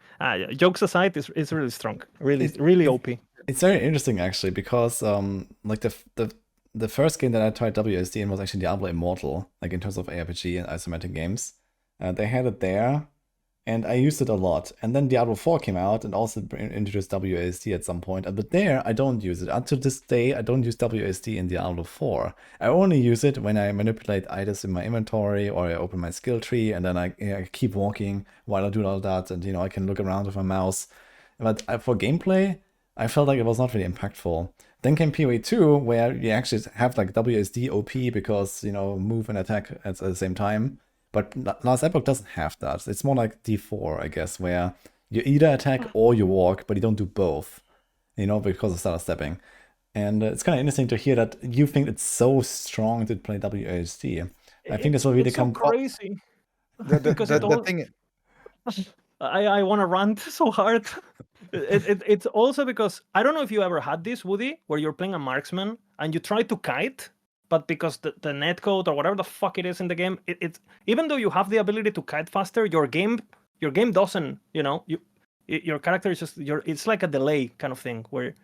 Jokes aside, it's really strong, really OP. It's very interesting actually, because like the first game that I tried WSD in was actually Diablo Immortal, like in terms of ARPG and isometric games. They had it there, and I used it a lot. And then Diablo 4 came out and also introduced WASD at some point. But there, I don't use it. Until this day, I don't use WASD in Diablo 4. I only use it when I manipulate items in my inventory, or I open my skill tree, and then I keep walking while I do all that, and I can look around with my mouse. But for gameplay, I felt like it was not really impactful. Then came PoE 2, where you actually have like WASD OP because, move and attack at the same time. But Last Epoch doesn't have that. It's more like D4, I guess, where you either attack or you walk, but you don't do both, because of stutter stepping. And it's kind of interesting to hear that you think it's so strong to play WASD. I think this will really come. So crazy. The thing. I want to rant so hard. It's also because I don't know if you ever had this, Woody, where you're playing a marksman and you try to kite, but because the netcode or whatever the fuck it is in the game, it's even though you have the ability to kite faster, your game doesn't. Your character is just it's like a delay kind of thing where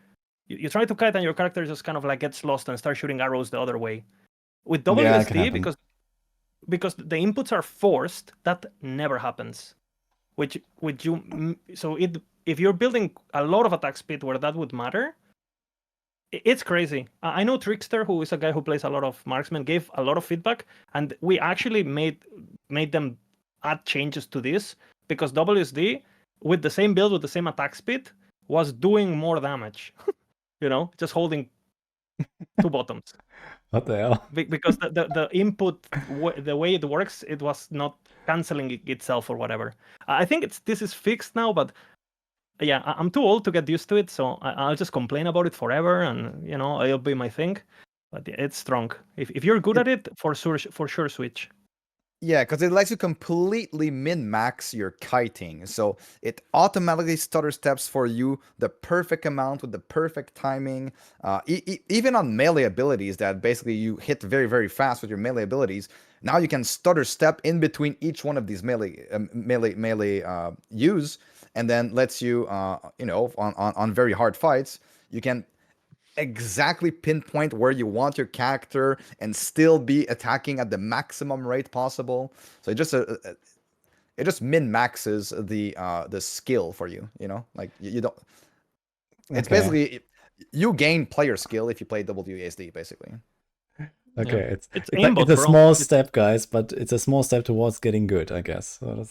you try to kite and your character just kind of like gets lost and starts shooting arrows the other way. With WSD, because the inputs are forced, that never happens. If you're building a lot of attack speed where that would matter, it's crazy. I know Trickster, who is a guy who plays a lot of marksman, gave a lot of feedback, and we actually made them add changes to this, because WSD, with the same build, with the same attack speed, was doing more damage. Just holding 2 buttons. What the hell? Because the input, the way it works, it was not canceling itself or whatever. I think this is fixed now, but yeah, I'm too old to get used to it, so I'll just complain about it forever, and it'll be my thing. But it's strong. If you're good at it, for sure switch. Yeah, because it lets you completely min-max your kiting. So it automatically stutter steps for you the perfect amount with the perfect timing. Even on melee abilities that basically you hit very, very fast with your melee abilities, now you can stutter step in between each one of these melee use, and then lets you, on very hard fights, you can exactly pinpoint where you want your character and still be attacking at the maximum rate possible. So it just min maxes the skill for you. Like you don't. It's basically you gain player skill if you play WASD, basically. Okay, Yeah. it's a small step, guys, but it's a small step towards getting good, I guess. So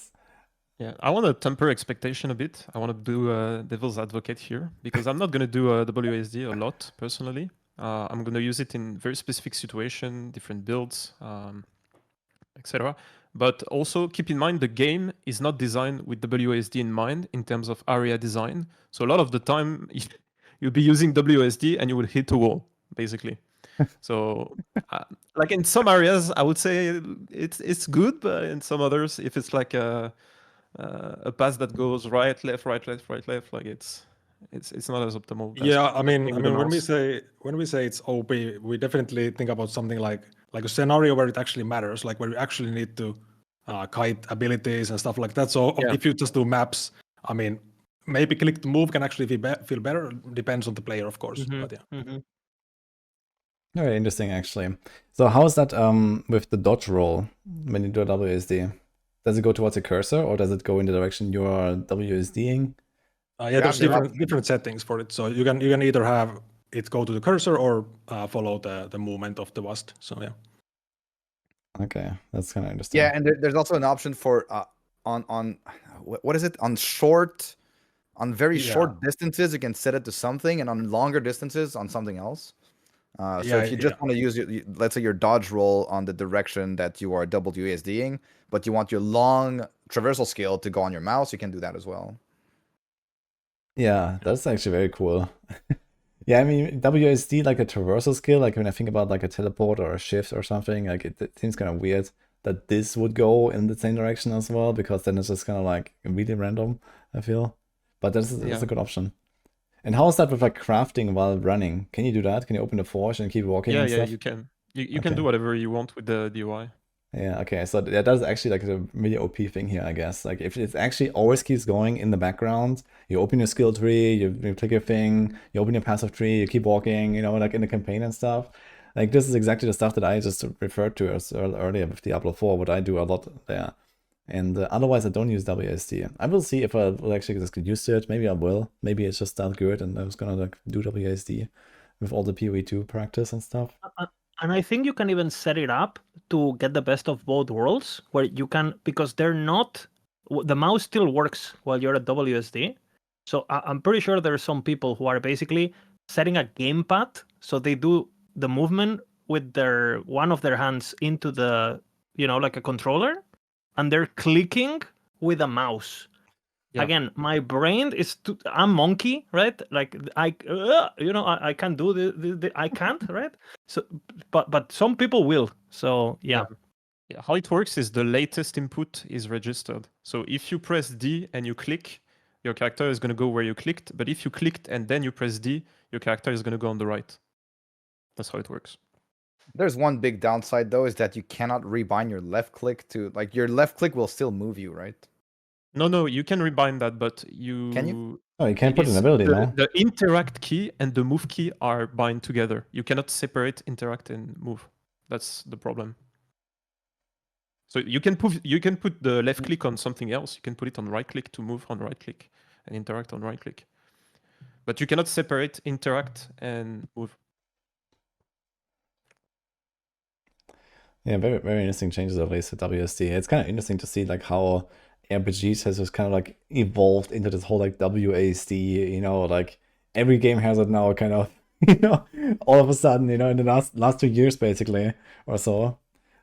yeah, I want to temper expectation a bit. I want to do devil's advocate here, because I'm not going to do WASD a lot personally. I'm going to use it in very specific situation, different builds, etc. But also keep in mind the game is not designed with WASD in mind in terms of area design. So a lot of the time you'll be using WASD and you will hit a wall, basically. So like in some areas, I would say it's good, but in some others, if it's like a path that goes right, left, like it's not as optimal. Yeah, I mean when we say it's OP, we definitely think about something like a scenario where it actually matters, like where you actually need to kite abilities and stuff like that. So if you just do maps, I mean, maybe click to move can actually feel better. Depends on the player, of course. But yeah. Very interesting, actually. So how is that with the dodge roll when you do a WASD? Does it go towards a cursor, or does it go in the direction you are WASDing? Yeah, there's have the different settings for it. So you can either have it go to the cursor or follow the movement of the WASD. So yeah. Okay, that's kind of interesting. Yeah, and there's also an option for on what is it, on very short distances you can set it to something, and on longer distances on something else. So if you just want to use let's say your dodge roll on the direction that you are WASDing, but you want your long traversal skill to go on your mouse, you can do that as well. Yeah, that's actually very cool. Yeah, I mean, WASD, like a traversal skill, like when I think about like a teleport or a shift or something, like it seems kind of weird that this would go in the same direction as well, because then it's just kind of like really random, I feel. But that's a good option. And how is that with like crafting while running? Can you do that? Can you open the forge and keep walking and stuff? You can. You can do whatever you want with the UI. Yeah, okay, so that is actually like a really OP thing here, I guess. Like if it actually always keeps going in the background, you open your skill tree, you click your thing, you open your passive tree, you keep walking, you know, like in the campaign and stuff. Like this is exactly the stuff that I just referred to as earlier with Diablo 4, what I do a lot there. And otherwise I don't use WASD. I will see if I will actually just get used to it. Maybe I will. Maybe it's just that good and I was gonna like do WASD with all the PoE2 practice and stuff. And I think you can even set it up to get the best of both worlds, where you can, because they're not, the mouse still works while you're at WSD. So I'm pretty sure there are some people who are basically setting a gamepad, so they do the movement with one of their hands into the, like a controller, and they're clicking with a mouse. Yeah. Again, my brain is I'm monkey, right? Like I can't do I can't, right? So, but some people will. So yeah. How it works is the latest input is registered. So if you press D and you click, your character is going to go where you clicked. But if you clicked and then you press D, your character is going to go on the right. That's how it works. There's one big downside though, is that you cannot rebind your left click to, like, your left click will still move you, right? No, you can rebind that, but you... Can you? Oh, you can't put an ability now. The interact key and the move key are bind together. You cannot separate interact and move. That's the problem. So you can put the left click on something else. You can put it on right click to move on right click and interact on right click. But you cannot separate interact and move. Yeah, very, very interesting changes at least to WSD. It's kind of interesting to see like how ARPGs has just kind of like evolved into this whole like WASD, you know, like every game has it now kind of, you know, all of a sudden, you know, in the last 2 years basically or so.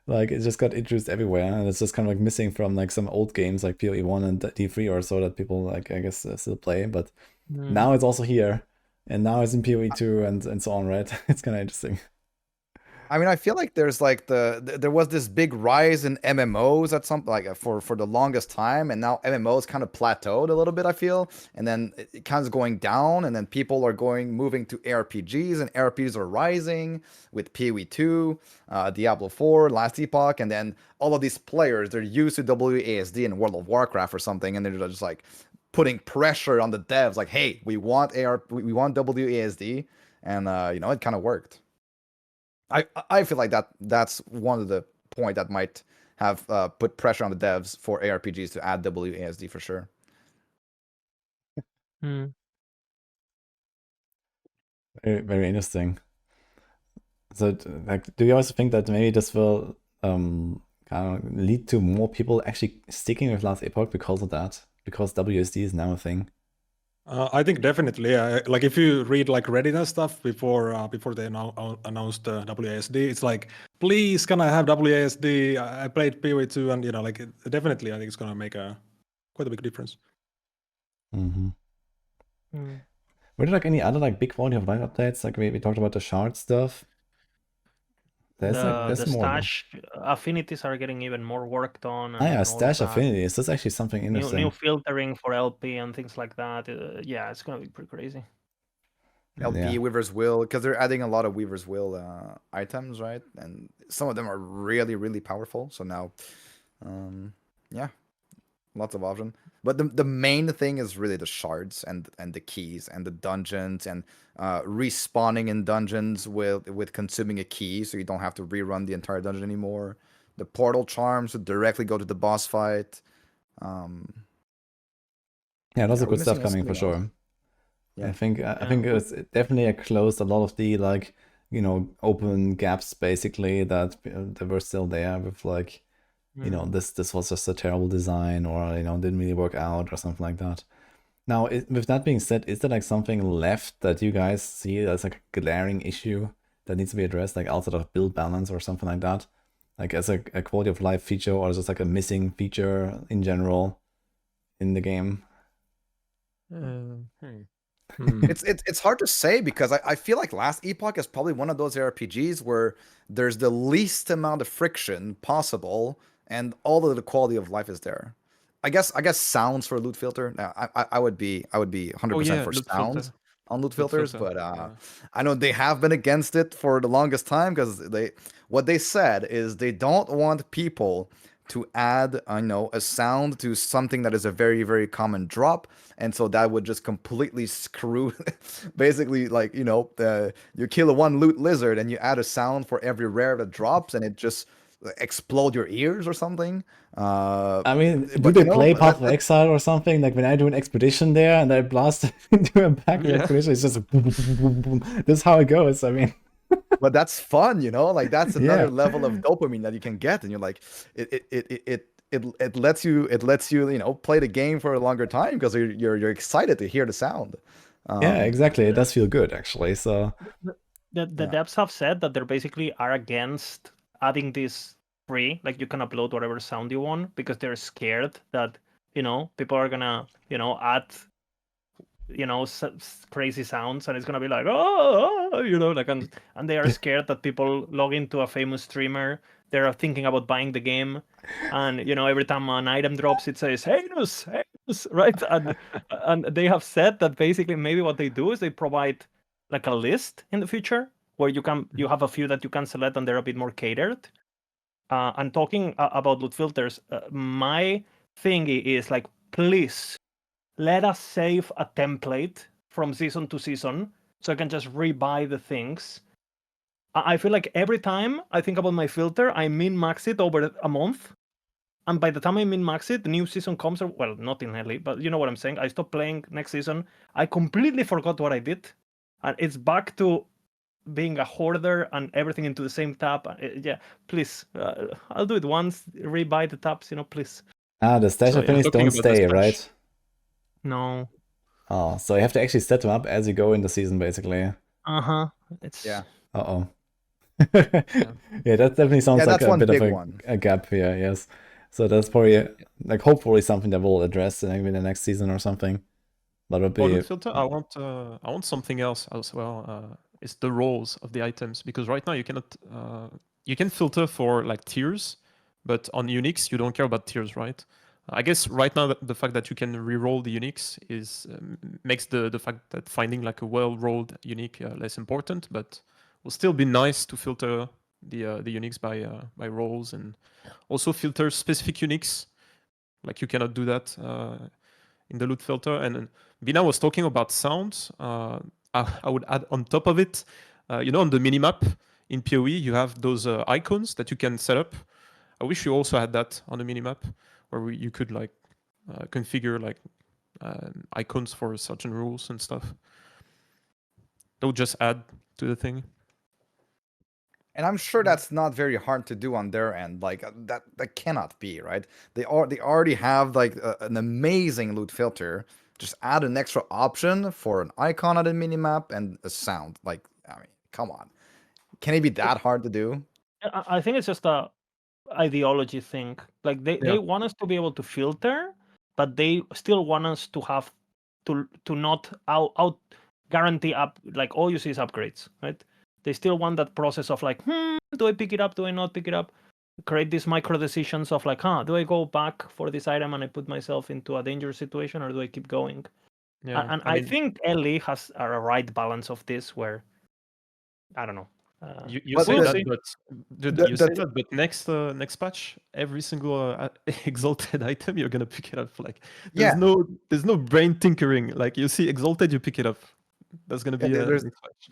Like it just got introduced everywhere, and it's just kind of like missing from like some old games like PoE 1 and D3 or so that people like I guess still play, but now it's also here, and now it's in PoE 2 and so on, right? It's kind of interesting. I mean, I feel like there's like there was this big rise in MMOs at some, like, for the longest time, and now MMOs kind of plateaued a little bit, I feel, and then it kind of going down, and then people are moving to ARPGs, and ARPGs are rising with PoE 2, Diablo 4, last Epoch, and then all of these players, they're used to WASD in World of Warcraft or something, and they're just like putting pressure on the devs, like, hey, we want we want WASD, and it kind of worked. I feel like that's one of the point that might have put pressure on the devs for ARPGs to add WASD for sure. Very, very interesting. So, like, do you also think that maybe this will kind of lead to more people actually sticking with Last Epoch because of that? Because WSD is now a thing? I think definitely. Like if you read like Reddit and stuff before they announced WASD, it's like, please can I have WASD? I played PoE 2, and like definitely I think it's gonna make quite a big difference. Were there like any other like big quality of life updates? Like we talked about the shard stuff. There's the more. stash affinities are getting even more worked on. Ah, yeah, stash affinities. That's actually something interesting. New filtering for LP and things like that. Yeah, it's gonna be pretty crazy. LP, Weaver's Will, because they're adding a lot of Weaver's Will items, right? And some of them are really, really powerful. So now, yeah, lots of options. But the main thing is really the shards and the keys and the dungeons and respawning in dungeons with consuming a key, so you don't have to rerun the entire dungeon anymore. The portal charms would directly go to the boss fight. Yeah, lots Are of we good stuff missing coming for something else? sure. Yeah. I think it's definitely closed a lot of the like, you know, open gaps basically that were still there with like, you know, this was just a terrible design, or you know, didn't really work out or something like that. Now, with that being said, is there like something left that you guys see as like a glaring issue that needs to be addressed, like outside of build balance or something like that, like as a quality of life feature, or just like a missing feature in general in the game? It's hard to say because I feel like last Epoch is probably one of those RPGs where there's the least amount of friction possible and all of the quality of life is there. I guess sounds for loot filter. Now I would be 100% Oh yeah, for loot sounds filter. on loot Loot filters, filter, but yeah. I know they have been against it for the longest time because what they said is they don't want people to add, I know, a sound to something that is a very, very common drop. And so that would just completely screw, basically, like, you know, you kill one loot lizard and you add a sound for every rare that drops and it just explode your ears or something. I mean, do But they you know, play Path of Exile or something? Like when I do an expedition there and I blast into a pack of Yeah. expedition, it's just boom, boom, boom, boom, boom. This is how it goes. I mean, but that's fun, you know, like that's another Yeah. level of dopamine that you can get, and you're like, it lets you, you know, play the game for a longer time because you're excited to hear the sound. Yeah, exactly. It does feel good actually. So The devs have said that they basically are against adding this free, like you can upload whatever sound you want, because they're scared that, you know, people are gonna, you know, add, you know, crazy sounds, and it's gonna be like, oh, you know, like, and they are scared that people log into a famous streamer, they're thinking about buying the game, and you know, every time an item drops, it says Hanus, right? And they have said that basically maybe what they do is they provide like a list in the future where you have a few that you can select, and they're a bit more catered. And talking about loot filters, my thing is like, please let us save a template from season to season so I can just rebuy the things. I feel like every time I think about my filter, I min-max it over a month. And by the time I min-max it, the new season comes, well, not in early, but you know what I'm saying. I stop playing next season. I completely forgot what I did. And it's back to being a hoarder and everything into the same tab. Yeah, please. I'll do it once, rebuy the tabs, you know, please. the stash So, openings talking don't about the stay, stash. right? No. Oh, so you have to actually set them up as you go in the season, basically. It's Yeah. Uh-oh. Yeah, that definitely sounds Yeah, like that's a one bit of big one. a gap here, yes. So that's probably like hopefully something that we'll address in maybe the next season or something. That would For be loot filter, I want something else as well. It's the roles of the items, because right now you cannot you can filter for like tiers, but on Unix you don't care about tiers, right? I guess right now the fact that you can reroll the Unix is makes the fact that finding like a well-rolled unique less important, but will still be nice to filter the Unix by roles, and also filter specific Unix. Like you cannot do that in the loot filter. And Bina was talking about sounds. I would add on top of it, you know, on the minimap in PoE, you have those icons that you can set up. I wish you also had that on the minimap, where you could like configure like icons for certain rules and stuff. That would just add to the thing. And I'm sure that's not very hard to do on their end. Like that cannot be, right? They already have like an amazing loot filter. Just add an extra option for an icon on the minimap and a sound. Like, I mean, come on. Can it be that hard to do? I think it's just a ideology thing. Like they want us to be able to filter, but they still want us to have to not out guarantee up, like all you see is upgrades, right? They still want that process of like, do I pick it up? Do I not pick it up? Create these micro decisions of like, do I go back for this item and I put myself into a dangerous situation, or do I keep going? Yeah, And I think Ellie has a right balance of this, where I don't know. You But say the- that, see. but the- you the- say that, but next patch, every single exalted item you're gonna pick it up. Like Yeah. there's no brain tinkering. Like you see exalted, you pick it up. That's gonna be there's- next patch.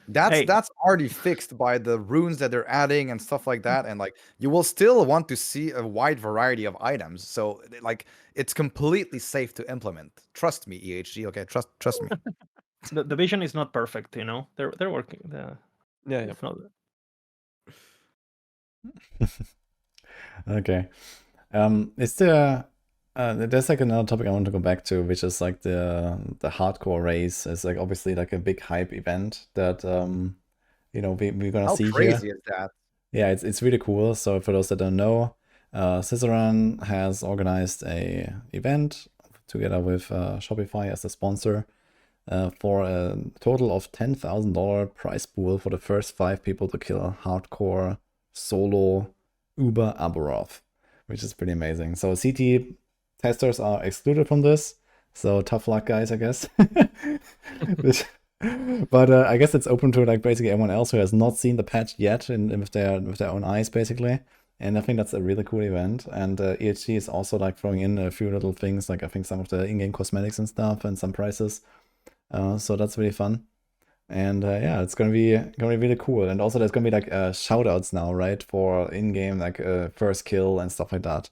That's Hey. that's already fixed by the runes that they're adding and stuff like that, and like you will still want to see a wide variety of items. So like it's completely safe to implement. Trust me, EHG. Okay, trust me. The vision is not perfect, you know. They're working. Yeah. It's not. Okay. Is there there's like another topic I want to go back to, which is like the hardcore race. It's like obviously like a big hype event that we're gonna How see crazy here. is that? Yeah, it's really cool. So for those that don't know, Ciceran has organized a event together with Shopify as a sponsor for a total of $10,000 prize pool for the first 5 people to kill a hardcore solo Uber Aberroth, which is pretty amazing. So CT testers are excluded from this, so tough luck, guys, I guess. But I guess it's open to like basically everyone else who has not seen the patch yet with their own eyes, basically. And I think that's a really cool event. And EHG is also like throwing in a few little things, like I think some of the in-game cosmetics and stuff, and some prizes. So that's really fun. And yeah, it's gonna be really cool. And also there's gonna be like shout outs now, right, for in-game like first kill and stuff like that.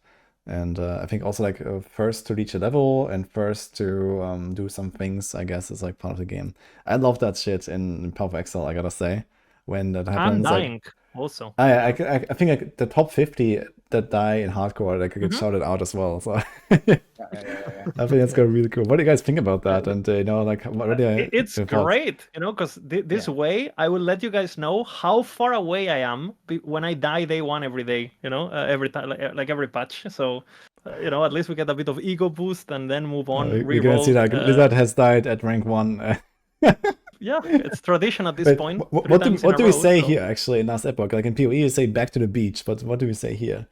And I think also like first to reach a level and first to do some things, I guess, is like part of the game. I love that shit in Path of Exile, I gotta say. When that happens, And like dying also. I think like the top 50 that die in hardcore like get shouted out as well. So Yeah. I think that's gonna be really cool. What do you guys think about that? And like what are It's your thoughts? great, you know, because this way I will let you guys know how far away I am when I die day one every day, you know, every time, like every patch. So, you know, at least we get a bit of ego boost and then move on. We're gonna see reroll, like Lizard has died at rank 1. Yeah, it's tradition at this Wait, point. what three times in do a we row, say so- here actually in last epoch? Like in PoE you say back to the beach, but what do we say here?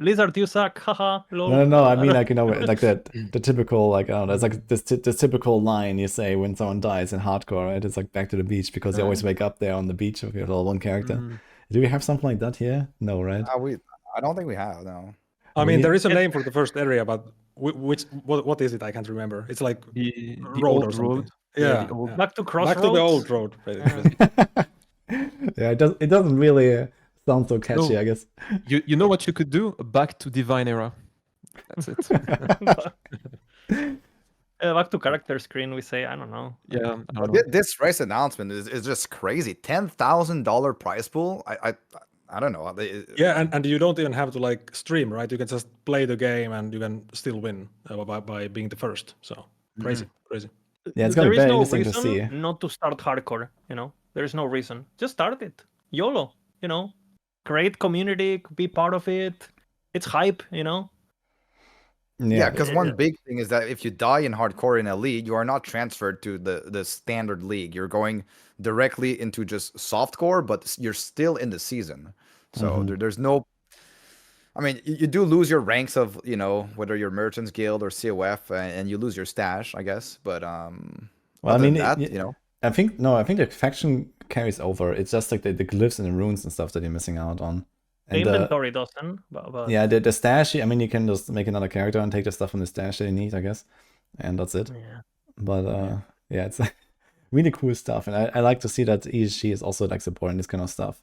Lizard, you suck, haha, lol. No, I mean like like the typical like I don't know, it's like this typical line you say when someone dies in hardcore, right? It's like back to the beach because you always wake up there on the beach with your little one character. Do we have something like that here? No, right? I don't think we have, no. I mean, We- there is a name for the first area, but what is it? I can't remember. It's like The road or old something. road. Yeah, the old- yeah. Back to Crossroads. Back to the old road. basically. Yeah, it doesn't really sound so catchy, No. I guess. You know what you could do? Back to Divine Era. That's it. Back to character screen, we say, I don't know. Yeah, I don't But know. this race announcement is just crazy. $10,000 prize pool. I don't know. Yeah, and you don't even have to like stream, right? You can just play the game and you can still win by being the first. So crazy. Yeah, it's gonna There be is very no interesting to reason see. not to start hardcore, you know? There is no reason. Just start it. YOLO, you know? Create community, be part of it. It's hype, you know? Yeah, because one big thing is that if you die in hardcore in a league, you are not transferred to the standard league. You're going directly into just softcore, but you're still in the season. So there's no. I mean, you do lose your ranks of, you know, whether you're Merchants Guild or COF, and you lose your stash, I guess. But Well, I other mean, than that, you know, I think the faction carries over. It's just like the glyphs and the runes and stuff that you're missing out on. The And inventory doesn't, but yeah, the stash. I mean, you can just make another character and take the stuff from the stash that you need, I guess, and that's it. yeah. But yeah, it's really cool stuff, and I like to see that ESG is also like supporting this kind of stuff.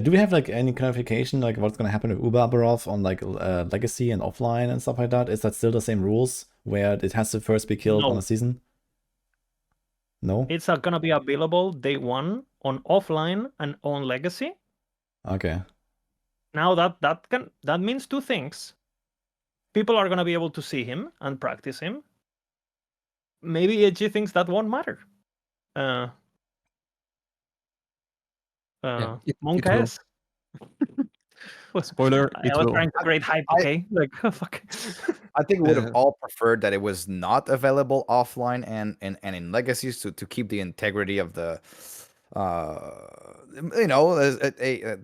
Do we have like any clarification like what's gonna happen with Uber Aberroth on like legacy and offline and stuff like that? Is that still the same rules where it has to first be killed on No. a season? No. It's gonna be available day one on offline and on legacy. Okay. Now that means two things. People are gonna be able to see him and practice him. Maybe EG thinks that won't matter. it Monk will. S. Spoiler, I it was will. trying to create hype, okay? Like fuck. I think we would have Yeah. all preferred that it was not available offline and in legacies to keep the integrity of the you know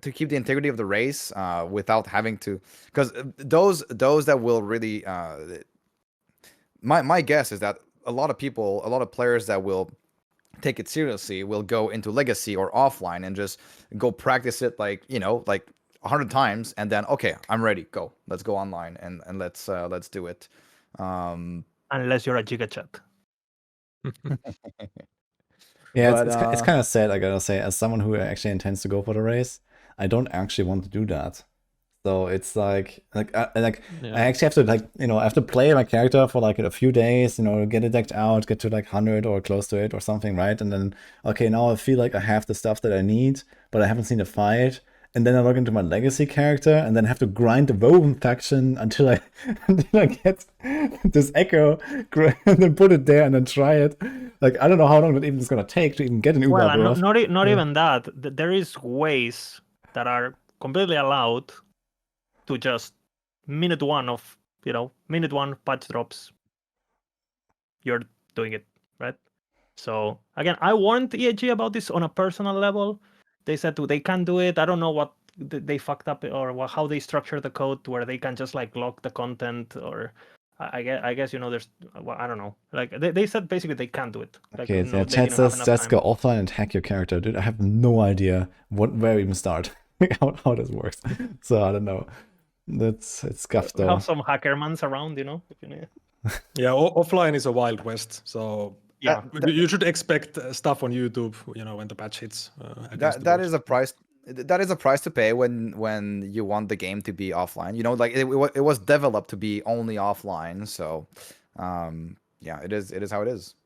to keep the integrity of the race without having to, because those that will really my guess is that a lot of players that will take it seriously will go into legacy or offline and just go practice it like 100 times, and then okay, I'm ready, go, let's go online and let's do it. Unless you're a gigachat. Yeah, But, it's kind of sad, I gotta say, as someone who actually intends to go for the race, I don't actually want to do that. So it's like Yeah. I actually have to I have to play my character for like a few days, get it decked out, get to like 100 or close to it or something, right? And then okay, now I feel like I have the stuff that I need, but I haven't seen the fight. And then I log into my legacy character and then have to grind the Woven faction until I get this echo and then put it there and then try it. Like, I don't know how long that even is gonna take to even get an Uber Well, and Aberroth. not even that. There is ways that are completely allowed to just minute one patch drops. You're doing it, right? So again, I warned EAG about this on a personal level. They said they can't do it. I don't know what they fucked up or how they structure the code where they can just like lock the content, or I guess there's I don't know. Like they said basically they can't do it. Like, Okay, no, yeah, they chat didn't have says enough let's time. go offline and hack your character. Dude, I have no idea where even start, how this works. So I don't know. It's scuffed We though. have some hackermans around, if you need. Yeah, offline is a wild west. So Yeah. you should expect stuff on YouTube, when the patch hits. that is a price. That is a price to pay when you want the game to be offline. Like it was developed to be only offline. So, yeah, it is how it is.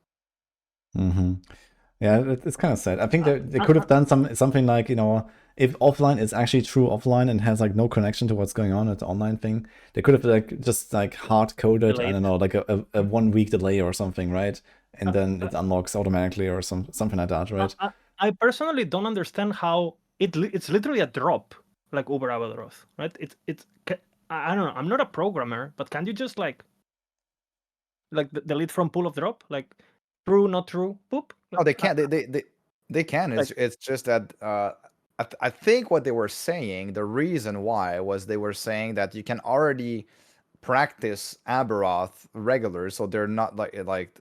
Mm-hmm. Yeah, it's kind of sad. I think they could have done something like, if offline is actually true offline and has like no connection to what's going on at the online thing, they could have just hard coded, I don't know, like a 1 week delay or something, right? And then it unlocks automatically or something like that, right? I personally don't understand how it's literally a drop, like Uber Aberroth, right? I don't know. I'm not a programmer, but can you just like delete from pool of drop, like true, not true, poop? Oh, they can. They can. It's just that I think what they were saying, the reason why was they were saying that you can already practice Aberroth regular, so they're not like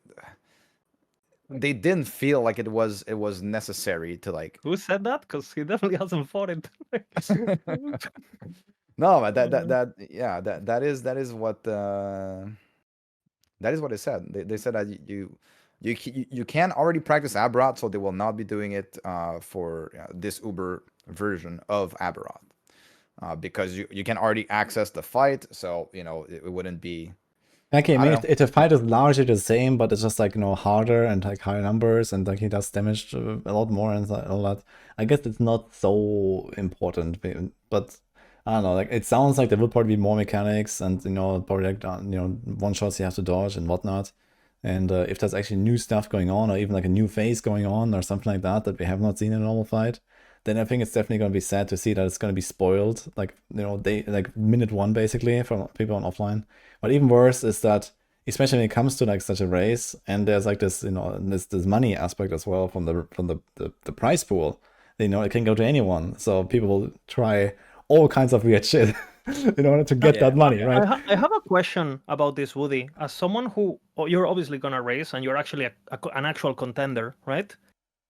they didn't feel like it was necessary to like. Who said that? Because he definitely hasn't fought it. No, but that is what it said. They said that you can already practice Aberroth, so they will not be doing it for this Uber version of Aberroth, because you can already access the fight, so it wouldn't be. Okay, I mean, don't know. if the fight is largely the same, but it's just harder and like higher numbers and like he does damage a lot more and all that, I guess it's not so important. But I don't know, like it sounds like there will probably be more mechanics and probably like one shots you have to dodge and whatnot. And if there's actually new stuff going on, or even like a new phase going on or something like that we have not seen in a normal fight, then I think it's definitely going to be sad to see that it's going to be spoiled, like they like minute one basically from people on offline. But even worse is that, especially when it comes to like such a race, and there's like this this money aspect as well from the prize pool. It can go to anyone, so people will try all kinds of weird shit in order to get that money, right? I have a question about this, Woody. As someone who you're obviously gonna race, and you're actually an actual contender, right?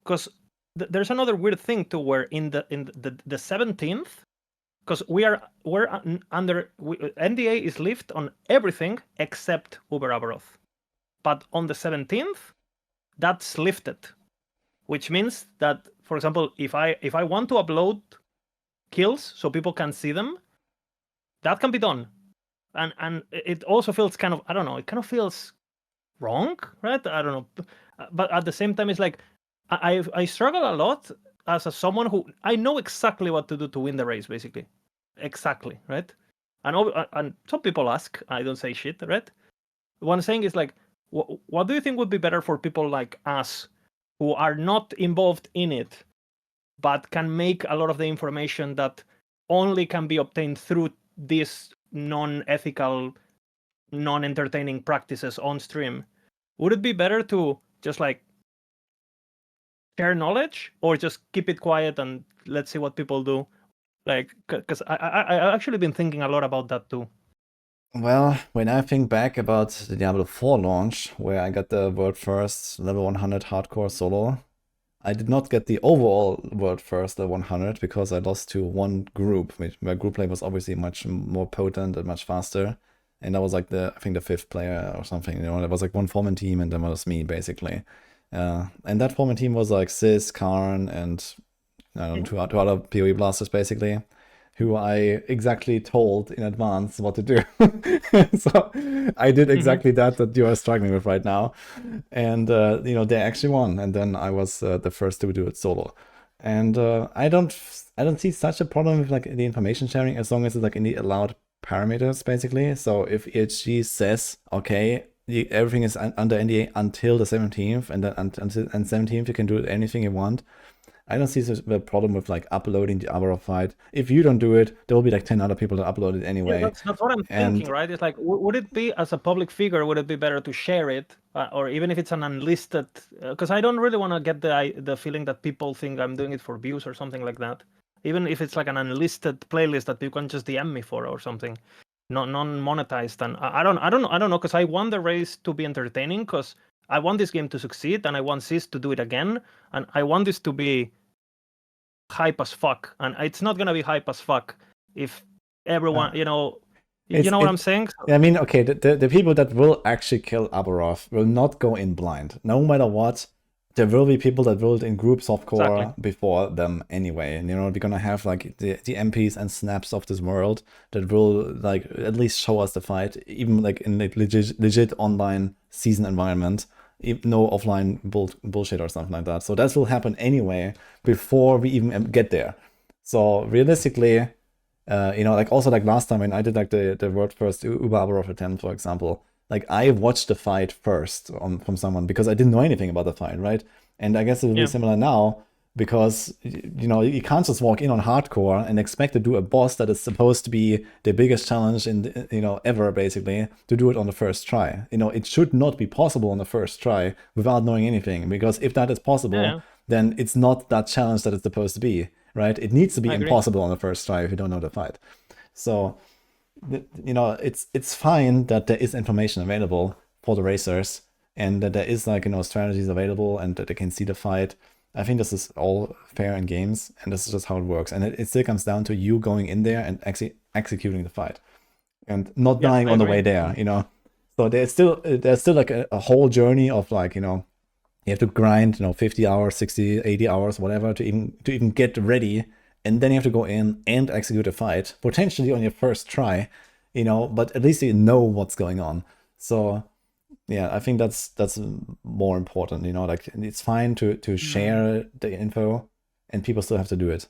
Because there's another weird thing too, where in the 17th, because we're under NDA is lifted on everything except Uber Aberroth, but on the 17th, that's lifted, which means that, for example, if I want to upload kills so people can see them, that can be done, and it also feels kind of, I don't know, it kind of feels wrong, right? I don't know, but at the same time, it's like I struggle a lot as someone who I know exactly what to do to win the race, basically, exactly, right? And some people ask, I don't say shit, right? What I'm saying is like, what do you think would be better for people like us who are not involved in it, but can make a lot of the information that only can be obtained through these non-ethical, non-entertaining practices on stream? Would it be better to just like share knowledge, or just keep it quiet and let's see what people do? Like, because I actually been thinking a lot about that too. Well, when I think back about the Diablo 4 launch, where I got the world first level 100 hardcore solo, I did not get the overall world first, the 100, because I lost to one group, where group play was obviously much more potent and much faster. And I was like I think the 5th player or something, there was like one foreman team and then was me basically. And that foreman team was like Sis, Karn, and I don't know, two other PoE blasters basically, who I exactly told in advance what to do. So I did exactly that you are struggling with right now. And, they actually won. And then I was the first to do it solo. And I don't see such a problem with like the information sharing, as long as it's like in the allowed parameters, basically. So if EHG says, okay, everything is under NDA until the 17th, and then until 17th you can do anything you want, I don't see the problem with like uploading the Aberroth fight. If you don't do it, there will be like 10 other people that upload it anyway. Yeah, that's what I'm thinking, right? It's like, would it be, as a public figure, would it be better to share it, or even if it's an unlisted? Because I don't really want to get the feeling that people think I'm doing it for views or something like that. Even if it's like an unlisted playlist that people can just DM me for or something, non-monetized. And I don't know, because I want the race to be entertaining, because I want this game to succeed, and I want Sis to do it again, and I want this to be hype as fuck. And it's not gonna be hype as fuck if everyone, you know what I'm saying? I mean, okay, the people that will actually kill Aberroth will not go in blind. No matter what, there will be people that will in group softcore before them anyway. And we're gonna have like the MPs and snaps of this world that will like at least show us the fight, even like in like legit online season environment. No offline bullshit or something like that. So that will happen anyway before we even get there. So realistically, like also like last time when I did like the world first Uber Aberroth attempt, for example, like I watched the fight first from someone because I didn't know anything about the fight, right? And I guess it will be similar now, because you can't just walk in on hardcore and expect to do a boss that is supposed to be the biggest challenge in ever, basically, to do it on the first try. It should not be possible on the first try without knowing anything, because if that is possible, then it's not that challenge that it's supposed to be, right? It needs to be impossible on the first try if you don't know the fight. So it's fine that there is information available for the racers, and that there is like strategies available, and that they can see the fight. I think this is all fair in games, and this is just how it works. And it still comes down to you going in there and executing the fight, and not dying on the way there. So there's still like a whole journey of like you have to grind 50 hours, 60, 80 hours, whatever, to even get ready, and then you have to go in and execute a fight, potentially on your first try, but at least you know what's going on. So yeah, I think that's more important, like it's fine to share the info, and people still have to do it.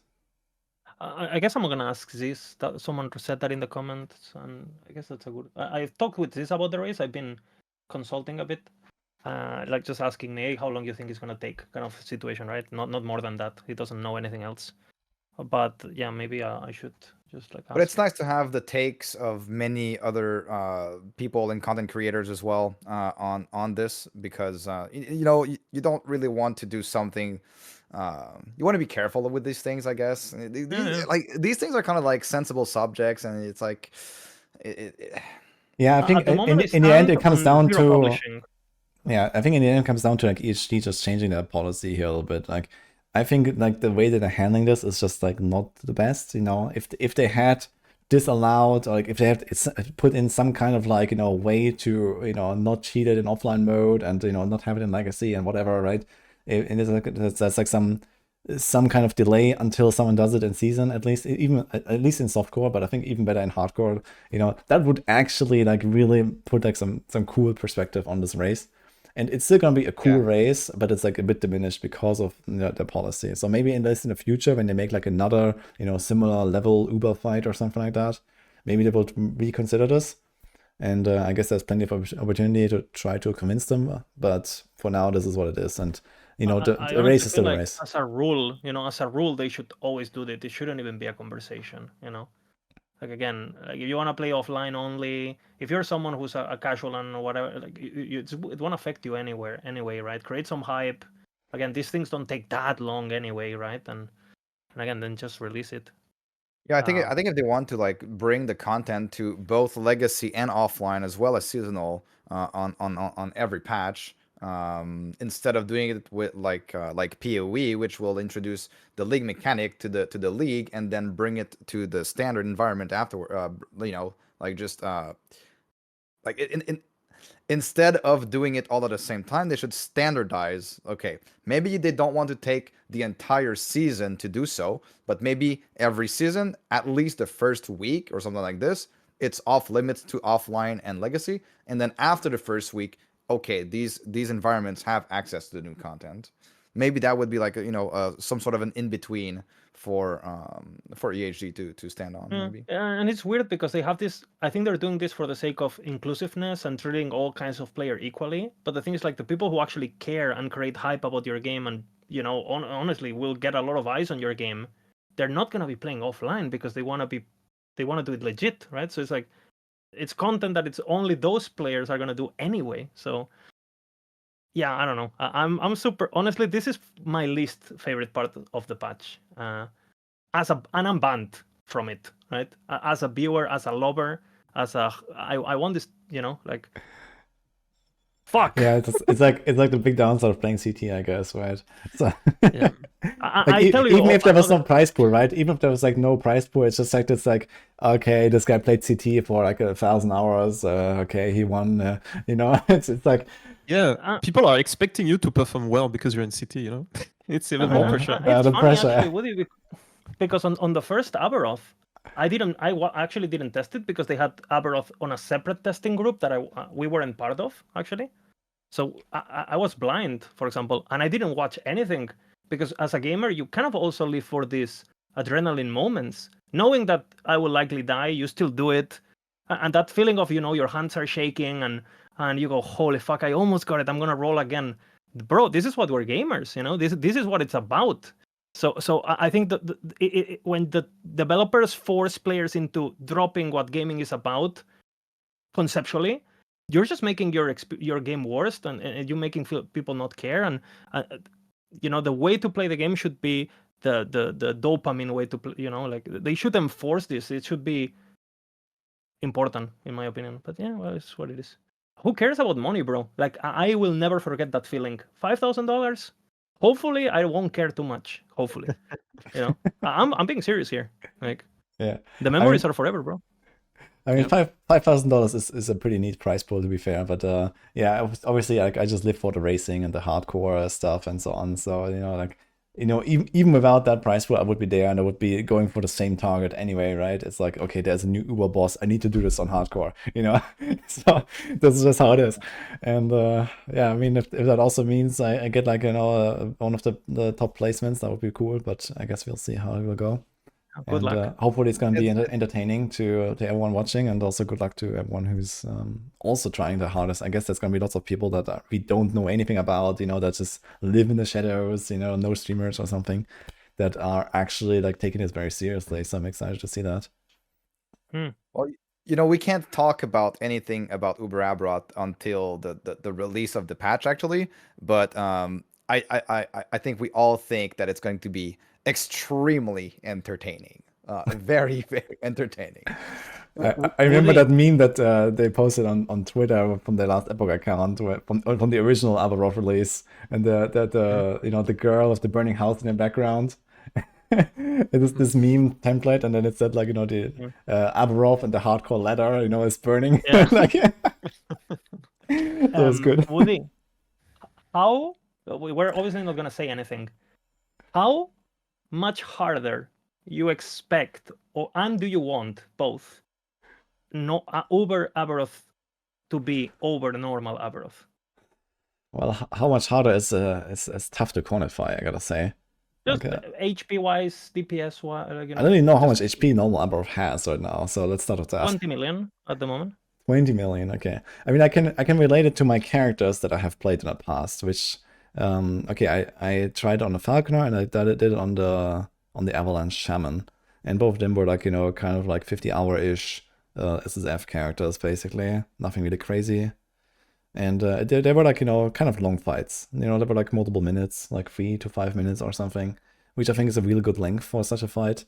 I guess I'm gonna ask this. Someone said that in the comments, and I guess that's a good. I've talked with this about the race. I've been consulting a bit, like just asking me, hey, how long you think it's gonna take, kind of situation, right? Not more than that. He doesn't know anything else. But yeah, maybe I should just like ask. But it's nice to have the takes of many other people and content creators as well on this, because you don't really want to do something. You want to be careful with these things, I guess. Like these things are kind of like sensible subjects, and it's like yeah, I think in the end it comes down to I think in the end it comes down to like EHD just changing their policy here a little bit. Like I think like the way that they're handling this is just like not the best. If they had disallowed, or like if they had put in some kind of like way to not cheat it in offline mode, and not have it in legacy and whatever, right? And there's like some kind of delay until someone does it in season, at least in softcore, but I think even better in hardcore. That would actually like really put like some cool perspective on this race. And it's still gonna be a cool race, but it's like a bit diminished because of the policy. So maybe in the future, when they make like another similar level Uber fight or something like that, maybe they will reconsider this. And I guess there's plenty of opportunity to try to convince them. But for now, this is what it is. And the race is still a race. As a rule, they should always do that. It shouldn't even be a conversation. Like again, like if you want to play offline only, if you're someone who's a casual and whatever, like it won't affect you anyway, right? Create some hype. Again, these things don't take that long anyway, right? And again, then just release it. Yeah, I think if they want to like bring the content to both legacy and offline as well as seasonal on every patch, instead of doing it with like PoE, which will introduce the league mechanic to the league and then bring it to the standard environment afterward. Like just like instead of doing it all at the same time, they should standardize. Okay, maybe they don't want to take the entire season to do so, but maybe every season, at least the first week or something like this, it's off limits to offline and legacy, and then after the first week, okay, these environments have access to the new content. Maybe that would be like some sort of an in between for EHG to stand on. Maybe. And it's weird because they have this. I think they're doing this for the sake of inclusiveness and treating all kinds of player equally. But the thing is, like, the people who actually care and create hype about your game and honestly will get a lot of eyes on your game, they're not gonna be playing offline because they want to do it legit, right? So it's like it's content that it's only those players are gonna do anyway. So yeah, I don't know. I'm super honestly. This is my least favorite part of the patch. And I'm banned from it, right? As a viewer, as a lover, I want this, like. Fuck. Yeah, it's like the big downside of playing CT, I guess, right? So, yeah. I tell you, even if there was no prize pool, right? Even if there was like no prize pool, it's just like it's like, okay, this guy played CT for like 1,000 hours. Okay, he won. It's like. Yeah, people are expecting you to perform well because you're in CT. It's even more pressure. It's the funny, pressure. Actually, Woody, because on the first Aberroth, I actually didn't test it because they had Aberroth on a separate testing group that we weren't part of, actually. So I was blind, for example, and I didn't watch anything because as a gamer, you kind of also live for these adrenaline moments. Knowing that I will likely die, you still do it. And that feeling of, your hands are shaking and you go, holy fuck, I almost got it. I'm going to roll again. Bro, this is what we're gamers, This is what it's about. So I think that when the developers force players into dropping what gaming is about conceptually, you're just making your game worse and you're making people not care. And the way to play the game should be the dopamine way to play. Like they should enforce this. It should be important, in my opinion. But yeah, well, it's what it is. Who cares about money, bro? Like I will never forget that feeling. $5,000. Hopefully, I won't care too much. Hopefully, I'm being serious here. Like, yeah, the memories are forever, bro. I mean, $5,000 is a pretty neat price pool, to be fair. But yeah, obviously, like I just live for the racing and the hardcore stuff and so on. So even without that price pool, I would be there and I would be going for the same target anyway, right? It's like, okay, there's a new Uber boss. I need to do this on hardcore, So this is just how it is. And yeah, I mean, if that also means I get like one of the top placements, that would be cool. But I guess we'll see how it will go. Good luck. Hopefully it's going to be entertaining to everyone watching, and also good luck to everyone who's also trying the hardest. I guess there's going to be lots of people that we don't know anything about, that just live in the shadows, no streamers or something, that are actually like taking this very seriously. So I'm excited to see that. Well, we can't talk about anything about Uber Aberroth until the release of the patch, actually. But I think we all think that it's going to be extremely entertaining, very very entertaining. I remember that meme that they posted on Twitter from their last Epoch account, from the original Aberroth release, and the girl with the burning house in the background. It is this meme template, and then it said like the Aberroth and the hardcore ladder is burning. Yeah. That was good. Woody, how we're obviously not gonna say anything. How much harder you expect, and do you want both Uber Aberroth to be over the normal Aberroth? Well, how much harder is tough to quantify, I gotta say. Just HP wise, DPS wise. I don't even know how much HP normal Aberroth has right now, so let's start with that. 20 million at the moment. 20 million, okay. I mean, I can relate it to my characters that I have played in the past, which I tried on the Falconer and I did it on the Avalanche Shaman, and both of them were like kind of like 50-hour-ish SSF characters, basically, nothing really crazy, and they were like kind of long fights. They were like multiple minutes, like 3 to 5 minutes or something, which I think is a really good length for such a fight.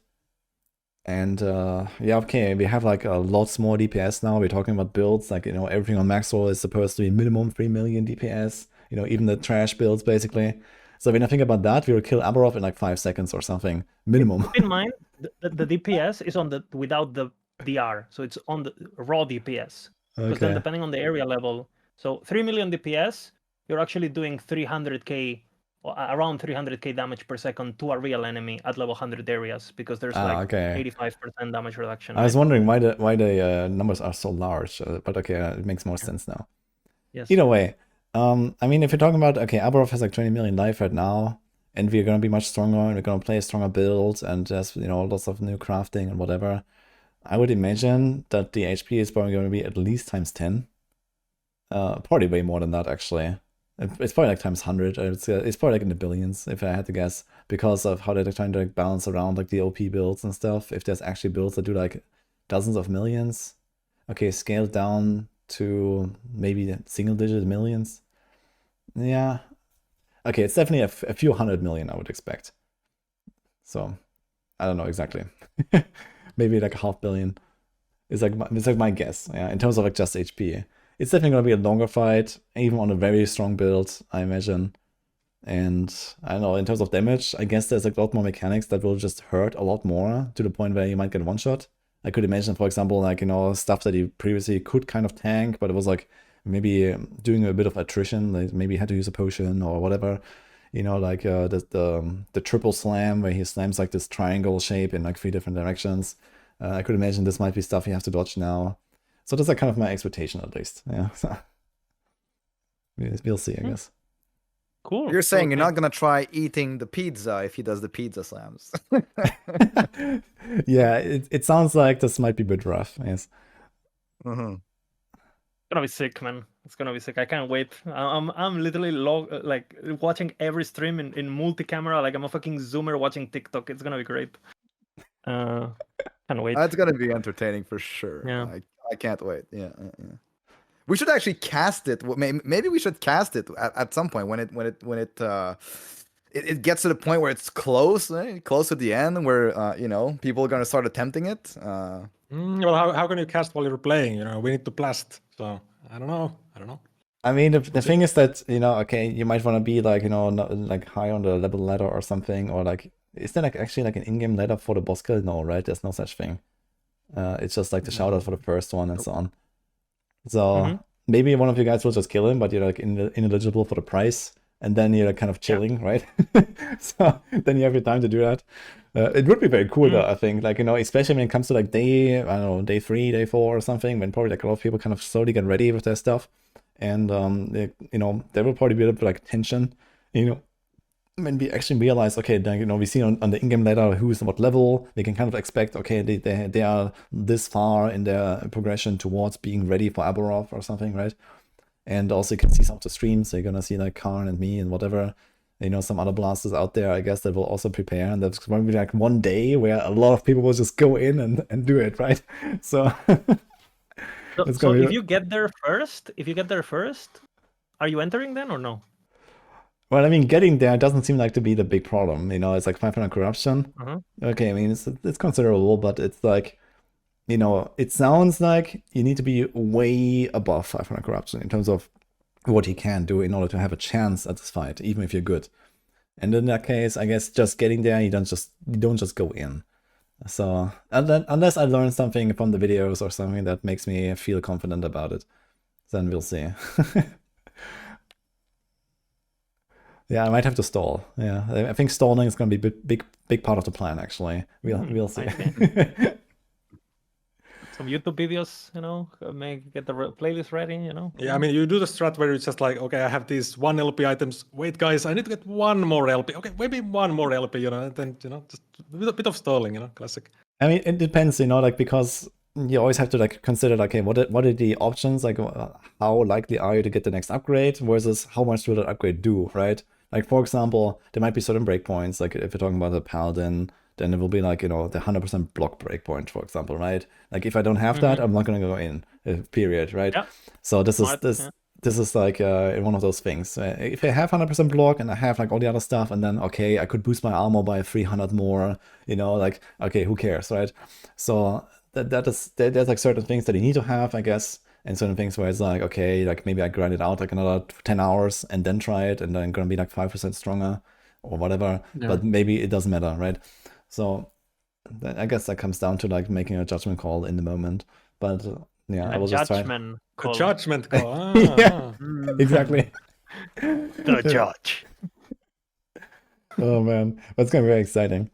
And yeah, okay, we have like lots more DPS now. We're talking about builds like everything on Maxwell is supposed to be minimum 3 million DPS. even the trash builds basically. So when I think about that, we will kill Aberroth in like 5 seconds or something, minimum. Keep in mind, the DPS is on the without the DR, so it's on the raw DPS. Because then depending on the area level, so 3 million DPS, you're actually doing 300k, around 300k damage per second to a real enemy at level 100 areas, because there's like 85% damage reduction. I was wondering why the numbers are so large, but okay, it makes more sense now. Yes. Either way, I mean, if you're talking about, okay, Aberroth has like 20 million life right now, and we're going to be much stronger, and we're going to play a stronger build, and there's, lots of new crafting and whatever, I would imagine that the HP is probably going to be at least times 10. Probably way more than that, actually. It's probably like times 100. It's probably like in the billions, if I had to guess, because of how they're trying to like balance around like the OP builds and stuff. If there's actually builds that do like dozens of millions, okay, scaled down to maybe single-digit millions. Yeah. Okay, it's definitely a few 100 million, I would expect. So, I don't know exactly. Maybe like 500 million. It's like my guess, yeah, in terms of like just HP. It's definitely going to be a longer fight, even on a very strong build, I imagine. And I don't know, in terms of damage, I guess there's like a lot more mechanics that will just hurt a lot more, to the point where you might get one shot. I could imagine, for example, like, stuff that you previously could kind of tank, but it was like maybe doing a bit of attrition, like maybe you had to use a potion or whatever. Like the triple slam, where he slams like this triangle shape in like 3 different directions. I could imagine this might be stuff you have to dodge now. So that's like kind of my expectation, at least. Yeah. We'll see, I guess. Cool. You're saying you're not gonna try eating the pizza if he does the pizza slams. Yeah, it sounds like this might be a bit rough. Yes. Mm-hmm. It's gonna be sick, man. It's gonna be sick. I can't wait. I'm literally like watching every stream in multi-camera. Like I'm a fucking zoomer watching TikTok. It's gonna be great. Can't wait. That's gonna be entertaining for sure. Yeah. I can't wait. Yeah. We should actually cast it. Maybe we should cast it at some point when it gets to the point where it's close to the end, where people are gonna start attempting it. Well, how can you cast while you're playing? We need to blast. So I don't know. I mean, the thing is that, okay, you might want to be like, like high on the level ladder or something, or like, is there like actually like an in-game ladder for the boss kill? No, right? There's no such thing. It's just like the shout out for the first one and so on. So maybe one of you guys will just kill him, but you're like ineligible for the prize, and then you're like kind of chilling, right? So then you have your time to do that. It would be very cool though, I think, like, especially when it comes to like day 3, day 4 or something, when probably like a lot of people kind of slowly get ready with their stuff, and there will probably be a bit of like tension, when we actually realize, okay, then, we see on the in-game ladder who's what level, we can kind of expect, okay, they are this far in their progression towards being ready for Aberroth or something, right? And also you can see some of the streams, so you're gonna see like Karn and me and whatever, some other blasters out there, I guess, that will also prepare, and there's going to be like one day where a lot of people will just go in and do it, right? So, so if you get there first, are you entering then or no? Well, I mean, getting there doesn't seem like to be the big problem. It's like 500 corruption. Okay, I mean, it's considerable, but it's like, it sounds like you need to be way above 500 corruption in terms of what he can do in order to have a chance at this fight, even if you're good. And in that case, I guess just getting there, you don't just go in. So, unless I learn something from the videos or something that makes me feel confident about it, then we'll see. Yeah, I might have to stall. Yeah, I think stalling is going to be a big part of the plan, actually. We'll see. Some YouTube videos, get the playlist ready, Yeah, I mean, you do the strat where it's just like, okay, I have these 1 LP items. Wait, guys, I need to get 1 more LP. Okay, maybe 1 more LP, and then, just a bit of stalling, classic. I mean, it depends, like, because you always have to like consider, like, okay, what are the options? Like, how likely are you to get the next upgrade versus how much will that upgrade do, right? Like, for example, there might be certain breakpoints, like if you're talking about a paladin, then it will be like, the 100% block breakpoint, for example, right? Like, if I don't have that, I'm not going to go in, period, right? Yeah. So this is like one of those things. If I have 100% block and I have like all the other stuff, and then, okay, I could boost my armor by 300 more, like, okay, who cares, right? So there's like certain things that you need to have, I guess. and certain things where it's like, okay, like maybe I grind it out like another 10 hours and then try it, and then gonna be like 5% stronger or whatever. Yeah. But maybe it doesn't matter, right? So I guess that comes down to like making a judgment call in the moment. But yeah, I A was just trying. judgment A call. judgment call. Yeah. Mm. Exactly. The judge. Oh man, that's gonna be very exciting.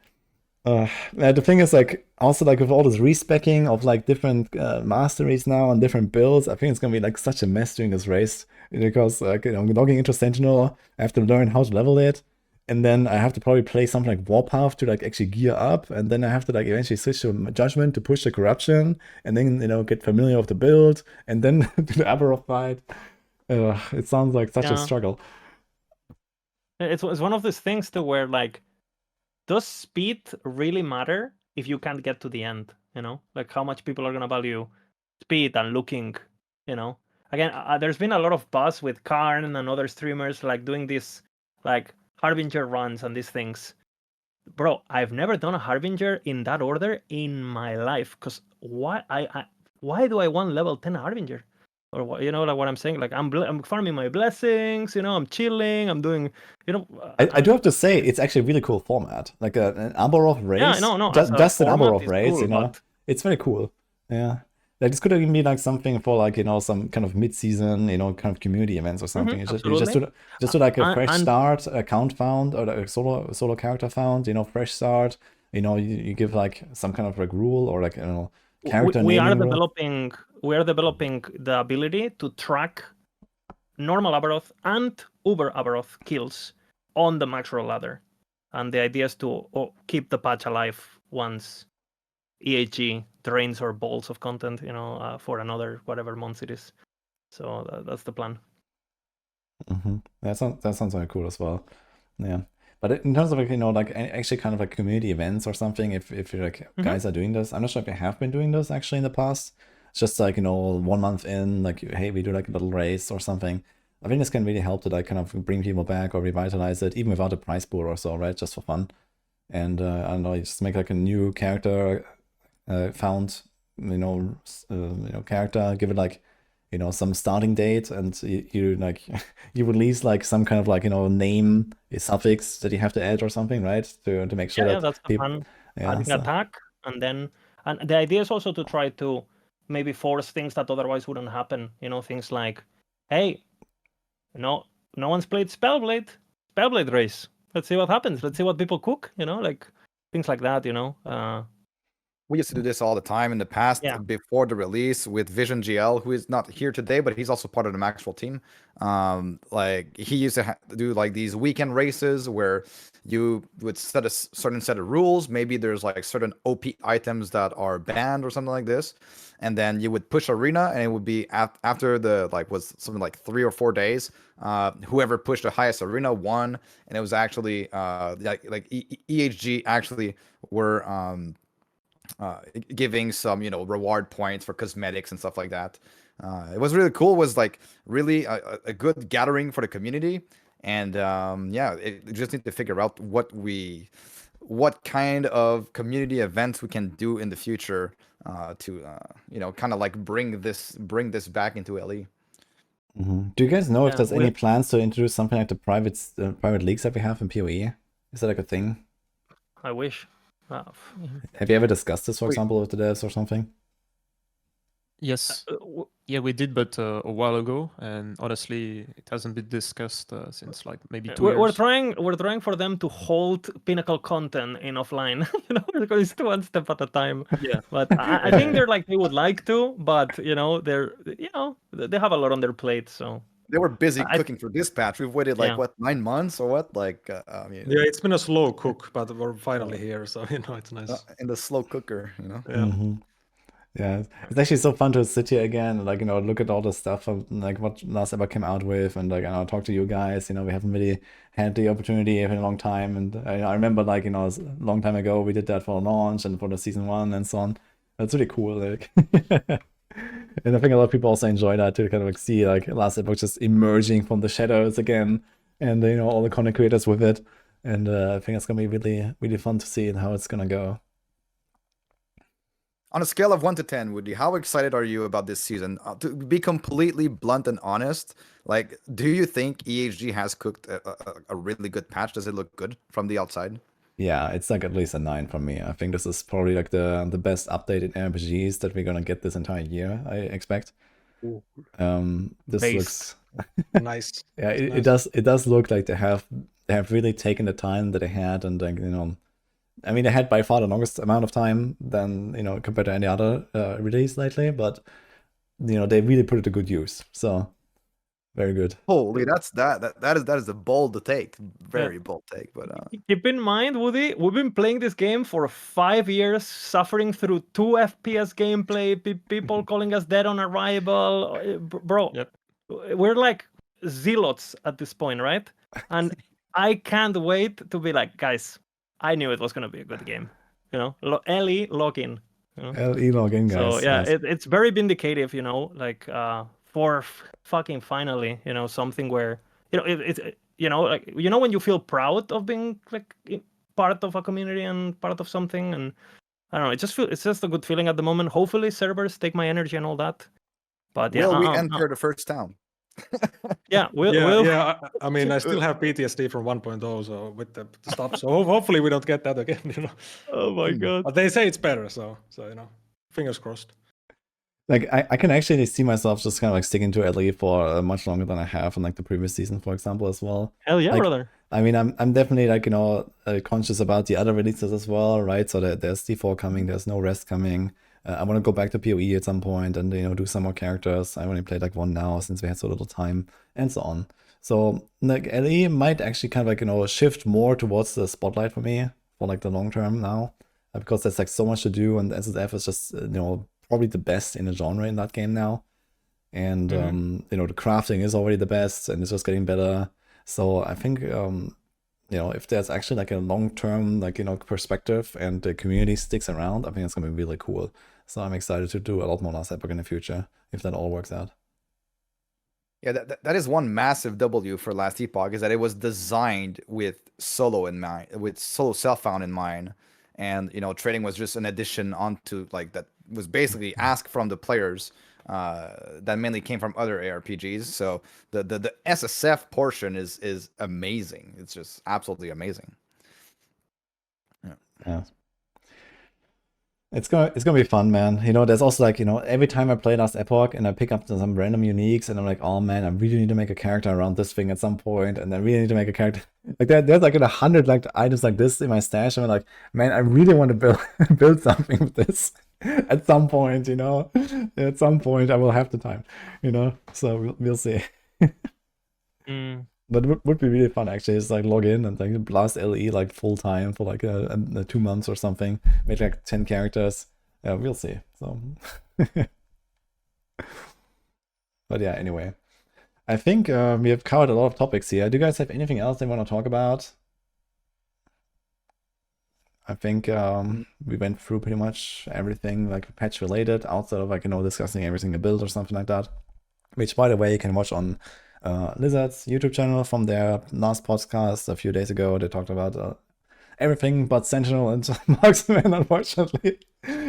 The thing is, like, also like with all this respecking of like different masteries now and different builds, I think it's gonna be like such a mess during this race, because like, logging into Sentinel, I have to learn how to level it, and then I have to probably play something like Warpath to like actually gear up, and then I have to like eventually switch to Judgment to push the corruption, and then get familiar with the build, and then do the Aberroth fight. It sounds like such a Yeah. struggle. It's one of these things to where like, does speed really matter if you can't get to the end? Like how much people are gonna value speed and looking. Again, there's been a lot of buzz with Karn and other streamers like doing this like Harbinger runs and these things. Bro, I've never done a Harbinger in that order in my life. Cause why do I want level 10 Harbinger? Or what, like what I'm saying? Like I'm farming my blessings, I'm chilling, I'm doing, I do have to say, it's actually a really cool format. Like an Aberroth race. Yeah, no, Just an format Aberroth is race, cool, but it's very cool. Yeah. Like this could even be like something for like, some kind of mid-season, kind of community events or something. You just do like a fresh start, a count found, or a solo character found, fresh start. You give like some kind of like rule or like, character we are naming rule. developing the ability to track normal Aberroth and Uber Aberroth kills on the macro ladder, and the idea is to keep the patch alive once EHG drains or balls of content, for another whatever months it is. So that's the plan. Mm-hmm. That sounds very cool as well. Yeah. But in terms of like, like actually kind of like community events or something, if you're like guys are doing this, I'm not sure if you have been doing this actually in the past. It's just like, 1 month in, like, hey, we do like a little race or something. I think this can really help to like kind of bring people back or revitalize it, even without a prize pool or so, right? Just for fun. And I don't know, you just make like a new character found, character, give it like, some starting date, and you like you release like some kind of like name, a suffix that you have to add or something, right? To make sure that that's the people, fun. Adding attack, and the idea is also to try to maybe force things that otherwise wouldn't happen. Things like, hey, no one's played Spellblade race. Let's see what happens. Let's see what people cook. Like things like that. We used to do this all the time in the past, before the release, with Vision GL, who is not here today, but he's also part of the Maxwell team. Like he used to do like these weekend races where you would set a certain set of rules. Maybe there's like certain OP items that are banned or something like this, and then you would push arena, and it would be after the was something like 3 or 4 days. Whoever pushed the highest arena won, and it was actually EHG actually were giving some reward points for cosmetics and stuff like that. It was really cool. It was like really a good gathering for the community, and it just need to figure out what kind of community events we can do in the future to kind of like bring this back into LE. Mm-hmm. Do you guys know if there's any plans to introduce something like the private leagues that we have in PoE? Is that like a thing? I wish. Have you ever discussed this, for example, with the devs or something? Yes. Yeah, we did, but a while ago, and honestly, it hasn't been discussed since like maybe 2 years. We're trying for them to hold Pinnacle content in offline, because it's 1 step at a time. Yeah. But I think they're like, they would like to, but they have a lot on their plate, so. They were busy cooking for this patch. We've waited like 9 months or what? Like, yeah, it's been a slow cook, but we're finally here, so it's nice. In the slow cooker, Yeah. Mm-hmm. Yeah, it's actually so fun to sit here again and like look at all the stuff of like what last ever came out with, and like talk to you guys. We haven't really had the opportunity in a long time, and I remember like a long time ago we did that for launch and for the season 1 and so on. That's really cool. Like, and I think a lot of people also enjoy that to kind of like see like last Epoch just emerging from the shadows again, and all the content creators with it. And I think it's gonna be really really fun to see how it's gonna go. On a scale of 1 to 10, Woody, how excited are you about this season? To be completely blunt and honest, like, do you think EHG has cooked a really good patch? Does it look good from the outside? Yeah, it's like at least a 9 from me. I think this is probably like the best update in ARPGs that we're gonna get this entire year, I expect. This Based. looks Nice. yeah, Nice. it does look like they have really taken the time that they had, and like, I mean, they had by far the longest amount of time than, compared to any other release lately, but they really put it to good use. So very good. Holy, that is a bold take, very bold take. But Keep in mind, Woody, we've been playing this game for 5 years, suffering through 2 FPS gameplay, people calling us dead on arrival. Bro, Yep. we're like zealots at this point, right? And I can't wait to be like, guys, I knew it was going to be a good game. Ellie, log in. LE login, guys. So yeah, yes. it's very vindicative, like for fucking finally, something where it's like when you feel proud of being like part of a community and part of something, and I don't know, it's just a good feeling at the moment. Hopefully servers take my energy and all that. But yeah, will we enter the first town? yeah, we'll Yeah. I mean, I still have PTSD from 1.0, so with the stuff. So hopefully we don't get that again. Oh my god. But they say it's better, so fingers crossed. Like I can actually see myself just kind of like sticking to LE for much longer than I have in like the previous season, for example, as well. Hell yeah, Like, brother. I mean, I'm definitely like conscious about the other releases as well, right? So there's D4 coming, there's no rest coming. I want to go back to PoE at some point and do some more characters. I only played like 1 now since we had so little time, and so on. So like LE might actually kind of like shift more towards the spotlight for me for like the long term now, because there's like so much to do, and SSF is just probably the best in the genre in that game now. And the crafting is already the best, and it's just getting better. So I think if there's actually like a long-term perspective and the community sticks around, I think it's gonna be really cool. So I'm excited to do a lot more Last Epoch in the future if that all works out. Yeah, that is one massive W for Last Epoch, is that it was designed with solo in mind, with solo self-found in mind, and trading was just an addition onto like that was basically asked from the players that mainly came from other ARPGs. So the SSF portion is amazing. It's just absolutely amazing. Yeah. It's gonna be fun, man. There's also like, every time I play Last Epoch and I pick up some random uniques and I'm like, oh man, I really need to make a character around this thing at some point, and I really need to make a character like that. There's like 100 like items like this in my stash, and I'm like, man, I really want to build something with this at some point. At some point I will have the time. So we'll see. But it would be really fun actually. It's like log in and like blast LE like full time for like 2 months or something. Make like 10 characters. Yeah, we'll see. So, but yeah. Anyway, I think we have covered a lot of topics here. Do you guys have anything else they want to talk about? I think we went through pretty much everything like patch related, outside of like discussing every single build or something like that. Which, by the way, you can watch on Lizard's YouTube channel from their last podcast a few days ago. They talked about everything but Sentinel and Marksman, unfortunately,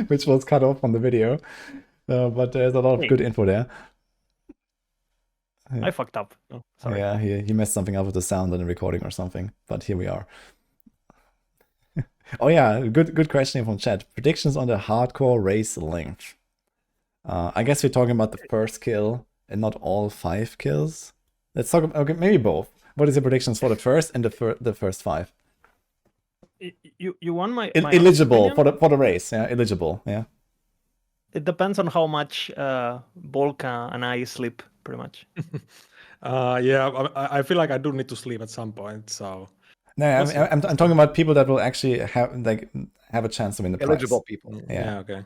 which was cut off from the video. But there's a lot of good info there. I fucked up. Oh, sorry. Yeah, he messed something up with the sound and the recording or something. But here we are. Oh yeah, good question from chat. Predictions on the hardcore race length. I guess we're talking about the first kill and not all 5 kills. Let's talk about, okay, maybe both. What is your predictions for the first and the first 5? You want my eligible for the race? Yeah, eligible. Yeah. It depends on how much Volka and I sleep, pretty much. Yeah, I feel like I do need to sleep at some point. So no, I'm talking about people that will actually have a chance to win the prize. Eligible people. Yeah. Okay.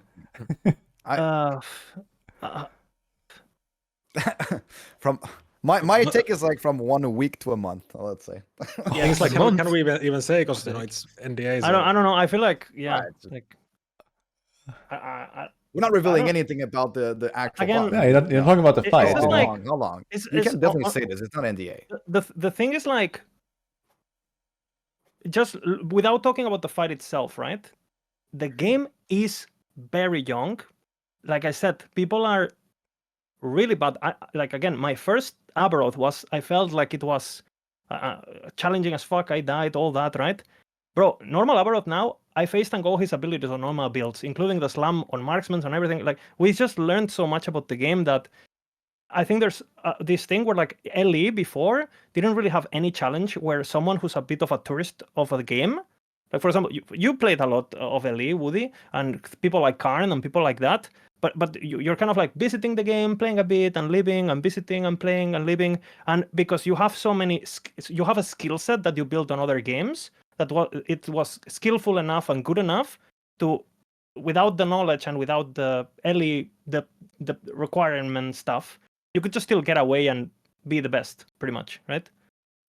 From my take is like from 1 week to a month, let's say. Yeah, it's like can we even say, because it's NDAs? I don't know. I feel like like we're not revealing anything about the actual. Again, yeah, you're talking about the fight. How long? You can definitely say this. It's not NDA. The thing is, like, just without talking about the fight itself, right? The game is very young. Like I said, people are really bad. Again, my first Aberroth was, I felt like it was challenging as fuck. I died, all that, right? Bro, normal Aberroth now, I face tank all his abilities on normal builds, including the slam on marksmen and everything. Like, we just learned so much about the game that I think there's this thing where, like, LE before didn't really have any challenge where someone who's a bit of a tourist of the game, like, for example, you played a lot of LE, Woody, and people like Karn and people like that, but you're kind of like visiting the game, playing a bit and leaving and visiting and playing and leaving, and because you have so many, you have a skill set that you built on other games that it was skillful enough and good enough to, without the knowledge and without the LE, the requirement stuff, you could just still get away and be the best, pretty much, right?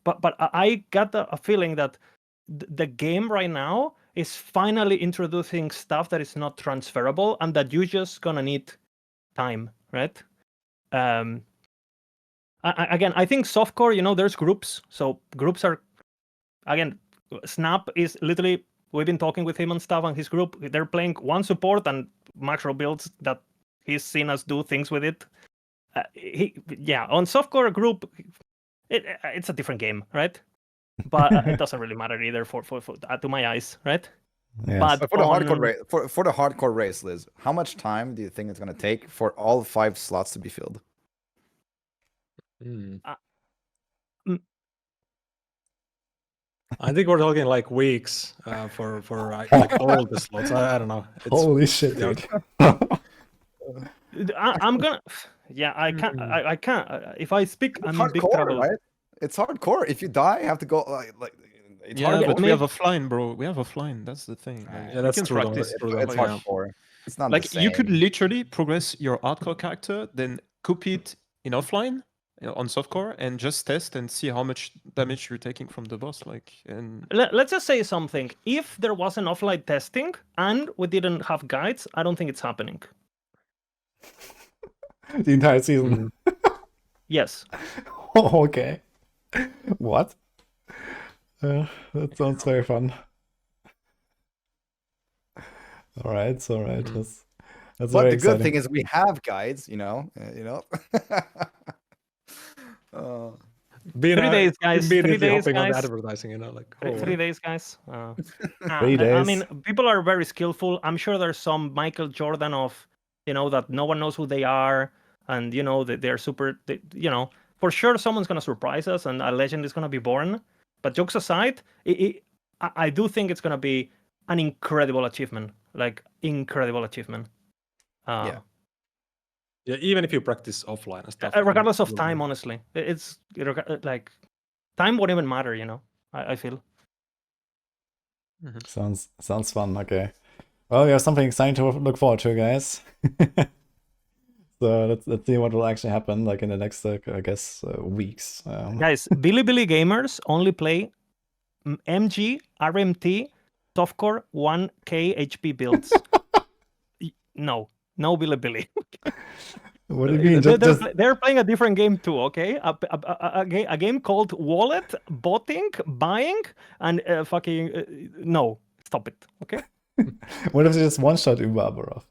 But I got a feeling that the game right now is finally introducing stuff that is not transferable and that you're just gonna need time, right? Again, I think softcore, there's groups. So groups are, again, Snap is literally, we've been talking with him and stuff, and his group, they're playing one support and macro builds that he's seen us do things with it. On softcore group, it's a different game, right? But it doesn't really matter either for to my eyes, right? Yes. But But for the hardcore race, for the hardcore race, Liz, how much time do you think it's gonna take for all 5 slots to be filled? I think we're talking like weeks for like all the slots. I don't know. Holy shit, yeah. dude. I'm gonna. Yeah, I can't. I can't. If I speak, I'm in big trouble. Right? It's hardcore. If you die, you have to go like it's Yeah, hardcore. but we have offline, bro. We have offline. That's the thing. Like, Yeah, that's you can true. practice. It's Yeah. hardcore. It's not Like the same. you could literally progress your hardcore character, then copy it in offline on softcore, and just test and see how much damage you're taking from the boss. Like, and Let's just say something. If there was an offline testing and we didn't have guides, I don't think it's happening. The entire season. Yes. Oh, okay. What? That sounds very fun. All right, it's all right. That's But very the good exciting. thing is we have guides, Being 3 days, guys. 3 immediately days, hopping on the guys. advertising, like Three days, guys. 3 days. I mean, people are very skillful. I'm sure there's some Michael Jordan of, that no one knows who they are, and that they're super. For sure, someone's gonna surprise us, and a legend is gonna be born. But jokes aside, I do think it's gonna be an incredible achievement, like incredible achievement. Yeah. Yeah, even if you practice offline and stuff. Regardless of time, honestly, it's like time won't even matter. I feel. Sounds fun. Okay. Well, we have something exciting to look forward to, guys. So let's see what will actually happen, like in the next, I guess, weeks. Guys, Bilibili gamers only play MG, RMT, softcore 1k HP builds. No Bilibili. What do you mean? They're playing a different game too, okay? A game called Wallet, botting, buying, and fucking... no, stop it, okay? What if they just one-shot Aberroth?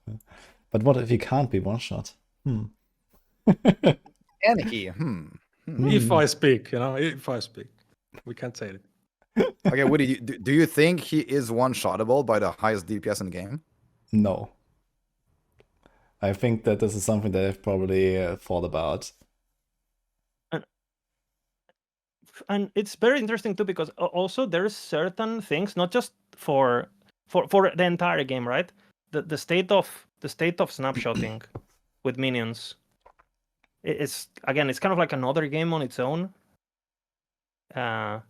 But what if he can't be one-shot? And he. If I speak, if I speak, we can't say it. Okay, Woody, do you think he is one-shottable by the highest DPS in the game? No. I think that this is something that I've probably thought about. And it's very interesting too, because also there's certain things, not just for the entire game, right? The state of snapshotting with minions. It's kind of like another game on its own. But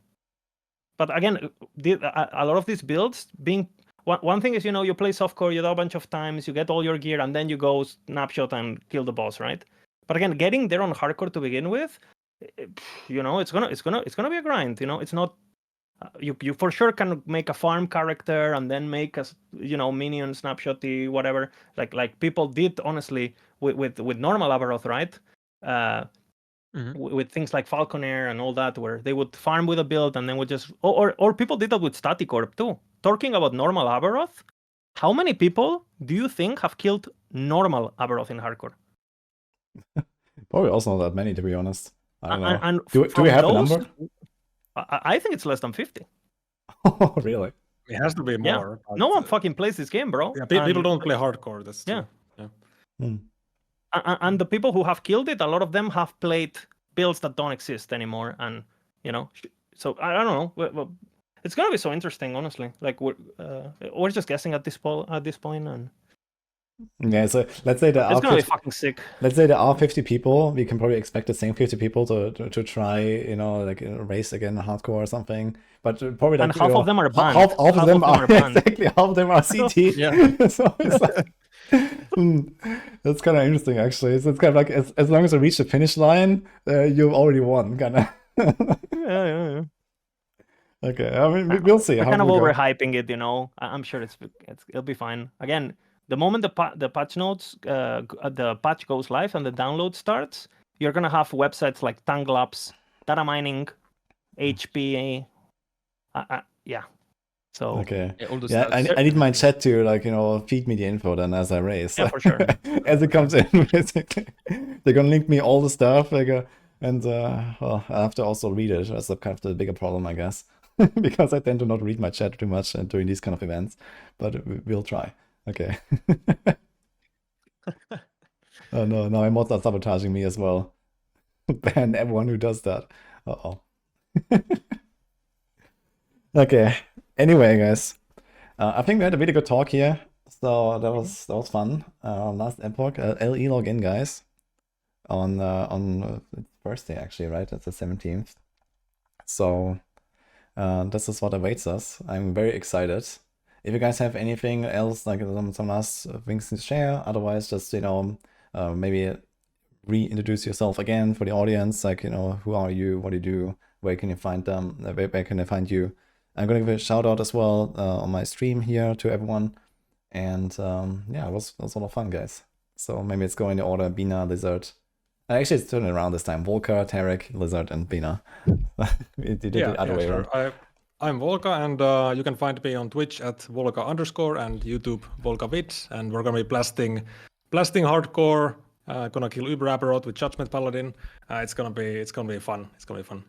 again, a lot of these builds being one thing is, you play softcore, you do a bunch of times, you get all your gear, and then you go snapshot and kill the boss, right? But again, getting there on hardcore to begin with, it's gonna be a grind. It's not. You for sure can make a farm character and then make a minion snapshotty whatever like people did honestly with normal Aberroth, right? With things like Falconer and all that, where they would farm with a build and then would just or people did that with Static Orb too. Talking about normal Aberroth, How many people do you think have killed normal Aberroth in hardcore? Probably also not that many, to be honest. I don't know. And Do we have a number? I think it's less than 50. Oh, really? It has to be Yeah. more. but, No one fucking plays this game, bro. Yeah, people And- don't play hardcore. That's true. Yeah. Hmm. And the people who have killed it, a lot of them have played builds that don't exist anymore, and so I don't know. Well, it's gonna be so interesting, honestly. Like we're just guessing at this point, and Yeah, so let's say there it's are gonna be 50, fucking sick. let's say there are 50 people. We can probably expect the same 50 people to try, like race again hardcore or something. But probably And like, half of them are banned. Half of them are banned. exactly half of them are CT. Yeah. So it's like, that's kind of interesting, actually. So it's kind of like as long as you reach the finish line, you've already won, kind of. Yeah. Okay, I mean, we'll see. We're how kind of we go. overhyping it, I'm sure it'll be fine. Again, the moment the patch notes, the patch goes live and the download starts, you're gonna have websites like Tanglabs, data mining, HP. Yeah. So Okay. Yeah, all the Yeah, stats. I need my chat to feed me the info then as I race. Yeah, for sure. As it comes in, basically. They're gonna link me all the stuff. And well, I have to also read it. That's kind of the bigger problem, I guess, because I tend to not read my chat too much during these kind of events. But we'll try. Okay. Oh no, now mods are sabotaging me as well. Ban everyone who does that. Uh-oh. Okay. Anyway, guys, I think we had a really good talk here. So that was fun. Last Epoch, LE login, guys, on Thursday actually, right? That's the 17th. So this is what awaits us. I'm very excited. If you guys have anything else, like some last things to share, otherwise just maybe reintroduce yourself again for the audience. Like who are you? What do you do? Where can you find them? Where can I find you? I'm gonna give a shout out as well on my stream here to everyone. And yeah, it was a lot of fun, guys. So maybe it's going in order: Bina, Lizard. Actually, it's turning around this time. Volker, Tarek, Lizard, and Bina. You did it the other way around. Sure. I'm Volka, and you can find me on Twitch at Volka_ and YouTube VolkaVid, and we're gonna be blasting hardcore. Gonna kill Uber Aberroth with Judgment Paladin. It's gonna be fun. It's gonna be fun.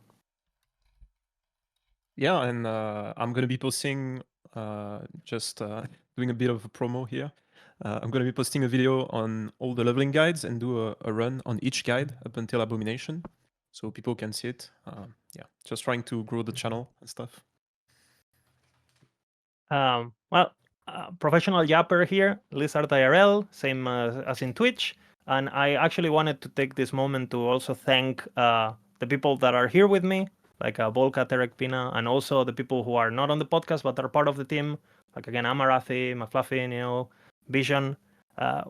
Yeah, and I'm gonna be posting just doing a bit of a promo here. I'm gonna be posting a video on all the leveling guides and do a run on each guide up until Abomination, so people can see it. Yeah, just trying to grow the channel and stuff. Well, professional yapper here, Lizard IRL, same as in Twitch. And I actually wanted to take this moment to also thank the people that are here with me, like Volka, Terek, Pina, and also the people who are not on the podcast but are part of the team, like again Amarathi, McFluffy, Vision.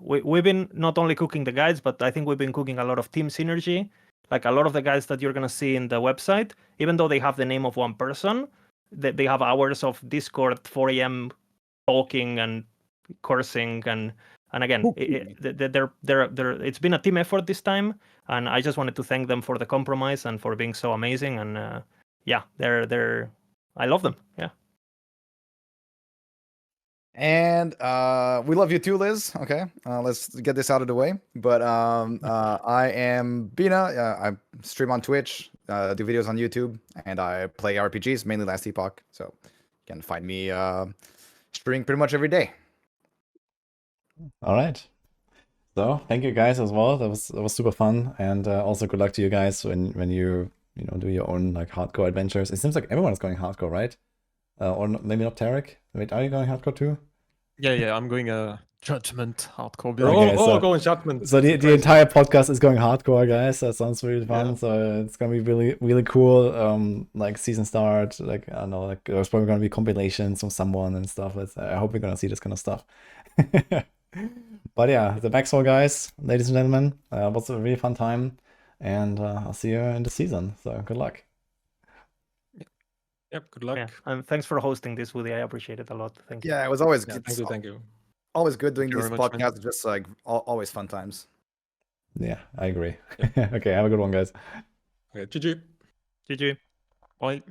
We've been not only cooking the guides, but I think we've been cooking a lot of team synergy. Like a lot of the guys that you're gonna see in the website, even though they have the name of one person, they have hours of Discord 4 a.m. talking and cursing and again, it's been a team effort this time, and I just wanted to thank them for the compromise and for being so amazing. And yeah, they're I love them. Yeah. And we love you too, Liz. Okay, let's get this out of the way. But I am Bina. I stream on Twitch, do videos on YouTube, and I play RPGs, mainly Last Epoch. So you can find me streaming pretty much every day. All right. So thank you guys as well. That was super fun, and also good luck to you guys when you do your own like hardcore adventures. It seems like everyone's going hardcore, right? Or maybe not Tarek. Wait, are you going hardcore too? Yeah, I'm going Judgment hardcore We're build. Okay, all going Judgment. So the entire podcast is going hardcore, guys. That sounds really fun. Yeah. So it's gonna be really, really cool. Like season start, like I don't know, like there's probably gonna be compilations from someone and stuff. I hope we're gonna see this kind of stuff. But yeah, the Maxwell guys, ladies and gentlemen, was a really fun time, and I'll see you in the season. So good luck. Yep, good luck. Yeah, and thanks for hosting this, Woody. I appreciate it a lot. Thank you. Yeah, it was always Yeah, good. thank you. Always good doing Thank these you very much, man. podcasts. Just like always fun times. Yeah, I agree. Okay, have a good one, guys. Okay, GG. GG. Bye.